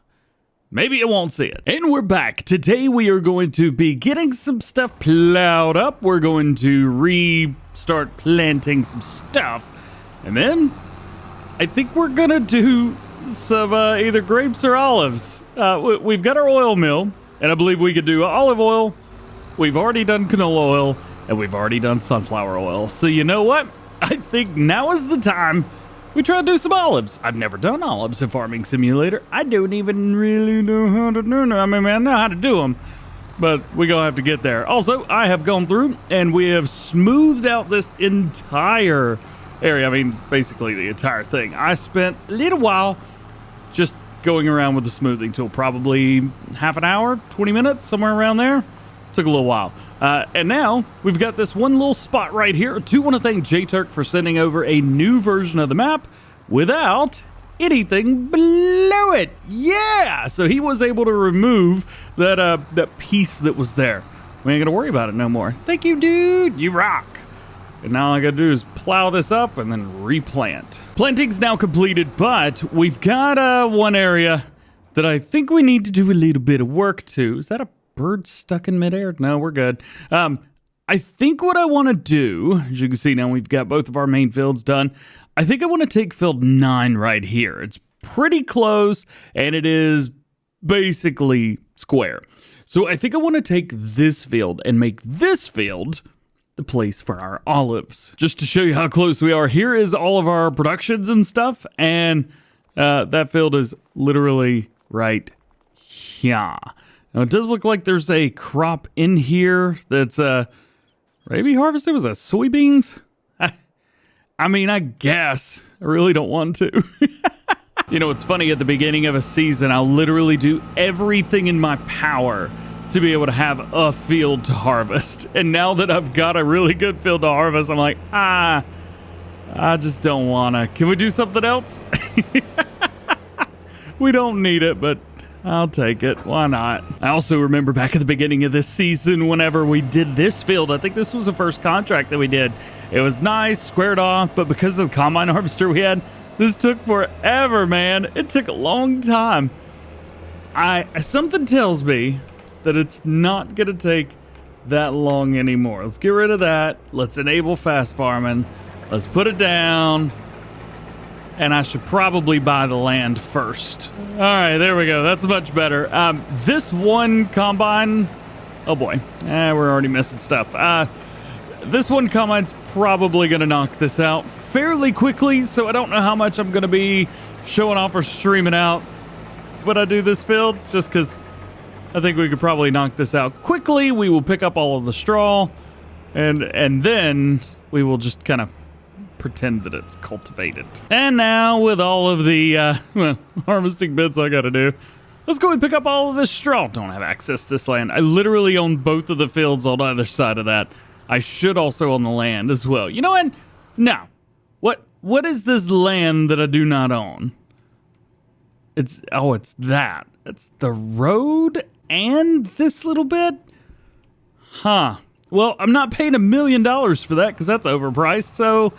Maybe you won't see it. And we're back. Today we are going to be getting some stuff plowed up. We're going to restart planting some stuff. And then I think we're going to do some either grapes or olives. We've got our oil mill, and I believe we could do olive oil. We've already done canola oil, and we've already done sunflower oil. So you know what? I think now is the time we try to do some olives. I've never done olives in Farming Simulator. I don't even really know how to do them. I mean, I know how to do them, but we're going to have to get there. Also, I have gone through and we have smoothed out this entire area. I mean, basically the entire thing. I spent a little while just going around with the smoothing tool, probably half an hour, 20 minutes, somewhere around there. Took a little while. And now we've got this one little spot right here. I do want to thank JTurk for sending over a new version of the map without anything below it. Yeah! So he was able to remove that piece that was there. We ain't gonna worry about it no more. Thank you, dude. You rock. And now all I gotta do is plow this up and then replant. Planting's now completed, but we've got one area that I think we need to do a little bit of work to. Is that a bird stuck in midair? No, we're good. I I think what I want to do, as you can see now we've got both of our main fields done. I think I want to take field 9 right here. It's pretty close, and it is basically square. So I think I want to take this field and make this field the place for our olives. Just to show you how close we are, here is all of our productions and stuff, and that field is literally right here. Now, it does look like there's a crop in here that's maybe harvested. Was that soybeans? I mean, I guess. I really don't want to. You know, it's funny, at the beginning of a season, I'll literally do everything in my power to be able to have a field to harvest. And now that I've got a really good field to harvest, I'm like, I just don't want to. Can we do something else? We don't need it, but I'll take it. Why not? I also remember back at the beginning of this season, whenever we did this field, I think this was the first contract that we did. It was nice, squared off, but because of the combine harvester we had, this took forever, man. It took a long time. Something tells me that it's not gonna take that long anymore. Let's get rid of that. Let's enable fast farming. Let's put it down. And I should probably buy the land first. All right, there we go. That's much better. This one combine, oh boy, we're already missing stuff. This one combine's probably gonna knock this out fairly quickly, so I don't know how much I'm gonna be showing off or streaming out when I do this field, just because I think we could probably knock this out quickly. We will pick up all of the straw, and then we will just kind of pretend that it's cultivated. And now with all of the harvesting bits I gotta do, let's go and pick up all of this straw. Don't have access to this land. I literally own both of the fields on either side of that. I should also own the land as well. You know what? No. What is this land that I do not own? It's that. It's the road and this little bit? Huh. Well, I'm not paying $1 million for that because that's overpriced, so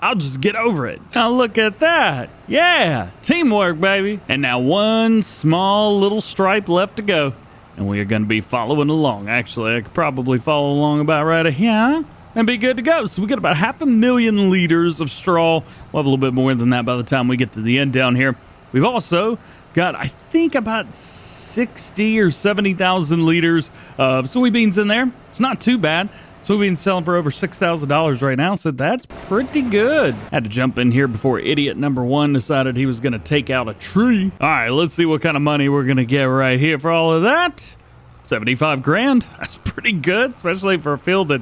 I'll just get over it. Now look at that. Yeah, teamwork, baby. And now one small little stripe left to go. And we are going to be following along. Actually, I could probably follow along about right here and be good to go. So we got about 500,000 liters of straw. We'll have a little bit more than that by the time we get to the end down here. We've also got, I think, about 60 or 70,000 liters of soybeans in there. It's not too bad. Soybeans selling for over $6,000 right now, so that's pretty good. Had to jump in here before idiot number 1 decided he was going to take out a tree. All right, let's see what kind of money we're going to get right here for all of that. 75 grand. That's pretty good, especially for a field that,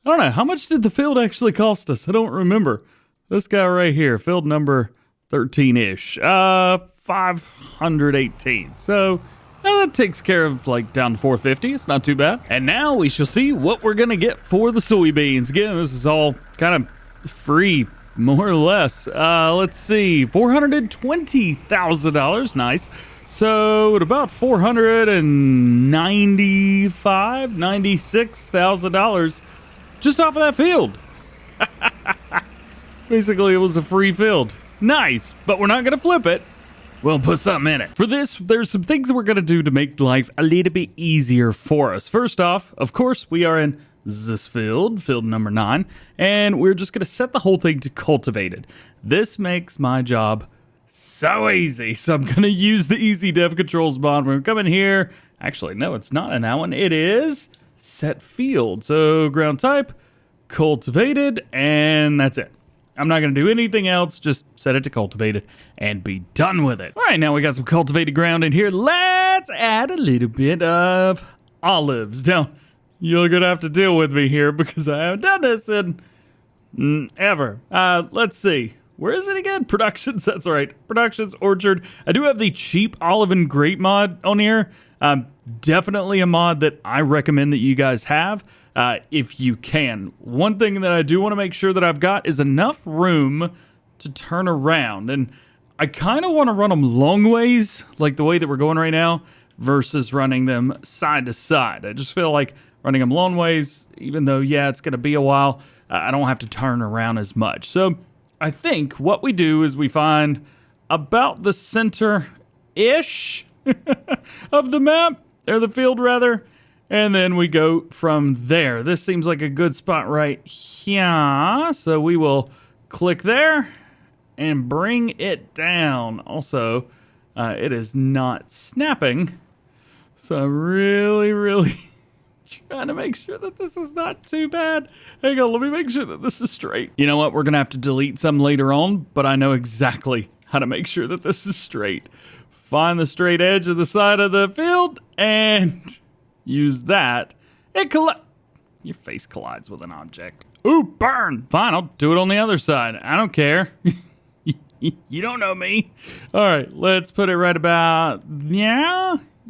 I don't know, how much did the field actually cost us? I don't remember. This guy right here, field number 13-ish, 518. So that takes care of like down to 450. It's not too bad. And now we shall see what we're gonna get for the soybeans. Again, this is all kind of free, more or less. Let's see, $420,000. Nice. So at about $96,000 just off of that field. Basically, it was a free field. Nice, but we're not gonna flip it. We'll put something in it. For this, there's some things that we're gonna do to make life a little bit easier for us. First off, of course, we are in this field number 9, and we're just gonna set the whole thing to cultivated. This makes my job so easy. So I'm gonna use the easy dev controls mod. We're gonna come in here. Actually, no, it's not in that one. It is set field. So ground type, cultivated, and that's it. I'm not going to do anything else. Just set it to cultivated and be done with it. All right, now we got some cultivated ground in here. Let's add a little bit of olives. Now, you're going to have to deal with me here because I haven't done this in ever. Let's see. Where is it again? Productions. That's right. Productions, orchard. I do have the cheap olive and grape mod on here. Definitely a mod that I recommend that you guys have. If you can. One thing that I do want to make sure that I've got is enough room to turn around. And I kind of want to run them long ways, like the way that we're going right now, versus running them side to side. I just feel like running them long ways, even though, yeah, it's going to be a while, I don't have to turn around as much. So I think what we do is we find about the center-ish of the map, or the field rather, And then we go from there. This seems like a good spot right here. So we will click there and bring it down. Also, it is not snapping. So I'm really trying to make sure that this is not too bad. Hang on, let me make sure that this is straight. You know what? We're going to have to delete some later on, but I know exactly how to make sure that this is straight. Find the straight edge of the side of the field and use that. Your face collides with an object. Ooh, burn! Fine, I'll do it on the other side. I don't care. You don't know me. All right, let's put it right about...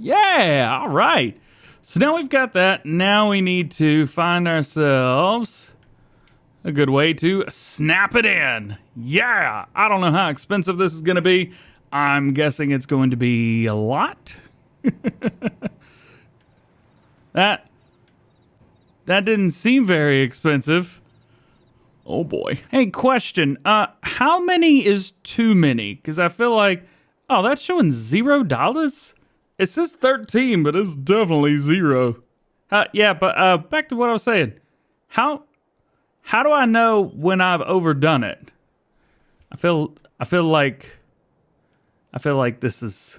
Yeah, all right. So now we've got that. Now we need to find ourselves a good way to snap it in. Yeah, I don't know how expensive this is going to be. I'm guessing it's going to be a lot. That didn't seem very expensive. Oh boy. Hey, question. How many is too many? Because I feel like, oh, that's showing $0? It says 13, but it's definitely 0. Yeah, but back to what I was saying. How do I know when I've overdone it? I feel like this is...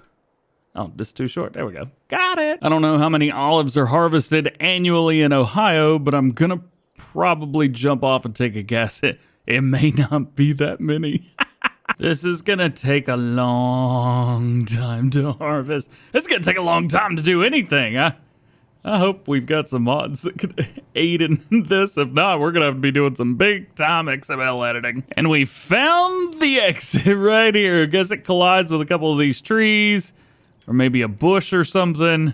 Oh, this is too short. There we go. Got it. I don't know how many olives are harvested annually in Ohio, but I'm gonna probably jump off and take a guess. It may not be that many. This is gonna take a long time to harvest. It's gonna take a long time to do anything. I hope we've got some mods that could aid in this. If not, we're gonna have to be doing some big time XML editing. And we found the exit right here. I guess it collides with a couple of these trees, or maybe a bush or something.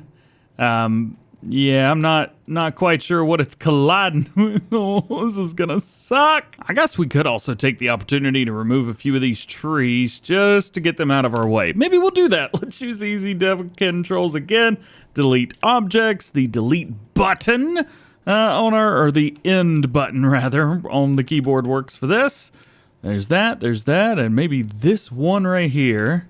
Yeah, I'm not quite sure what it's colliding with. Oh, this is gonna suck. I guess we could also take the opportunity to remove a few of these trees just to get them out of our way. Maybe we'll do that. Let's use easy dev controls again. Delete objects, the delete button or the end button rather, on the keyboard works for this. There's that, and maybe this one right here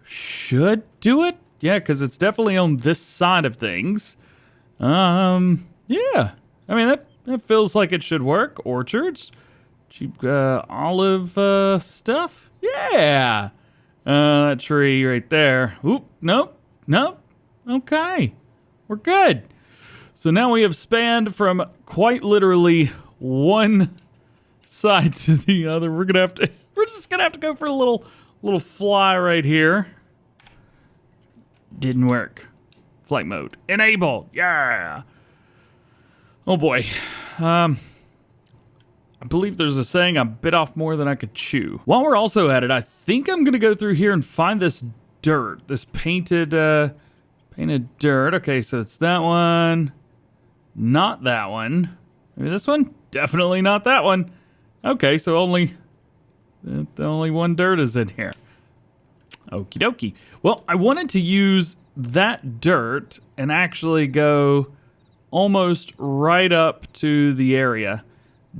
should do it. Yeah, because it's definitely on this side of things. Yeah. I mean, that feels like it should work. Orchards. Cheap olive stuff. Yeah. That tree right there. Oop, nope. Okay. We're good. So now we have spanned from quite literally one side to the other. We're just gonna have to go for a little fly right here. Didn't work. Flight mode. Enable. Yeah. Oh boy. I believe there's a saying, I bit off more than I could chew. While we're also at it, I think I'm going to go through here and find this dirt. This painted dirt. Okay, so it's that one. Not that one. Maybe this one? Definitely not that one. Okay, so only one dirt is in here. Okie dokie. Well, I wanted to use that dirt and actually go almost right up to the area,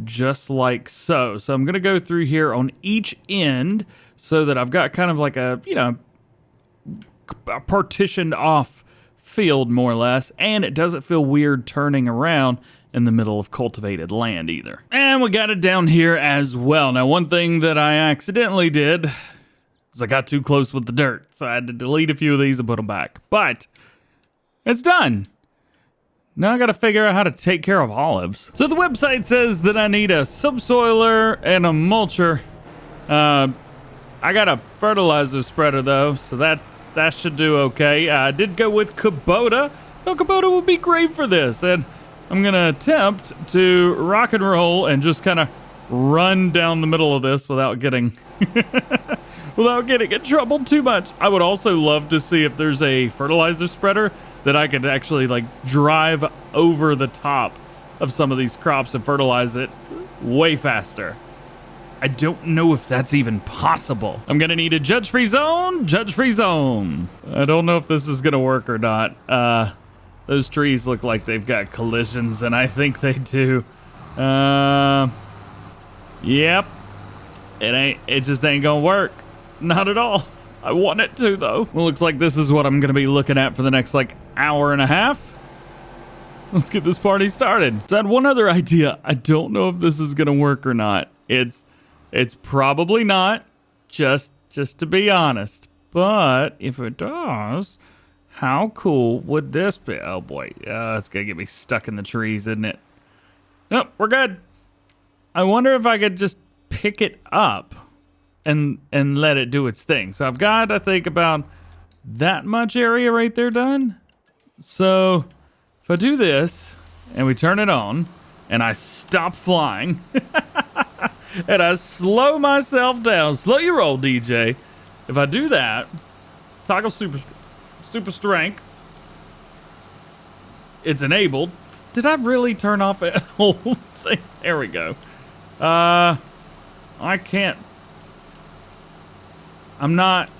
just like so. So I'm going to go through here on each end so that I've got kind of like a partitioned off field, more or less, and it doesn't feel weird turning around in the middle of cultivated land either. And we got it down here as well. Now, one thing that I accidentally did, I got too close with the dirt, so I had to delete a few of these and put them back. But it's done. Now I got to figure out how to take care of olives. So the website says that I need a subsoiler and a mulcher. I got a fertilizer spreader though, so that should do okay. I did go with Kubota. Thought Kubota would be great for this, and I'm gonna attempt to rock and roll and just kind of run down the middle of this without getting in trouble too much. I would also love to see if there's a fertilizer spreader that I could actually like drive over the top of some of these crops and fertilize it way faster. I don't know if that's even possible. I'm gonna need a judge-free zone. I don't know if this is gonna work or not. Those trees look like they've got collisions, and I think they do. Yep. It just ain't gonna work. Not at all. I want it to, though. Well, looks like this is what I'm going to be looking at for the next, like, hour and a half. Let's get this party started. So I had one other idea. I don't know if this is gonna work or not. It's probably not, just to be honest. But if it does, how cool would this be? Oh boy, it's gonna get me stuck in the trees, isn't it? Nope, we're good. I wonder if I could just pick it up and let it do its thing. So I've got, I think, about that much area right there done. So if I do this and we turn it on and I stop flying and I slow myself down, slow your roll, DJ. If I do that, toggle super strength, it's enabled. Did I really turn off the whole thing? There we go. I can't. I'm not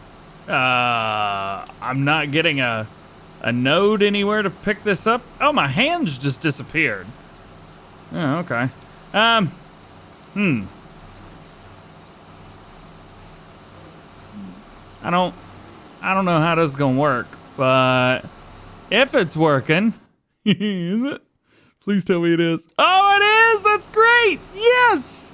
getting a node anywhere to pick this up. Oh, my hands just disappeared. Oh, okay. I don't know how this is gonna work, but if it's working, is it? Please tell me it is. Oh, it is! That's great! Yes!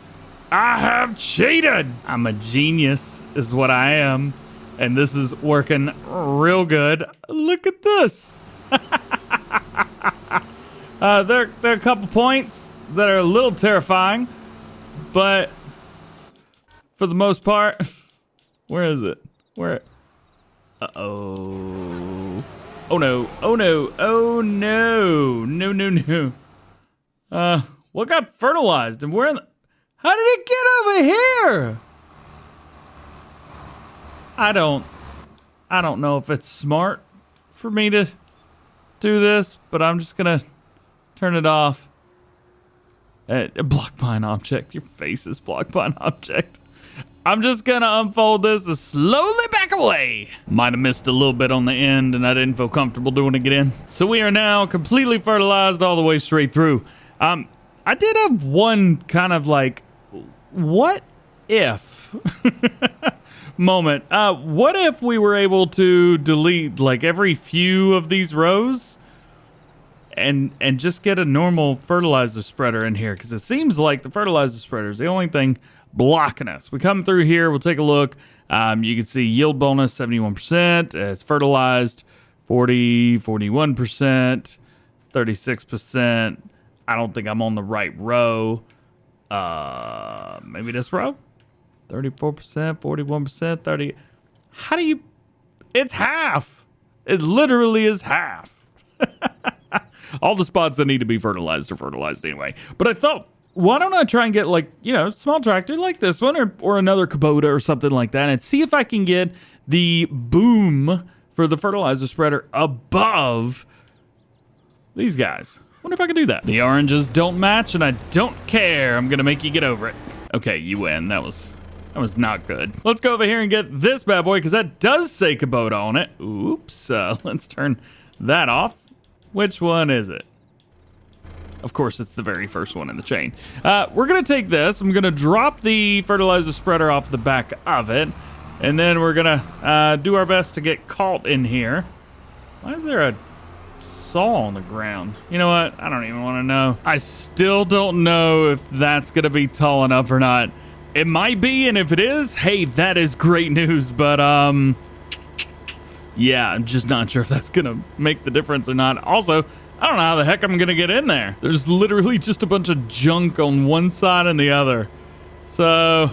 I have cheated! I'm a genius, is what I am. And this is working real good. Look at this. There are a couple points that are a little terrifying, but for the most part, where is it? Where? Uh-oh. Oh no, oh no, oh no. No. What got fertilized and where in the... How did it get over here? I don't know if it's smart for me to do this, but I'm just gonna turn it off. Block by an object. Your face is blocked by an object. I'm just gonna unfold this and slowly back away. Might have missed a little bit on the end and I didn't feel comfortable doing it again. So we are now completely fertilized all the way straight through. I did have one kind of like, what if moment. What if we were able to delete like every few of these rows and just get a normal fertilizer spreader in here? Because it seems like the fertilizer spreader is the only thing blocking us. We come through here, we'll take a look. You can see yield bonus 71%. It's fertilized 41%, 36%. I don't think I'm on the right row. Maybe this row? 34%, 41%, 30. How do you... It's half. It literally is half. All the spots that need to be fertilized are fertilized anyway. But I thought, why don't I try and get like, you know, small tractor like this one or another Kubota or something like that and see if I can get the boom for the fertilizer spreader above these guys. Wonder if I can do that. The oranges don't match and I don't care. I'm gonna make you get over it. Okay, you win. That was not good. Let's go over here and get this bad boy because that does say Kubota on it. Oops. Let's turn that off. Which one is it? Of course, it's the very first one in the chain. We're going to take this. I'm going to drop the fertilizer spreader off the back of it. And then we're going to do our best to get caught in here. Why is there a saw on the ground? You know what? I don't even want to know. I still don't know if that's going to be tall enough or not. It might be, and if it is, hey, that is great news. But, yeah, I'm just not sure if that's going to make the difference or not. Also, I don't know how the heck I'm going to get in there. There's literally just a bunch of junk on one side and the other. So,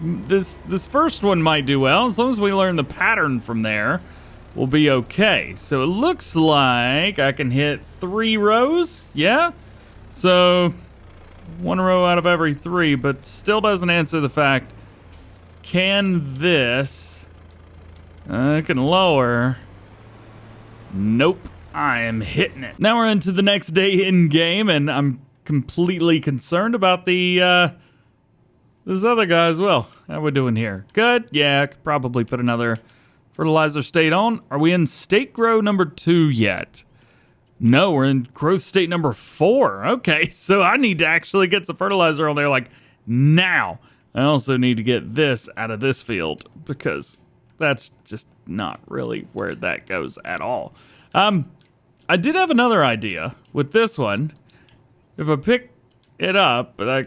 this first one might do well. As long as we learn the pattern from there, we'll be okay. So, it looks like I can hit 3 rows. Yeah? So, 1 row out of every 3, but still doesn't answer the fact, can this... I can lower. Nope. I am hitting it. Now we're into the next day in game, and I'm completely concerned about the this other guy as well. How we doing here? Good. Yeah, I could probably put another fertilizer state on. Are we in state grow number 2 yet? No, we're in growth state number 4. Okay, so I need to actually get some fertilizer on there like now. I also need to get this out of this field because that's just not really where that goes at all. I I did have another idea with this one. If I pick it up, but I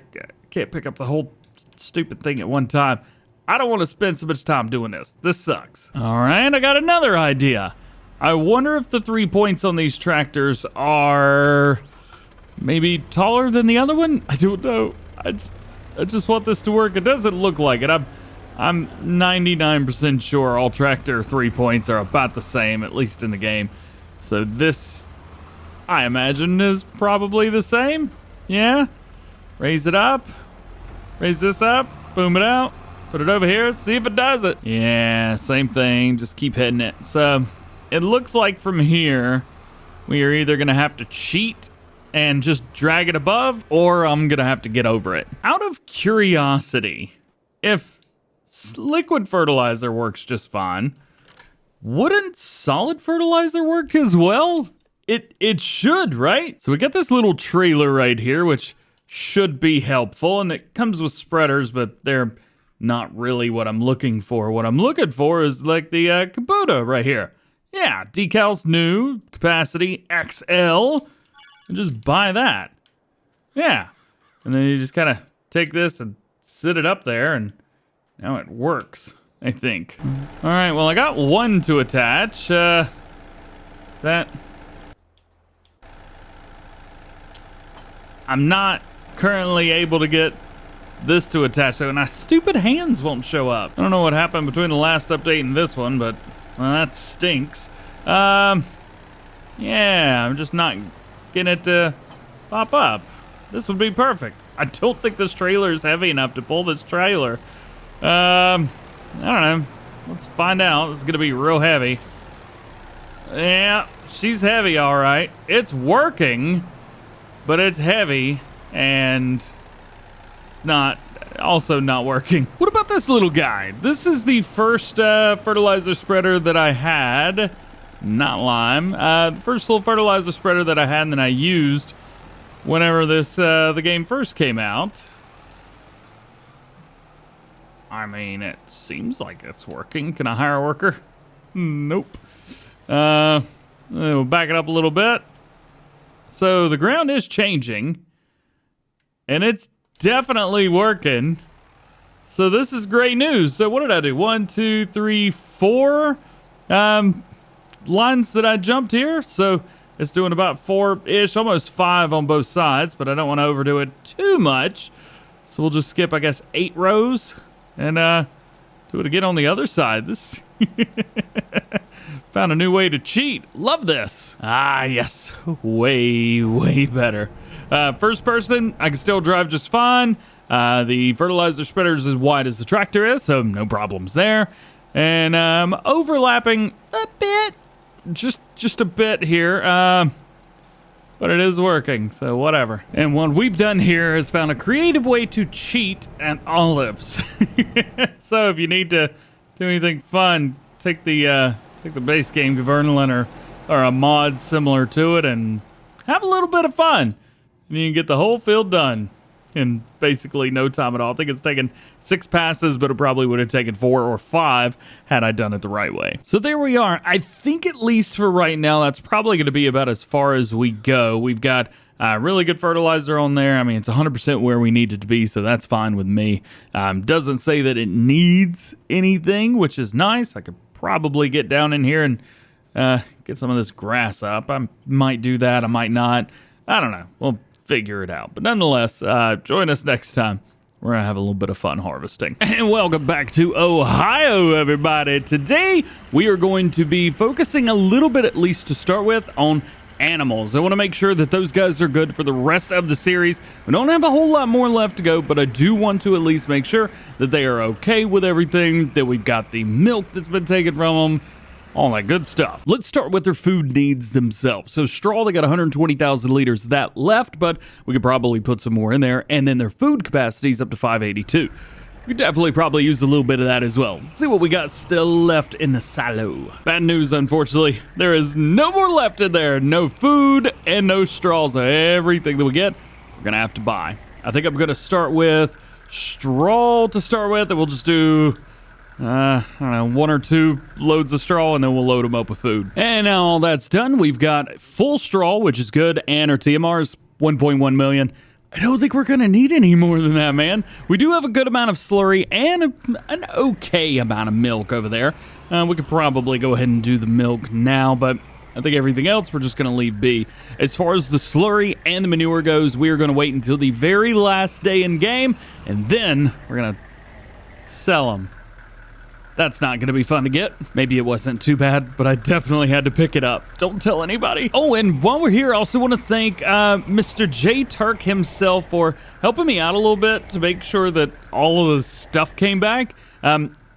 can't pick up the whole stupid thing at one time. I don't want to spend so much time doing this. This sucks. All right, I got another idea. I wonder if the 3 points on these tractors are maybe taller than the other one? I don't know. I just want this to work. It doesn't look like it. I'm 99% sure all tractor 3 points are about the same, at least in the game. So this, I imagine, is probably the same. Yeah? Raise it up. Raise this up. Boom it out. Put it over here. See if it does it. Yeah, same thing. Just keep hitting it. So it looks like from here, we are either going to have to cheat and just drag it above, or I'm going to have to get over it. Out of curiosity, if liquid fertilizer works just fine, wouldn't solid fertilizer work as well? It should, right? So we got this little trailer right here, which should be helpful, and it comes with spreaders, but they're not really what I'm looking for. What I'm looking for is like the Kubota right here. Yeah, decals new, capacity XL, and just buy that. Yeah, and then you just kind of take this and sit it up there, and now it works, I think. All right, well, I got one to attach. Is that... I'm not currently able to get this to attach, so my stupid hands won't show up. I don't know what happened between the last update and this one, but well, that stinks. Yeah, I'm just not getting it to pop up. This would be perfect. I don't think this trailer is heavy enough to pull this trailer. I don't know. Let's find out. This is gonna be real heavy. Yeah, she's heavy, all right. It's working, but it's heavy, and it's also not working. What about this little guy? This is the first fertilizer spreader that I had. Not lime. The first little fertilizer spreader that I had and that I used whenever the game first came out. I mean, it seems like it's working. Can I hire a worker? Nope. We'll back it up a little bit. So the ground is changing, and it's definitely working. So this is great news. So what did I do? 1, 2, 3, 4 lines that I jumped here. So it's doing about 4-ish, almost 5 on both sides, but I don't want to overdo it too much. So we'll just skip, I guess, 8 rows and do it again on the other side. This found a new way to cheat. Love this. Ah, yes. Way, way better. First person, I can still drive just fine. The fertilizer spreader is as wide as the tractor is, so no problems there. And overlapping a bit, just a bit here, but it is working, so whatever. And what we've done here is found a creative way to cheat at olives. So if you need to do anything fun, take the base game Governalin or a mod similar to it and have a little bit of fun. And you can get the whole field done in basically no time at all. I think it's taken 6 passes, but it probably would have taken 4 or 5 had I done it the right way. So there we are. I think at least for right now, that's probably going to be about as far as we go. We've got really good fertilizer on there. I mean, it's 100% where we need it to be, so that's fine with me. Doesn't say that it needs anything, which is nice. I could probably get down in here and get some of this grass up. I might do that. I might not. I don't know. We'll figure it out. But nonetheless, join us next time. We're going to have a little bit of fun harvesting. And welcome back to Ohio, everybody. Today, we are going to be focusing a little bit, at least to start with, on animals. I want to make sure that those guys are good for the rest of the series. We don't have a whole lot more left to go, but I do want to at least make sure that they are okay with everything, that we've got the milk that's been taken from them, all that good stuff. Let's start with their food needs themselves. So straw, they got 120,000 liters of that left, but we could probably put some more in there. And then their food capacity is up to 582. We definitely probably use a little bit of that as well. Let's see what we got still left in the silo. Bad news, unfortunately. There is no more left in there. No food and no straw. So everything that we get, we're going to have to buy. I think I'm going to start with straw to start with, and we'll just do I don't know, 1 or 2 loads of straw, and then we'll load them up with food. And now all that's done, we've got full straw, which is good, and our TMR's 1.1 million. I don't think we're going to need any more than that, man. We do have a good amount of slurry and an okay amount of milk over there. We could probably go ahead and do the milk now, but I think everything else we're just going to leave be. As far as the slurry and the manure goes, we are going to wait until the very last day in game, and then we're going to sell them. That's not going to be fun to get. Maybe it wasn't too bad, but I definitely had to pick it up. Don't tell anybody. Oh, and while we're here, I also want to thank Mr. J. Turk himself for helping me out a little bit to make sure that all of the stuff came back.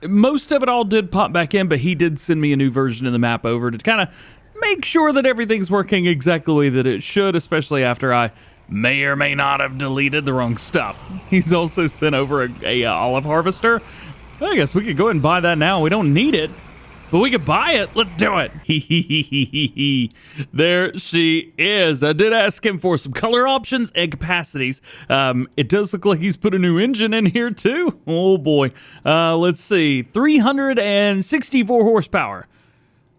Most of it all did pop back in, but he did send me a new version of the map over to kind of make sure that everything's working exactly the way that it should, especially after I may or may not have deleted the wrong stuff. He's also sent over a olive harvester. I guess we could go ahead and buy that now. We don't need it, but we could buy it. Let's do it. There she is. I did ask him for some color options and capacities. It does look like he's put a new engine in here too. Oh boy. Let's see. 364 horsepower.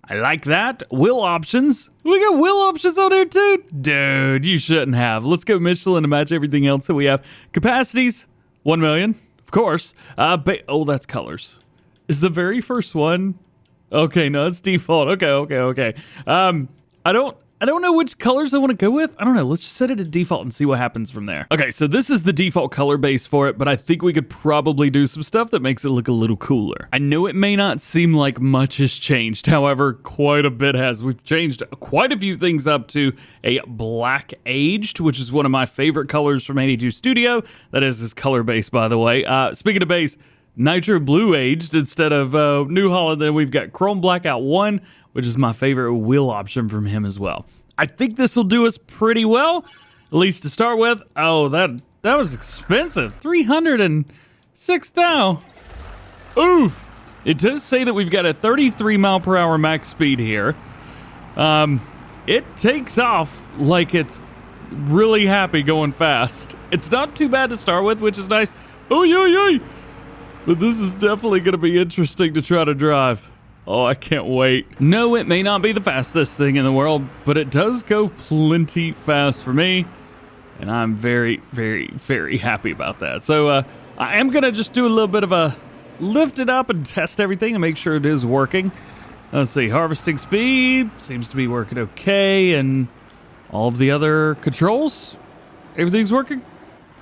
I like that. Wheel options. We got wheel options on there too. Dude, you shouldn't have. Let's go Michelin to match everything else that we have. Capacities, 1 million. Of course. Oh, that's colors. Is the very first one? Okay, no, it's default. Okay. I don't know which colors I want to go with. I don't know. Let's just set it at default and see what happens from there. Okay, so this is the default color base for it, but I think we could probably do some stuff that makes it look a little cooler. I know it may not seem like much has changed. However, quite a bit has. We've changed quite a few things up to a black aged, which is one of my favorite colors from 82 Studio. That is his color base, by the way. Speaking of base, Nitro Blue aged instead of New Holland. Then we've got Chrome Blackout 1, which is my favorite wheel option from him as well. I think this will do us pretty well, at least to start with. Oh, that was expensive. 306 thou. Oof. It does say that we've got a 33 mile per hour max speed here. It takes off like it's really happy going fast. It's not too bad to start with, which is nice. Oh, yeah. But this is definitely going to be interesting to try to drive. Oh, I can't wait. No, it may not be the fastest thing in the world, but it does go plenty fast for me. And I'm very, very, very happy about that. So I am going to just do a little bit of a lift it up and test everything and make sure it is working. Let's see, harvesting speed seems to be working okay. And all of the other controls, everything's working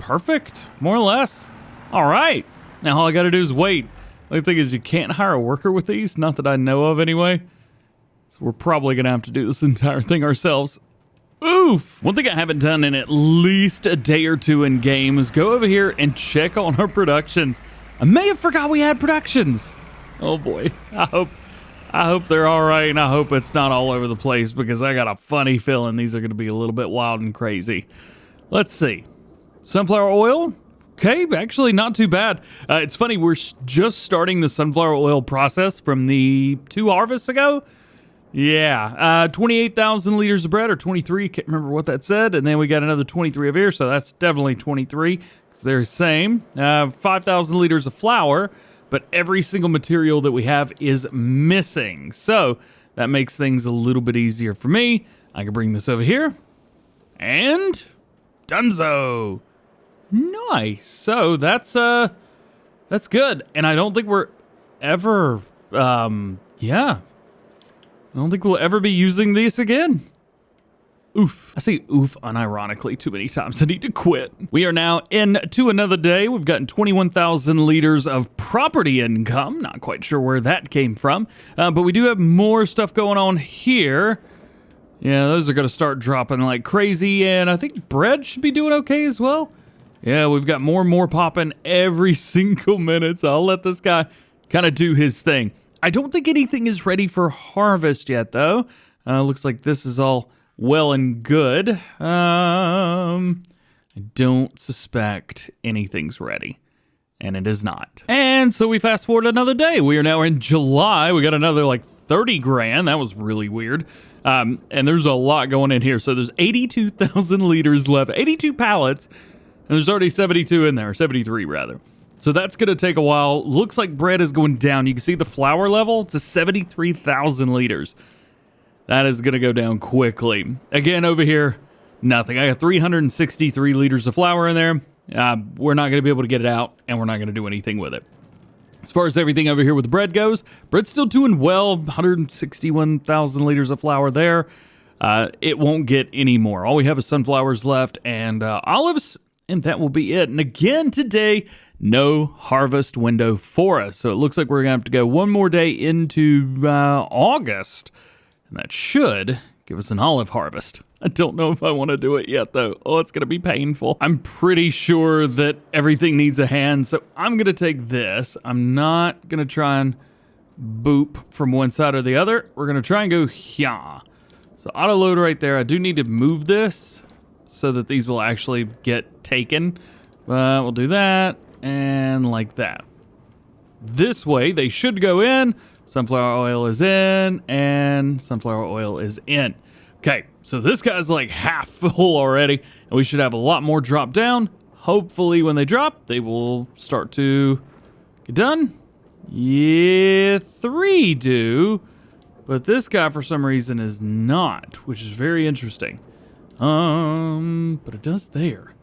perfect, more or less. All right. Now all I got to do is wait. The thing is, you can't hire a worker with these, not that I know of anyway. So we're probably going to have to do this entire thing ourselves. Oof! One thing I haven't done in at least a day or two in game is go over here and check on our productions. I may have forgot we had productions. Oh boy. I hope they're all right, and I hope it's not all over the place, because I got a funny feeling these are going to be a little bit wild and crazy. Let's see. Sunflower oil. Okay, actually not too bad. It's funny, we're just starting the sunflower oil process from the 2 harvests ago. Yeah, 28,000 liters of bread, or 23, can't remember what that said. And then we got another 23 of here, so that's definitely 23. They're the same. 5,000 liters of flour, but every single material that we have is missing. So that makes things a little bit easier for me. I can bring this over here. And dunzo. Nice. So that's good. And I don't think we're ever I don't think we'll ever be using these again. Oof. I say oof unironically too many times. I need to quit. We are now into another day. We've gotten 21,000 liters of property income. Not quite sure where that came from. But we do have more stuff going on here. Yeah, those are going to start dropping like crazy. And I think bread should be doing okay as well. Yeah, we've got more and more popping every single minute, so I'll let this guy kind of do his thing. I don't think anything is ready for harvest yet, though. Looks like this is all well and good. I don't suspect anything's ready, and it is not. And so we fast forward another day. We are now in July. We got another like 30 grand. That was really weird. And there's a lot going in here. So there's 82,000 liters left, 82 pallets. And there's already 72 in there, 73 rather. So that's going to take a while. Looks like bread is going down. You can see the flour level. It's a 73,000 liters. That is going to go down quickly. Again, over here, nothing. I got 363 liters of flour in there. We're not going to be able to get it out, and we're not going to do anything with it. As far as everything over here with the bread goes, bread's still doing well. 161,000 liters of flour there. It won't get any more. All we have is sunflowers left and olives, and that will be it. And again today, no harvest window for us. So it looks like we're going to have to go one more day into August, and that should give us an olive harvest. I don't know if I want to do it yet, though. Oh, it's going to be painful. I'm pretty sure that everything needs a hand, so I'm going to take this. I'm not going to try and boop from one side or the other. We're going to try and go here. So auto load right there. I do need to move this so that these will actually get taken. We'll do that and like that. This way, they should go in. Sunflower oil is in, and sunflower oil is in. Okay, so this guy's like half full already, and we should have a lot more drop down. Hopefully when they drop, they will start to get done. Yeah, 3 do, but this guy for some reason is not, which is very interesting. But it does there. I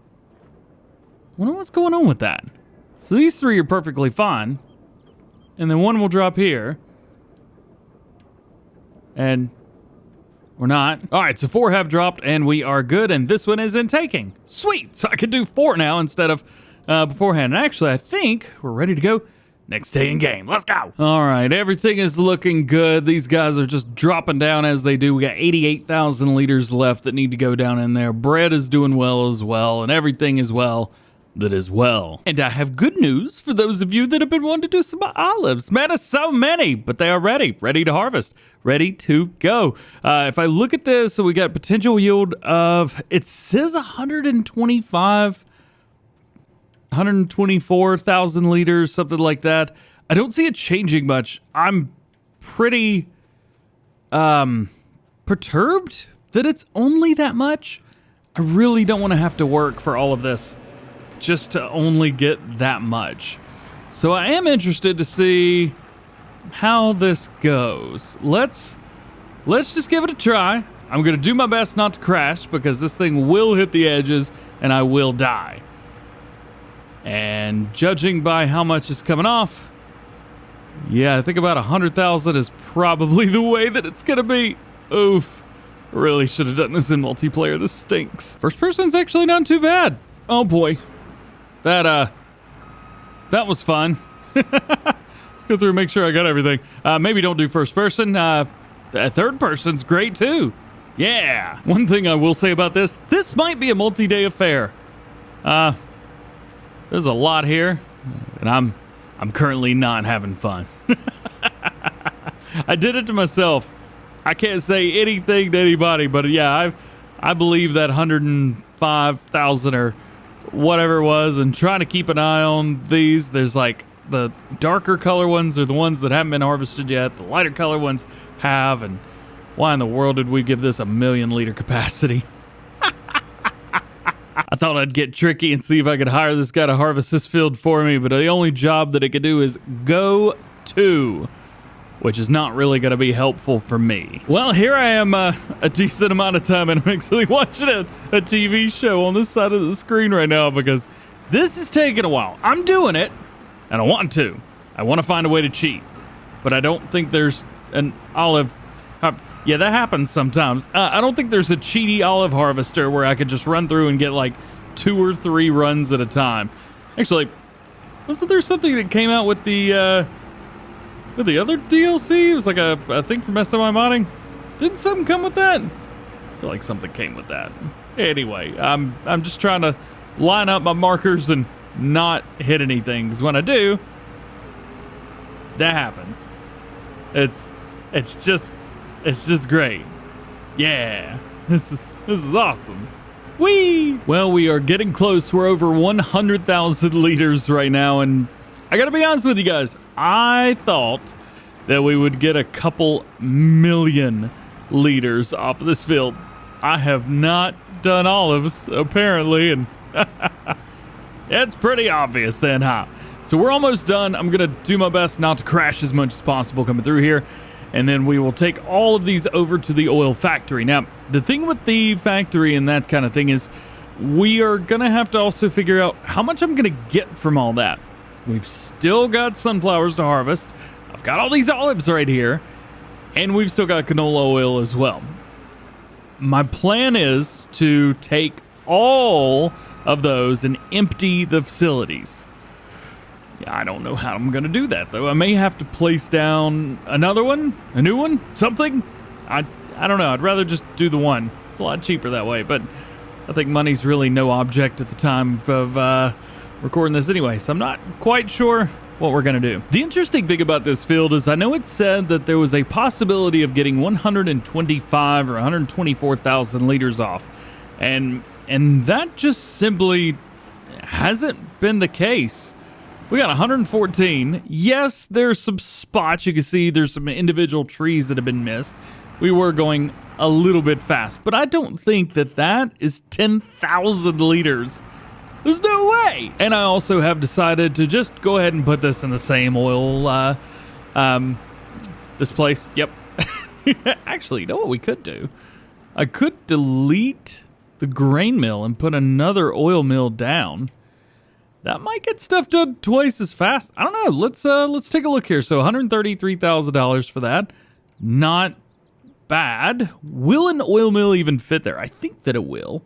wonder what's going on with that. So these 3 are perfectly fine, and then one will drop here, and we're not. All right, so 4 have dropped, and we are good, and this one is in taking. Sweet! So I can do 4 now instead of beforehand. And actually, I think we're ready to go next day in game. Let's go! All right, everything is looking good. These guys are just dropping down as they do. We got 88,000 liters left that need to go down in there. Bread is doing well as well, and everything is well that is well. And I have good news for those of you that have been wanting to do some olives. Man, it's so many, but they are ready to harvest, ready to go. If I look at this, so we got potential yield of, it says 124,000 liters, something like that. I don't see it changing much. I'm pretty perturbed that it's only that much. I really don't want to have to work for all of this just to only get that much. So I am interested to see how this goes. Let's just give it a try. I'm going to do my best not to crash because this thing will hit the edges and I will die. And judging by how much is coming off, yeah, I think about 100,000 is probably the way that it's going to be. Oof. Really should have done this in multiplayer. This stinks. First person's actually not too bad. Oh boy. That was fun. Let's go through and make sure I got everything. Maybe don't do first person. Third person's great too. Yeah. One thing I will say about this might be a multi-day affair. There's a lot here, and I'm currently not having fun. I did it to myself. I can't say anything to anybody, but yeah, I believe that 105,000 or whatever it was, and trying to keep an eye on these. There's like the darker color ones are the ones that haven't been harvested yet. The lighter color ones have, and why in the world did we give this a 1,000,000 liter capacity? I thought I'd get tricky and see if I could hire this guy to harvest this field for me, but the only job that it could do is go to, which is not really going to be helpful for me. Well, here I am a decent amount of time, and I'm actually watching a TV show on this side of the screen right now because this is taking a while. I'm doing it, and I want to. I want to find a way to cheat, but I don't think there's an olive... Yeah, that happens sometimes. I don't think there's a cheaty olive harvester where I could just run through and get like 2 or 3 runs at a time. Actually, wasn't there something that came out with the other DLC? It was like a thing from SMI modding. Didn't something come with that? I feel like something came with that. Anyway, I'm just trying to line up my markers and not hit anything, because when I do, that happens. It's just great. Yeah, this is awesome. Whee! Well, we are getting close. We're over 100,000 liters right now, and I gotta be honest with you guys. I thought that we would get a couple million liters off of this field. I have not done olives, apparently, and it's pretty obvious then, huh? So we're almost done. I'm going to do my best not to crash as much as possible coming through here. And then we will take all of these over to the oil factory. Now, the thing with the factory and that kind of thing is we are going to have to also figure out how much I'm going to get from all that. We've still got sunflowers to harvest. I've got all these olives right here. And we've still got canola oil as well. My plan is to take all of those and empty the facilities. Yeah, I don't know how I'm going to do that, though. I may have to place down another one, a new one, something. I don't know. I'd rather just do the one. It's a lot cheaper that way, but I think money's really no object at the time of recording this anyway, so I'm not quite sure what we're going to do. The interesting thing about this field is I know it said that there was a possibility of getting 125 or 124,000 liters off, and that just simply hasn't been the case. We got 114. Yes, there's some spots you can see. There's some individual trees that have been missed. We were going a little bit fast, but I don't think that is 10,000 liters. There's no way. And I also have decided to just go ahead and put this in the same oil, this place. Yep. Actually, you know what we could do? I could delete the grain mill and put another oil mill down. That might get stuff done twice as fast. I don't know. Let's take a look here. So $133,000 for that. Not bad. Will an oil mill even fit there? I think that it will.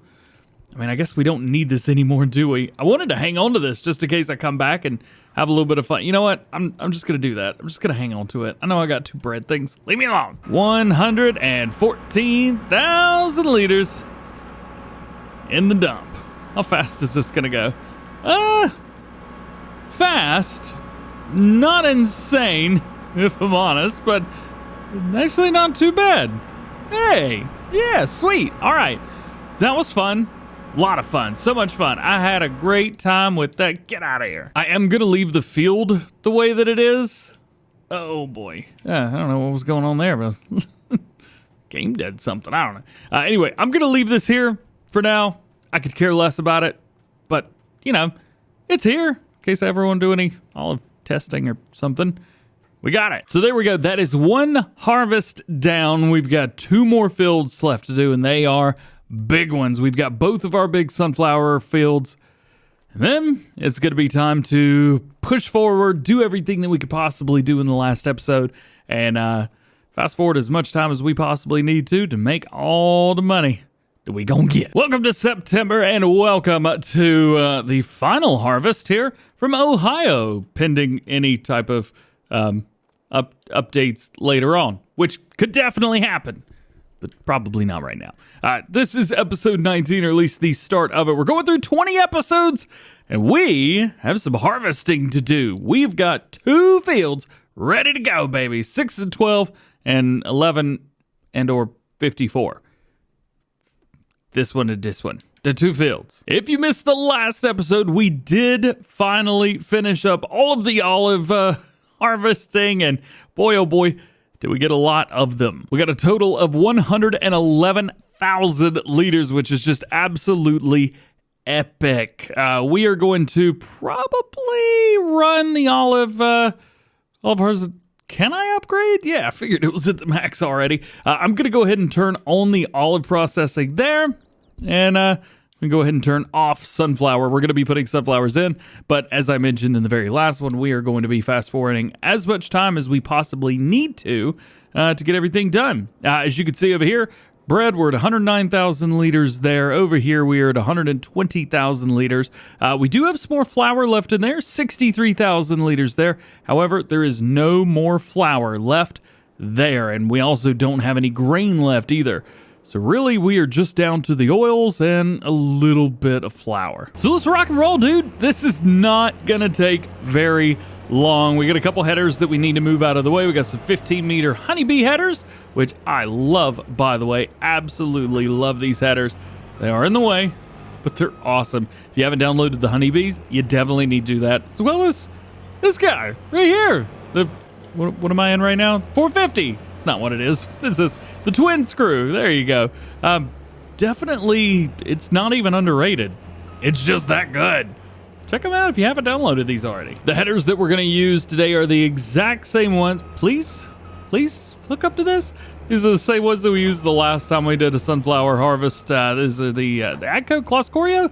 I mean, I guess we don't need this anymore, do we? I wanted to hang on to this just in case I come back and have a little bit of fun. You know what? I'm just going to do that. I'm just going to hang on to it. I know I got 2 bread things. Leave me alone. 114,000 liters in the dump. How fast is this going to go? Fast. Not insane, if I'm honest, but actually not too bad. Hey, yeah, sweet. All right. That was fun. A lot of fun. So much fun. I had a great time with that. Get out of here. I am going to leave the field the way that it is. Oh, boy. I don't know what was going on there, but game did something. I don't know. Anyway, I'm going to leave this here for now. I could care less about it, but, you know, it's here in case I ever want to do any olive testing or something. We got it. So there we go. That is one harvest down. We've got 2 more fields left to do, and they are big ones. We've got both of our big sunflower fields, and then it's going to be time to push forward, do everything that we could possibly do in the last episode, and fast forward as much time as we possibly need to make all the money that we gonna get. Welcome to September, and welcome to the final harvest here from Ohio, pending any type of updates later on, which could definitely happen, but probably not right now. This is episode 19, or at least the start of it. We're going through 20 episodes, and we have some harvesting to do. We've got 2 fields ready to go, baby. 6 and 12 and 11 and or 54. This one and this one. The 2 fields. If you missed the last episode, we did finally finish up all of the olive harvesting, and boy, oh boy, did we get a lot of them. We got a total of 111,000 liters, which is just absolutely epic. We are going to probably run the olive harvest. Can I upgrade? Yeah, I figured it was at the max already. I'm going to go ahead and turn on the olive processing there, and we go ahead and turn off sunflower. We're going to be putting sunflowers in, but as I mentioned in the very last one, we are going to be fast forwarding as much time as we possibly need to get everything done. As you can see over here, bread, we're at 109,000 liters there. Over here, we are at 120,000 liters. We do have some more flour left in there, 63,000 liters there. However, there is no more flour left there, and we also don't have any grain left either. So really, we are just down to the oils and a little bit of flour. So let's rock and roll, dude. This is not gonna take very long. We got a couple headers that we need to move out of the way. We got some 15-meter honeybee headers, which I love, by the way. Absolutely love these headers. They are in the way, but they're awesome. If you haven't downloaded the honeybees, you definitely need to do that. As well as this guy right here. What am I in right now? 450. It's not what it is. This is the twin screw. There you go. Definitely, it's not even underrated. It's just that good. check them out if you haven't downloaded these already. The headers that we're going to use today are the exact same ones. Please hook up to this. These are the same ones that we used the last time we did a sunflower harvest. These are the Agco Class Corio?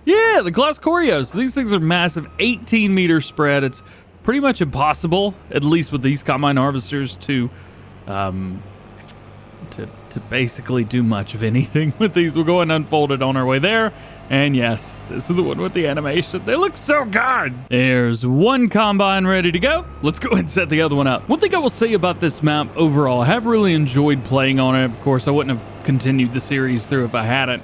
Yeah, the Class Corio. So these things are massive, 18-meter spread. It's pretty much impossible, at least with these combine harvesters, to basically do much of anything with these. We'll go ahead and unfold it on our way there. And yes, this is the one with the animation. They look so good. There's one combine ready to go. Let's go ahead and set the other one up. One thing I will say about this map overall, I have really enjoyed playing on it. Of course, I wouldn't have continued the series through if I hadn't.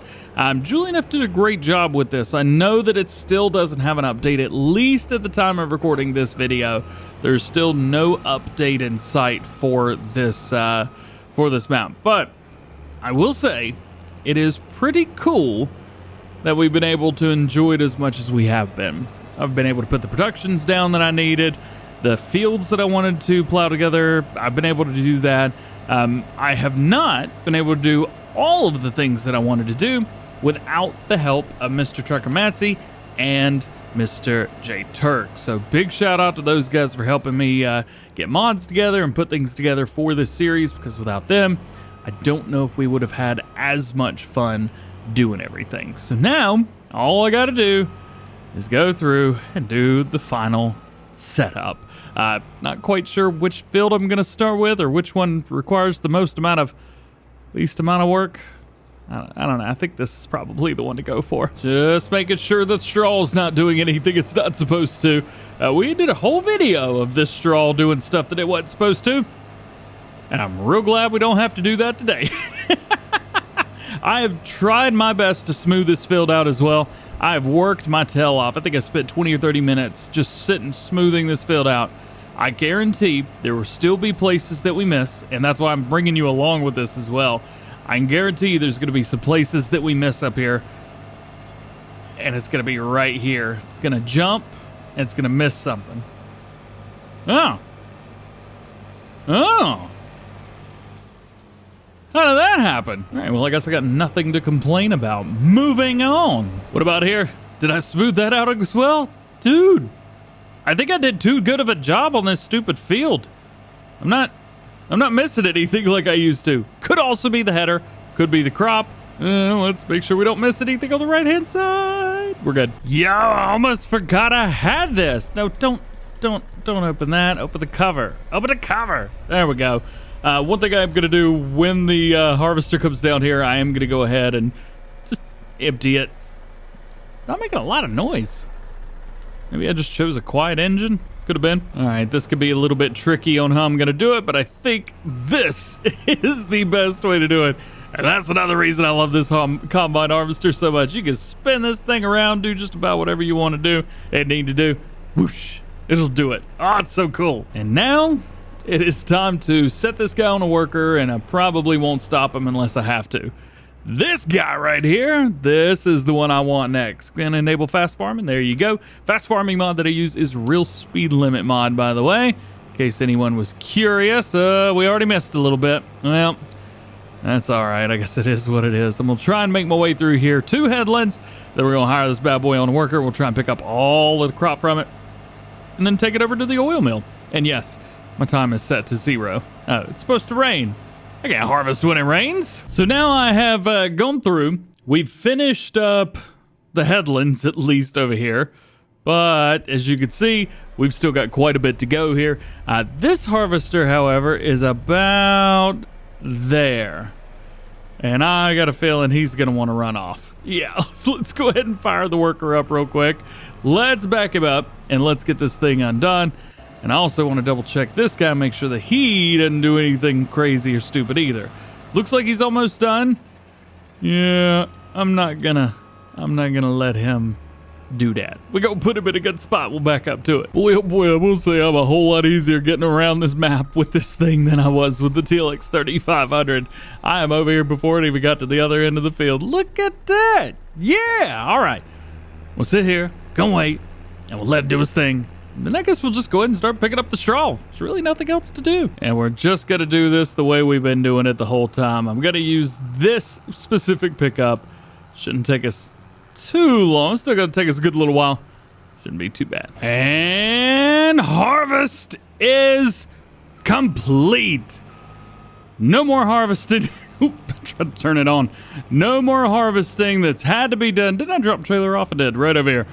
Julian F did a great job with this. I know that it still doesn't have an update, at least at the time of recording this video. There's still no update in sight for this map. But I will say, it is pretty cool that we've been able to enjoy it as much as we have been. I've been able to put the productions down that I needed, the fields that I wanted to plow together, I've been able to do that. I have not been able to do all of the things that I wanted to do without the help of Mr. Trucker Matsy and Mr. J Turk. So big shout out to those guys for helping me get mods together and put things together for this series, because without them, I don't know if we would have had as much fun doing everything. So now all I gotta do is go through and do the final setup. Not quite sure which field I'm gonna start with or which one requires the least amount of work. I don't know. I think this is probably the one to go for. Just making sure the straw's not doing anything it's not supposed to. We did a whole video of this straw doing stuff that it wasn't supposed to, and I'm real glad we don't have to do that today. I have tried my best to smooth this field out as well. I have worked my tail off. I think I spent 20 or 30 minutes just sitting smoothing this field out. I guarantee there will still be places that we miss, and that's why I'm bringing you along with this as well. I can guarantee you there's going to be some places that we miss up here, and it's going to be right here. It's going to jump, and it's going to miss something. Oh. How did that happen? All right, well, I guess I got nothing to complain about. Moving on. What about here? Did I smooth that out as well? Dude, I think I did too good of a job on this stupid field. I'm not missing anything like I used to. Could also be the header. Could be the crop. Let's make sure we don't miss anything on the right-hand side. We're good. Yo, I almost forgot I had this. No, don't open that. Open the cover. Open the cover. There we go. One thing I'm going to do when the harvester comes down here, I am going to go ahead and just empty it. It's not making a lot of noise. Maybe I just chose a quiet engine. Could have been. All right, this could be a little bit tricky on how I'm going to do it, but I think this is the best way to do it. And that's another reason I love this combine harvester so much. You can spin this thing around, do just about whatever you want to do and need to do. Whoosh, it'll do it. Oh, it's so cool. And now it is time to set this guy on a worker, and I probably won't stop him unless I have to. This guy right here, this is the one I want next. Gonna enable fast farming. There you go. Fast farming mod that I use is real speed limit mod, by the way, in case anyone was curious. We already missed a little bit. Well, that's all right. I guess it is what it is. I'm gonna try and make my way through here to Headlands. Then we're gonna hire this bad boy on a worker. We'll try and pick up all of the crop from it, and then take it over to the oil mill. And yes, my time is set to 0. It's supposed to rain. I can't harvest when it rains. So now I have gone through. We've finished up the headlands, at least over here. But as you can see, we've still got quite a bit to go here. This harvester, however, is about there. And I got a feeling he's going to want to run off. Yeah, so let's go ahead and fire the worker up real quick. Let's back him up, and let's get this thing undone. And I also want to double check this guy, make sure that he doesn't do anything crazy or stupid either. Looks like he's almost done. Yeah, I'm not gonna let him do that. We go put him in a good spot. We'll back up to it. Boy, oh boy, I will say I'm a whole lot easier getting around this map with this thing than I was with the TLX 3500. I am over here before it even got to the other end of the field. Look at that. Yeah, all right. We'll sit here, go wait, and we'll let it do his thing. Then I guess we'll just go ahead and start picking up the straw. There's really nothing else to do. And we're just going to do this the way we've been doing it the whole time. I'm going to use this specific pickup. Shouldn't take us too long. Still going to take us a good little while. Shouldn't be too bad. And harvest is complete. No more harvested. Oop, try to turn it on. No more harvesting that's had to be done. Did I drop trailer off? I did, right over here.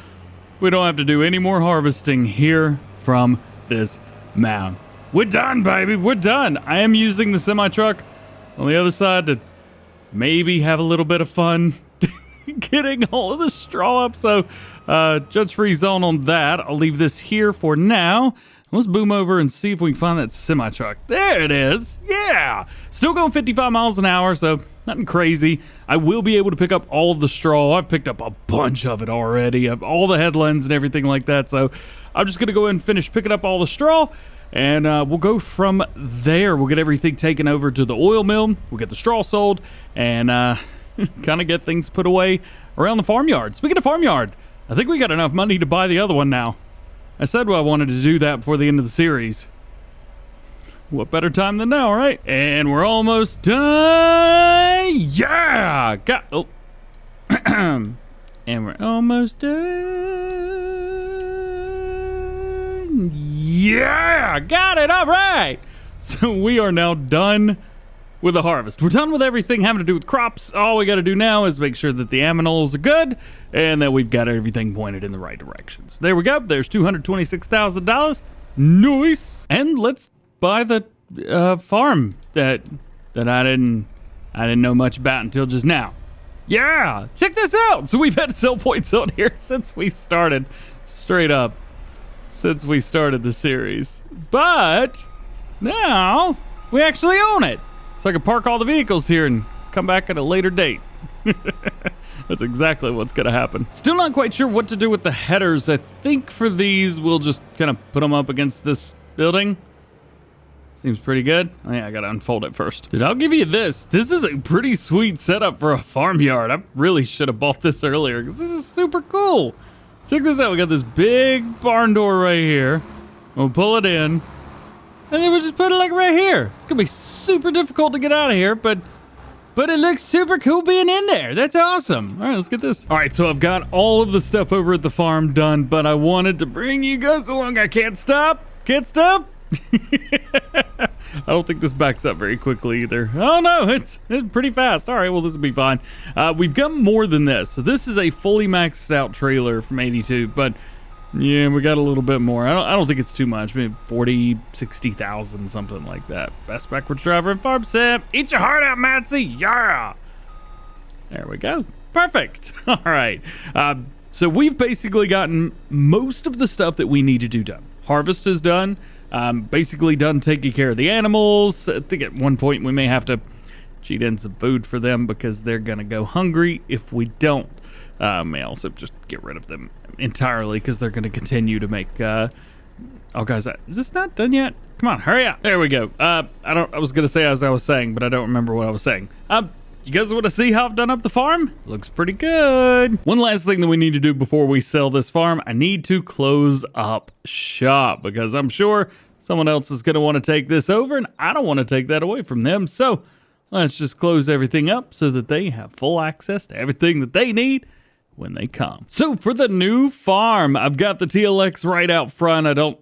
We don't have to do any more harvesting here from this mound. We're done, baby. We're done. I am using the semi-truck on the other side to maybe have a little bit of fun getting all of the straw up. So judge-free zone on that. I'll leave this here for now. Let's boom over and see if we can find that semi-truck. There it is. Yeah. Still going 55 miles an hour, so nothing crazy. I will be able to pick up all of the straw. I've picked up a bunch of it already. I have all the headlands and everything like that. So I'm just going to go ahead and finish picking up all the straw. And we'll go from there. We'll get everything taken over to the oil mill. We'll get the straw sold and kind of get things put away around the farmyard. Speaking of farmyard, I think we got enough money to buy the other one now. I said I wanted to do that before the end of the series. What better time than now, right? And we're almost done. Yeah! Oh. And we're almost done. Yeah! Got it! All right! So we are now done with the harvest. We're done with everything having to do with crops. All we got to do now is make sure that the aminals are good and that we've got everything pointed in the right directions. There we go. There's $226,000. Nice. And let's buy the farm that I didn't know much about until just now. Yeah, check this out. So we've had sell points on here since we started, straight up, since we started the series. But now we actually own it. So I can park all the vehicles here and come back at a later date. That's exactly what's going to happen. Still not quite sure what to do with the headers. I think for these, we'll just kind of put them up against this building. Seems pretty good. Oh yeah, I got to unfold it first. Dude, I'll give you this. This is a pretty sweet setup for a farmyard. I really should have bought this earlier because this is super cool. Check this out. We got this big barn door right here. We'll pull it in. And then we'll just put it like right here. It's going to be super difficult to get out of here, but it looks super cool being in there. That's awesome. All right, let's get this. All right, so I've got all of the stuff over at the farm done, but I wanted to bring you guys along. I can't stop. Can't stop. I don't think this backs up very quickly either. Oh no, it's pretty fast. All right, well, this will be fine. We've got more than this. So this is a fully maxed out trailer from 82, but yeah, we got a little bit more. I don't think it's too much. Maybe 40, 60,000, something like that. Best backwards driver in Farm Sim. Eat your heart out, Matsy. Yeah. There we go. Perfect. All right. So we've basically gotten most of the stuff that we need to do done. Harvest is done. Basically done taking care of the animals. I think at one point we may have to cheat in some food for them because they're going to go hungry if we don't. May also just get rid of them entirely because they're going to continue to make oh guys, is this not done yet? Come on, hurry up. There we go. I was gonna say as I was saying, but I don't remember what I was saying. You guys want to see how I've done up the farm? Looks pretty good. One last thing that we need to do before we sell this farm, I need to close up shop because I'm sure someone else is gonna want to take this over and I don't want to take that away from them. So let's just close everything up so that they have full access to everything that they need when they come. So for the new farm, I've got the TLX right out front. I don't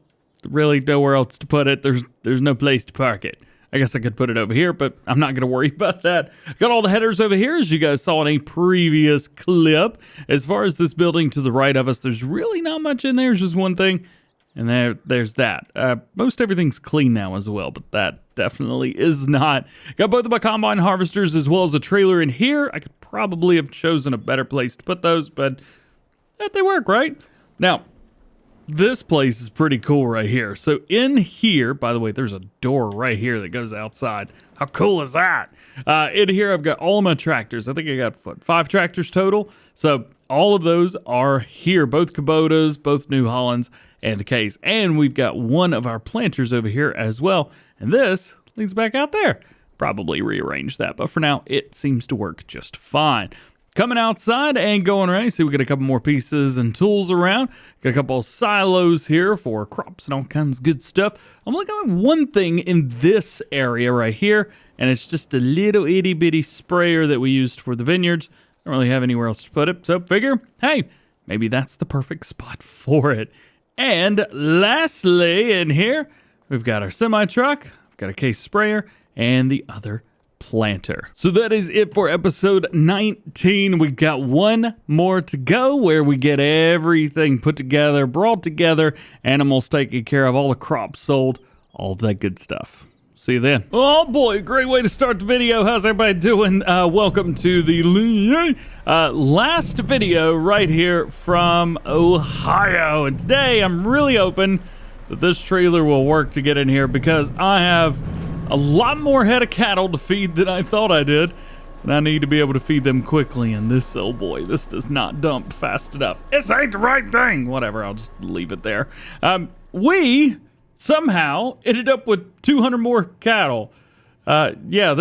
really know where else to put it. There's no place to park it. I guess I could put it over here, but I'm not going to worry about that. Got all the headers over here, as you guys saw in a previous clip. As far as this building to the right of us, there's really not much in there. There's just one thing, and there's that. Most everything's clean now as well, but that definitely is not. Got both of my combine harvesters as well as a trailer in here. I could probably have chosen a better place to put those, but they work, right? Now, this place is pretty cool right here. So in here, by the way, there's a door right here that goes outside. How cool is that? In here, I've got all of my tractors. I think I got 5 tractors total. So all of those are here, both Kubotas, both New Hollands, and the K's. And we've got one of our planters over here as well. And this leads back out there. Probably rearrange that, but for now, it seems to work just fine. Coming outside and going around, see we got a couple more pieces and tools around. Got a couple of silos here for crops and all kinds of good stuff. I'm looking at one thing in this area right here, and it's just a little itty bitty sprayer that we used for the vineyards. Don't really have anywhere else to put it, so figure, hey, maybe that's the perfect spot for it. And lastly, in here, we've got our semi-truck, we've got a case sprayer, and the other planter. So that is it for episode 19. We've got one more to go where we get everything put together, brought together, animals taken care of, all the crops sold, all of that good stuff. See you then. Oh boy, great way to start the video. How's everybody doing? Welcome to the last video right here from Ohio. And today I'm really hoping that this trailer will work to get in here because I have a lot more head of cattle to feed than I thought I did. And I need to be able to feed them quickly. And this, oh boy, this does not dump fast enough. This ain't the right thing. Whatever, I'll just leave it there. We somehow ended up with 200 more cattle. Yeah,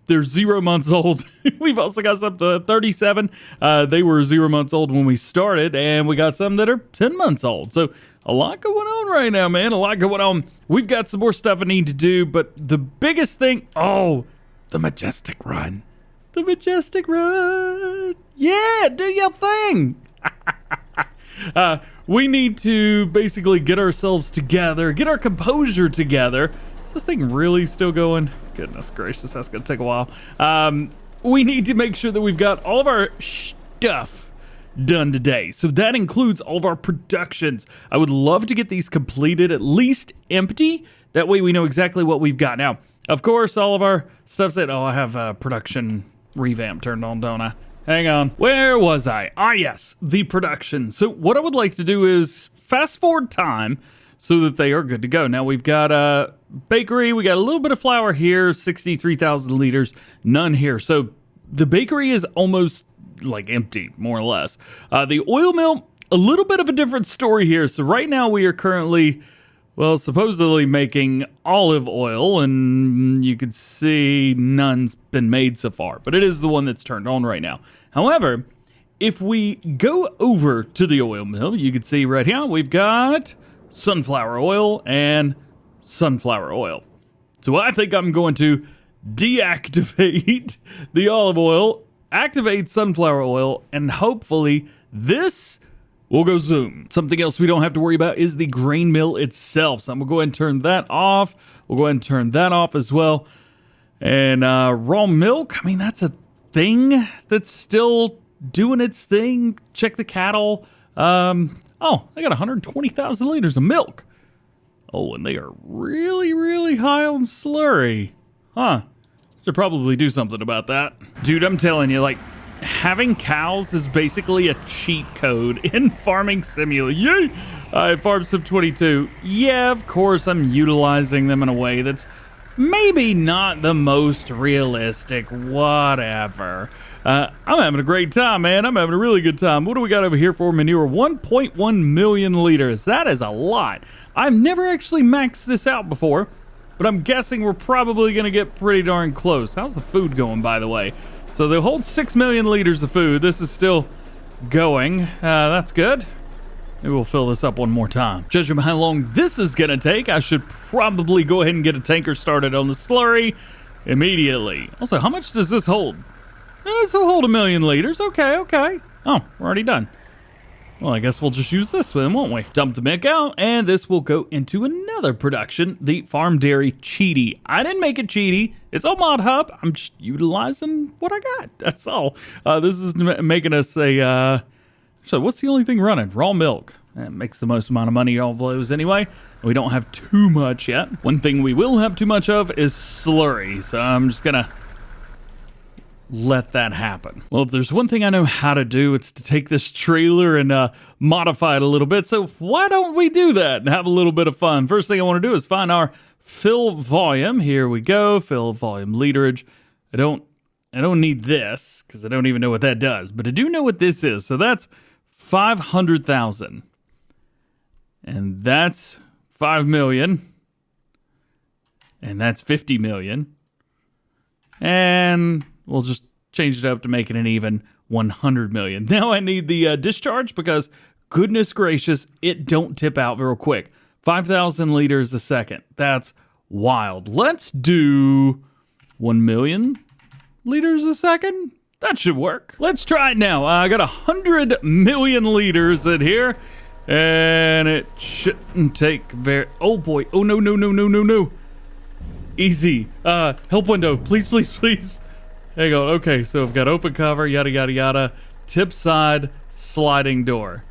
they're 0 months old. We've also got some to 37. They were 0 months old when we started, and we got some that are 10 months old. So a lot going on right now, man. A lot going on. We've got some more stuff I need to do, but the biggest thing, the Majestic Run. The Majestic Run. Yeah, do your thing. We need to basically get ourselves together, get our composure together. Is this thing really still going? Goodness gracious, that's gonna take a while. We need to make sure that we've got all of our stuff done today. So that includes all of our productions. I would love to get these completed, at least empty. That way we know exactly what we've got. Now, of course, all of our stuff said, I have production revamp turned on, don't I? Hang on. Where was I? Ah, yes, the production. So what I would like to do is fast forward time so that they are good to go. Now we've got a bakery. We got a little bit of flour here, 63,000 liters, none here. So the bakery is almost like empty, more or less. The oil mill, a little bit of a different story here. So right now we are currently, supposedly making olive oil, and you can see none's been made so far, but it is the one that's turned on right now. However, if we go over to the oil mill, you can see right here, we've got sunflower oil and sunflower oil. So I think I'm going to deactivate the olive oil, activate sunflower oil, and hopefully this will go zoom. Something else we don't have to worry about is the grain mill itself. So I'm gonna go ahead and turn that off. We'll go ahead and turn that off as well. And raw milk, I mean, that's a thing that's still doing its thing. Check the cattle. They got 120,000 liters of milk. Oh, and they are really, really high on slurry. Huh. Should probably do something about that. Dude, I'm telling you, like, having cows is basically a cheat code in Farming Simulator. Yay! Farm Sim 22. Yeah, of course, I'm utilizing them in a way that's maybe not the most realistic. Whatever. I'm having a great time, man. I'm having a really good time. What do we got over here for manure? 1.1 million liters. That is a lot. I've never actually maxed this out before, but I'm guessing we're probably going to get pretty darn close. How's the food going, by the way? So they hold 6 million liters of food. This is still going. That's good. Maybe we'll fill this up one more time. Judging by how long this is gonna take, I should probably go ahead and get a tanker started on the slurry immediately. Also, how much does this hold? This will hold 1 million liters. Okay. Oh, we're already done. Well, I guess we'll just use this then, won't we? Dump the milk out, and this will go into another production, the Farm Dairy Cheaty. I didn't make it cheaty. It's on Mod Hub. I'm just utilizing what I got. That's all. This is making us a, so what's the only thing running? Raw milk. That makes the most amount of money of those anyway. We don't have too much yet. One thing we will have too much of is slurry, so I'm just gonna let that happen. Well, if there's one thing I know how to do, it's to take this trailer and modify it a little bit. So why don't we do that and have a little bit of fun? First thing I want to do is find our fill volume. Here we go. Fill volume literage. I don't need this because I don't even know what that does, but I do know what this is. So that's 500,000. And that's 5 million. And that's 50 million. And we'll just change it up to make it an even 100 million. Now I need the discharge because, goodness gracious, it don't tip out real quick. 5,000 liters a second. That's wild. Let's do 1 million liters a second. That should work. Let's try it now. I got 100 million liters in here, and it shouldn't take very... Oh boy. Oh no, no, no, no, no, no. Easy. Help window. Please, please, please. There you go. Okay, so I've got open cover, yada, yada, yada. Tip side, sliding door.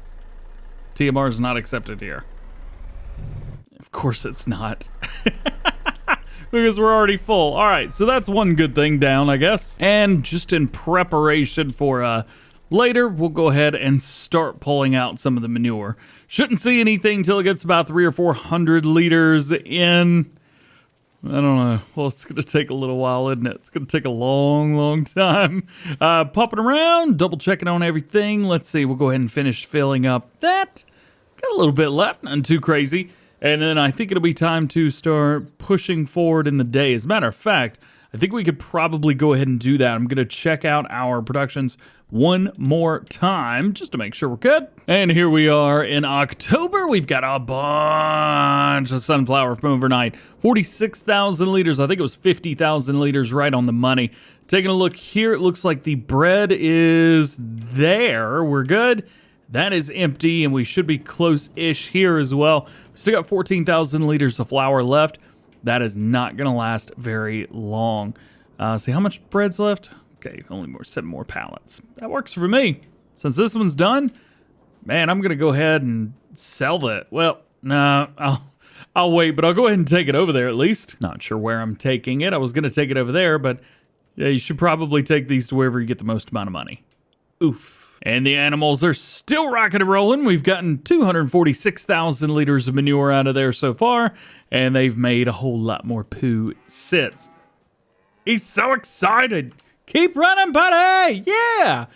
TMR is not accepted here. Of course it's not. Because we're already full. All right, so that's one good thing down, I guess. And just in preparation for later, we'll go ahead and start pulling out some of the manure. Shouldn't see anything till it gets about 300 or 400 liters in. I don't know. Well, it's going to take a little while, isn't it? It's going to take a long, long time. Popping around, double checking on everything. Let's see. We'll go ahead and finish filling up that. Got a little bit left, nothing too crazy. And then I think it'll be time to start pushing forward in the day. As a matter of fact, I think we could probably go ahead and do that. I'm going to check out our productions one more time just to make sure we're good. And here we are in October. We've got a bunch of sunflower from overnight. 46,000 liters. I think it was 50,000 liters, right on the money. Taking a look here, it looks like the bread is there. We're good. That is empty, and we should be close-ish here as well. We still got 14,000 liters of flour left. That is not going to last very long. See how much bread's left? Okay, only 7 more pallets. That works for me. Since this one's done, man, I'm going to go ahead and sell that. Well, no, I'll wait, but I'll go ahead and take it over there at least. Not sure where I'm taking it. I was going to take it over there, but yeah, you should probably take these to wherever you get the most amount of money. Oof. And the animals are still rocking and rolling. We've gotten 246,000 liters of manure out of there so far, and they've made a whole lot more poo sits. He's so excited. Keep running, buddy. Yeah.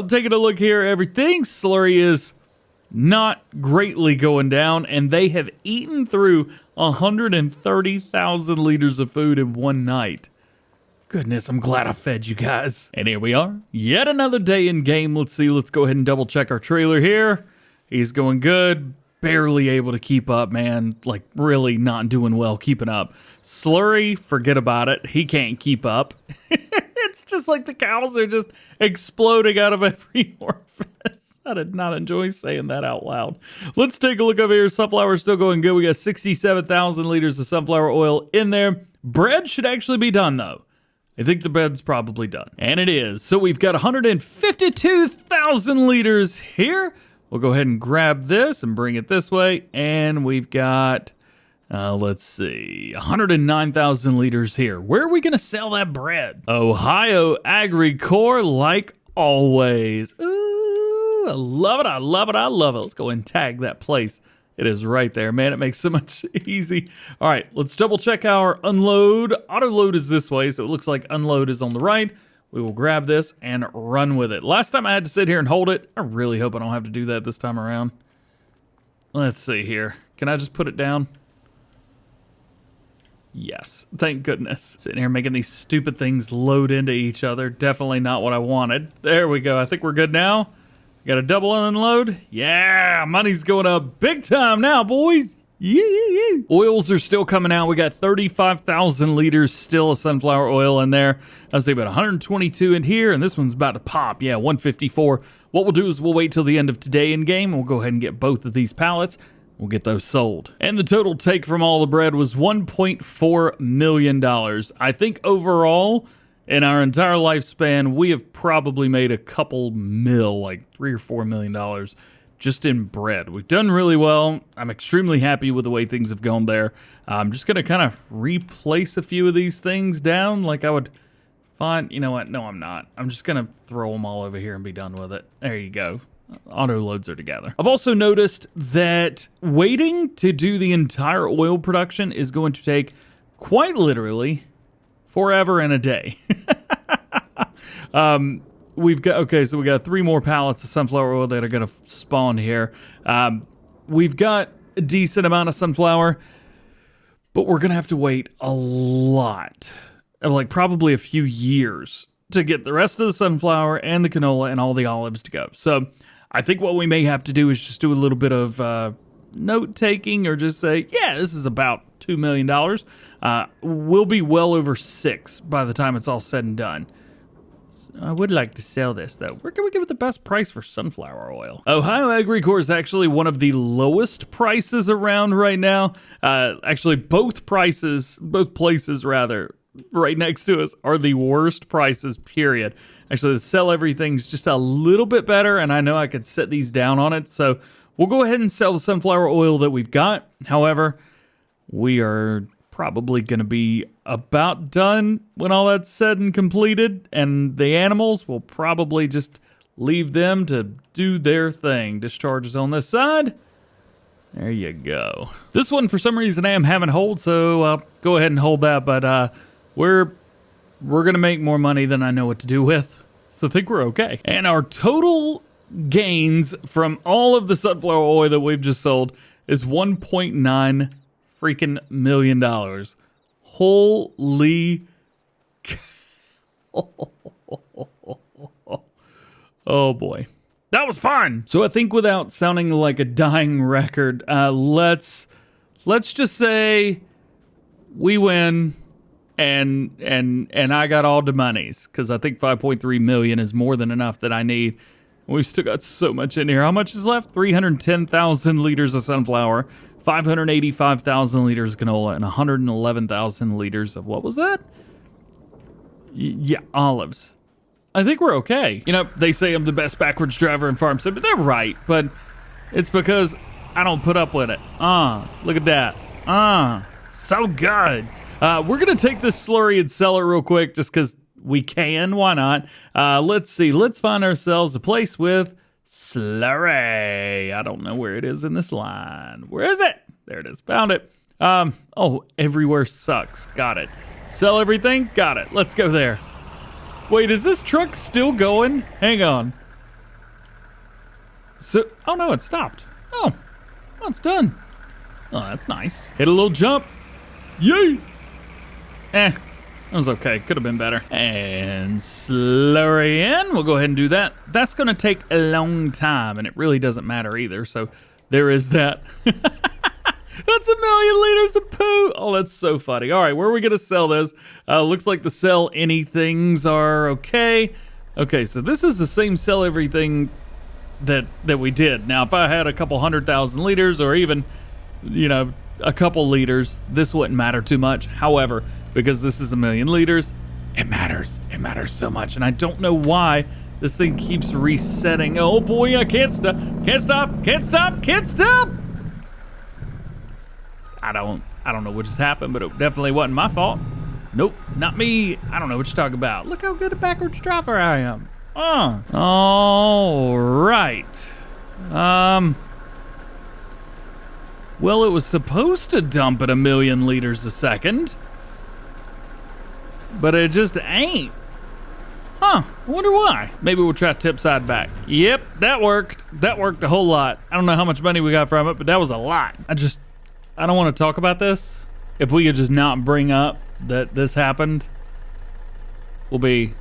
Taking a look here. Everything slurry is not greatly going down, and they have eaten through 130,000 liters of food in one night. Goodness, I'm glad I fed you guys. And here we are. Yet another day in game. Let's see. Let's go ahead and double check our trailer here. He's going good. Barely able to keep up, man. Like, really not doing well keeping up. Slurry, forget about it. He can't keep up. It's just like the cows are just exploding out of every orifice. I did not enjoy saying that out loud. Let's take a look over here. Sunflower is still going good. We got 67,000 liters of sunflower oil in there. Bread should actually be done, though. I think the bread's probably done. And it is. So we've got 152,000 liters here. We'll go ahead and grab this and bring it this way. And we've got, let's see, 109,000 liters here. Where are we going to sell that bread? Ohio AgriCorps, like always. Ooh, I love it. I love it. I love it. Let's go and tag that place. It is right there, man. It makes so much easy. All right, let's double check our unload. Auto load is this way, so it looks like unload is on the right. We will grab this and run with it. Last time I had to sit here and hold it. I really hope I don't have to do that this time around. Let's see here. Can I just put it down? Yes, thank goodness. Sitting here making these stupid things load into each other. Definitely not what I wanted. There we go. I think we're good now. Got a double unload? Yeah, money's going up big time now, boys. Yeah. Oils are still coming out. We got 35,000 liters still of sunflower oil in there. I was thinking about 122 in here, and this one's about to pop. Yeah, 154. What we'll do is we'll wait till the end of today in game, and we'll go ahead and get both of these pallets. We'll get those sold. And the total take from all the bread was $1.4 million. I think overall, in our entire lifespan, we have probably made a couple mil, like $3 or $4 million just in bread. We've done really well. I'm extremely happy with the way things have gone there. I'm just going to kind of replace a few of these things down like I would find. You know what? No, I'm not. I'm just going to throw them all over here and be done with it. There you go. Auto loads are together. I've also noticed that waiting to do the entire oil production is going to take quite literally forever and a day. We've got, okay, so we got 3 more pallets of sunflower oil that are going to spawn here. We've got a decent amount of sunflower, but we're going to have to wait a lot, like probably a few years to get the rest of the sunflower and the canola and all the olives to go. So I think what we may have to do is just do a little bit of note taking, or just say, yeah, this is about $2 million. We'll be well over 6 by the time it's all said and done. I would like to sell this, though. Where can we give it the best price for sunflower oil? Ohio AgriCorp is actually one of the lowest prices around right now. Actually, both places, rather, right next to us are the worst prices, period. Actually, the sell everything's just a little bit better, and I know I could set these down on it, so we'll go ahead and sell the sunflower oil that we've got. However, we are probably going to be about done when all that's said and completed, and the animals will probably just leave them to do their thing. Discharges on this side. There you go. This one, for some reason, I am having hold, so I'll go ahead and hold that, but we're going to make more money than I know what to do with, so I think we're okay. And our total gains from all of the sunflower oil that we've just sold is $1.9 freaking million. Holy oh boy, that was fun. So I think, without sounding like a dying record, let's just say we win, and I got all the monies, because I think 5.3 million is more than enough that I need. We've still got so much in here. How much is left? 310,000 liters of sunflower, 585,000 liters of canola, and 111,000 liters of, what was that? Yeah, olives. I think we're okay. You know, they say I'm the best backwards driver in farm sim, but they're right. But it's because I don't put up with it. Look at that. So good. We're going to take this slurry and sell it real quick just because we can. Why not? Let's see. Let's find ourselves a place with slurry. I don't know where it is in this line. Where is it? There it is. Found it. Oh, everywhere sucks. Got it. Sell everything? Got it. Let's go there. Wait, is this truck still going? Hang on. So, oh no, it stopped. Oh, it's done. Oh, that's nice. Hit a little jump. Yay! That was okay. Could have been better. And slurry in. We'll go ahead and do that. That's going to take a long time, and it really doesn't matter either. So there is that. That's 1 million liters of poo. Oh, that's so funny. All right, where are we going to sell those? Looks like the sell anythings are okay. Okay, so this is the same sell everything that we did. Now, if I had a couple 100,000 liters, or even, you know, a couple liters, this wouldn't matter too much. However, because this is 1 million liters, it matters. It matters so much. And I don't know why this thing keeps resetting. Oh boy, I can't stop. Can't stop. Can't stop. Can't stop. I don't know what just happened, but it definitely wasn't my fault. Nope, not me. I don't know what you're talking about. Look how good a backwards driver I am. All right. Well, it was supposed to dump at 1 million liters a second, but it just ain't. I wonder why. Maybe we'll try tip side back. Yep, that worked. That worked a whole lot. I don't know how much money we got from it, but that was a lot. I don't want to talk about this. If we could just not bring up that this happened, we'll be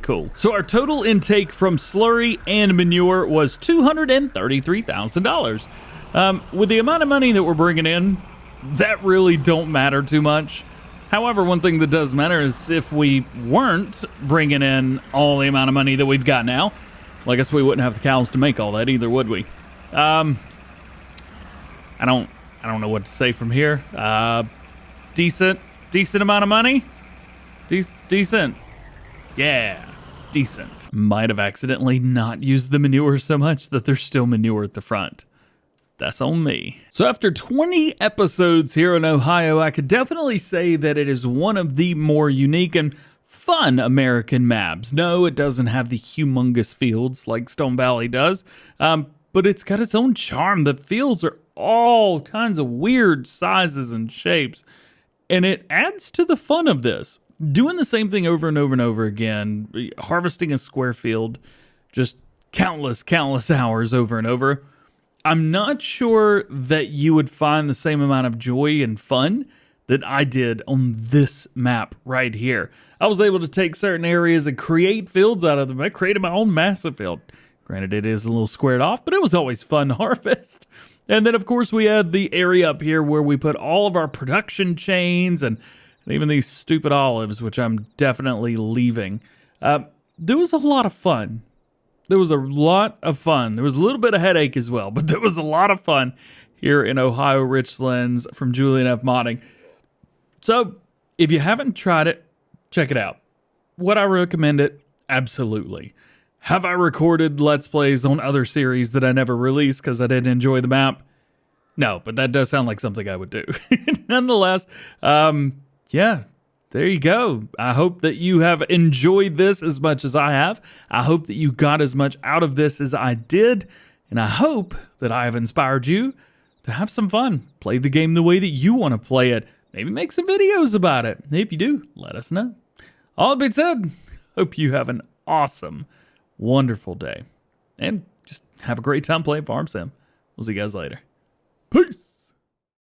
cool. So our total intake from slurry and manure was $233,000. With the amount of money that we're bringing in, that really don't matter too much. However, one thing that does matter is if we weren't bringing in all the amount of money that we've got now, well, I guess we wouldn't have the cows to make all that either, would we? I don't know what to say from here. Decent amount of money. Decent. Yeah, decent. Might have accidentally not used the manure so much that there's still manure at the front. That's on me. So after 20 episodes here in Ohio, I could definitely say that it is one of the more unique and fun American maps. No, it doesn't have the humongous fields like Stone Valley does, but it's got its own charm. The fields are all kinds of weird sizes and shapes, and it adds to the fun of this. Doing the same thing over and over and over again, harvesting a square field, just countless hours over and over. I'm not sure that you would find the same amount of joy and fun that I did on this map right here. I was able to take certain areas and create fields out of them. I created my own massive field. Granted, it is a little squared off, but it was always fun to harvest. And then, of course, we had the area up here where we put all of our production chains and even these stupid olives, which I'm definitely leaving. there was a lot of fun. There was a lot of fun. There was a little bit of headache as well, but there was a lot of fun here in Ohio Richlands from Julian F. Modding. So if you haven't tried it, check it out. Would I recommend it? Absolutely. Have I recorded Let's Plays on other series that I never released because I didn't enjoy the map? No, but that does sound like something I would do. Nonetheless, yeah, there you go. I hope that you have enjoyed this as much as I have. I hope that you got as much out of this as I did. And I hope that I have inspired you to have some fun. Play the game the way that you want to play it. Maybe make some videos about it. If you do, let us know. All that being said, hope you have an awesome, wonderful day. And just have a great time playing Farm Sim. We'll see you guys later. Peace.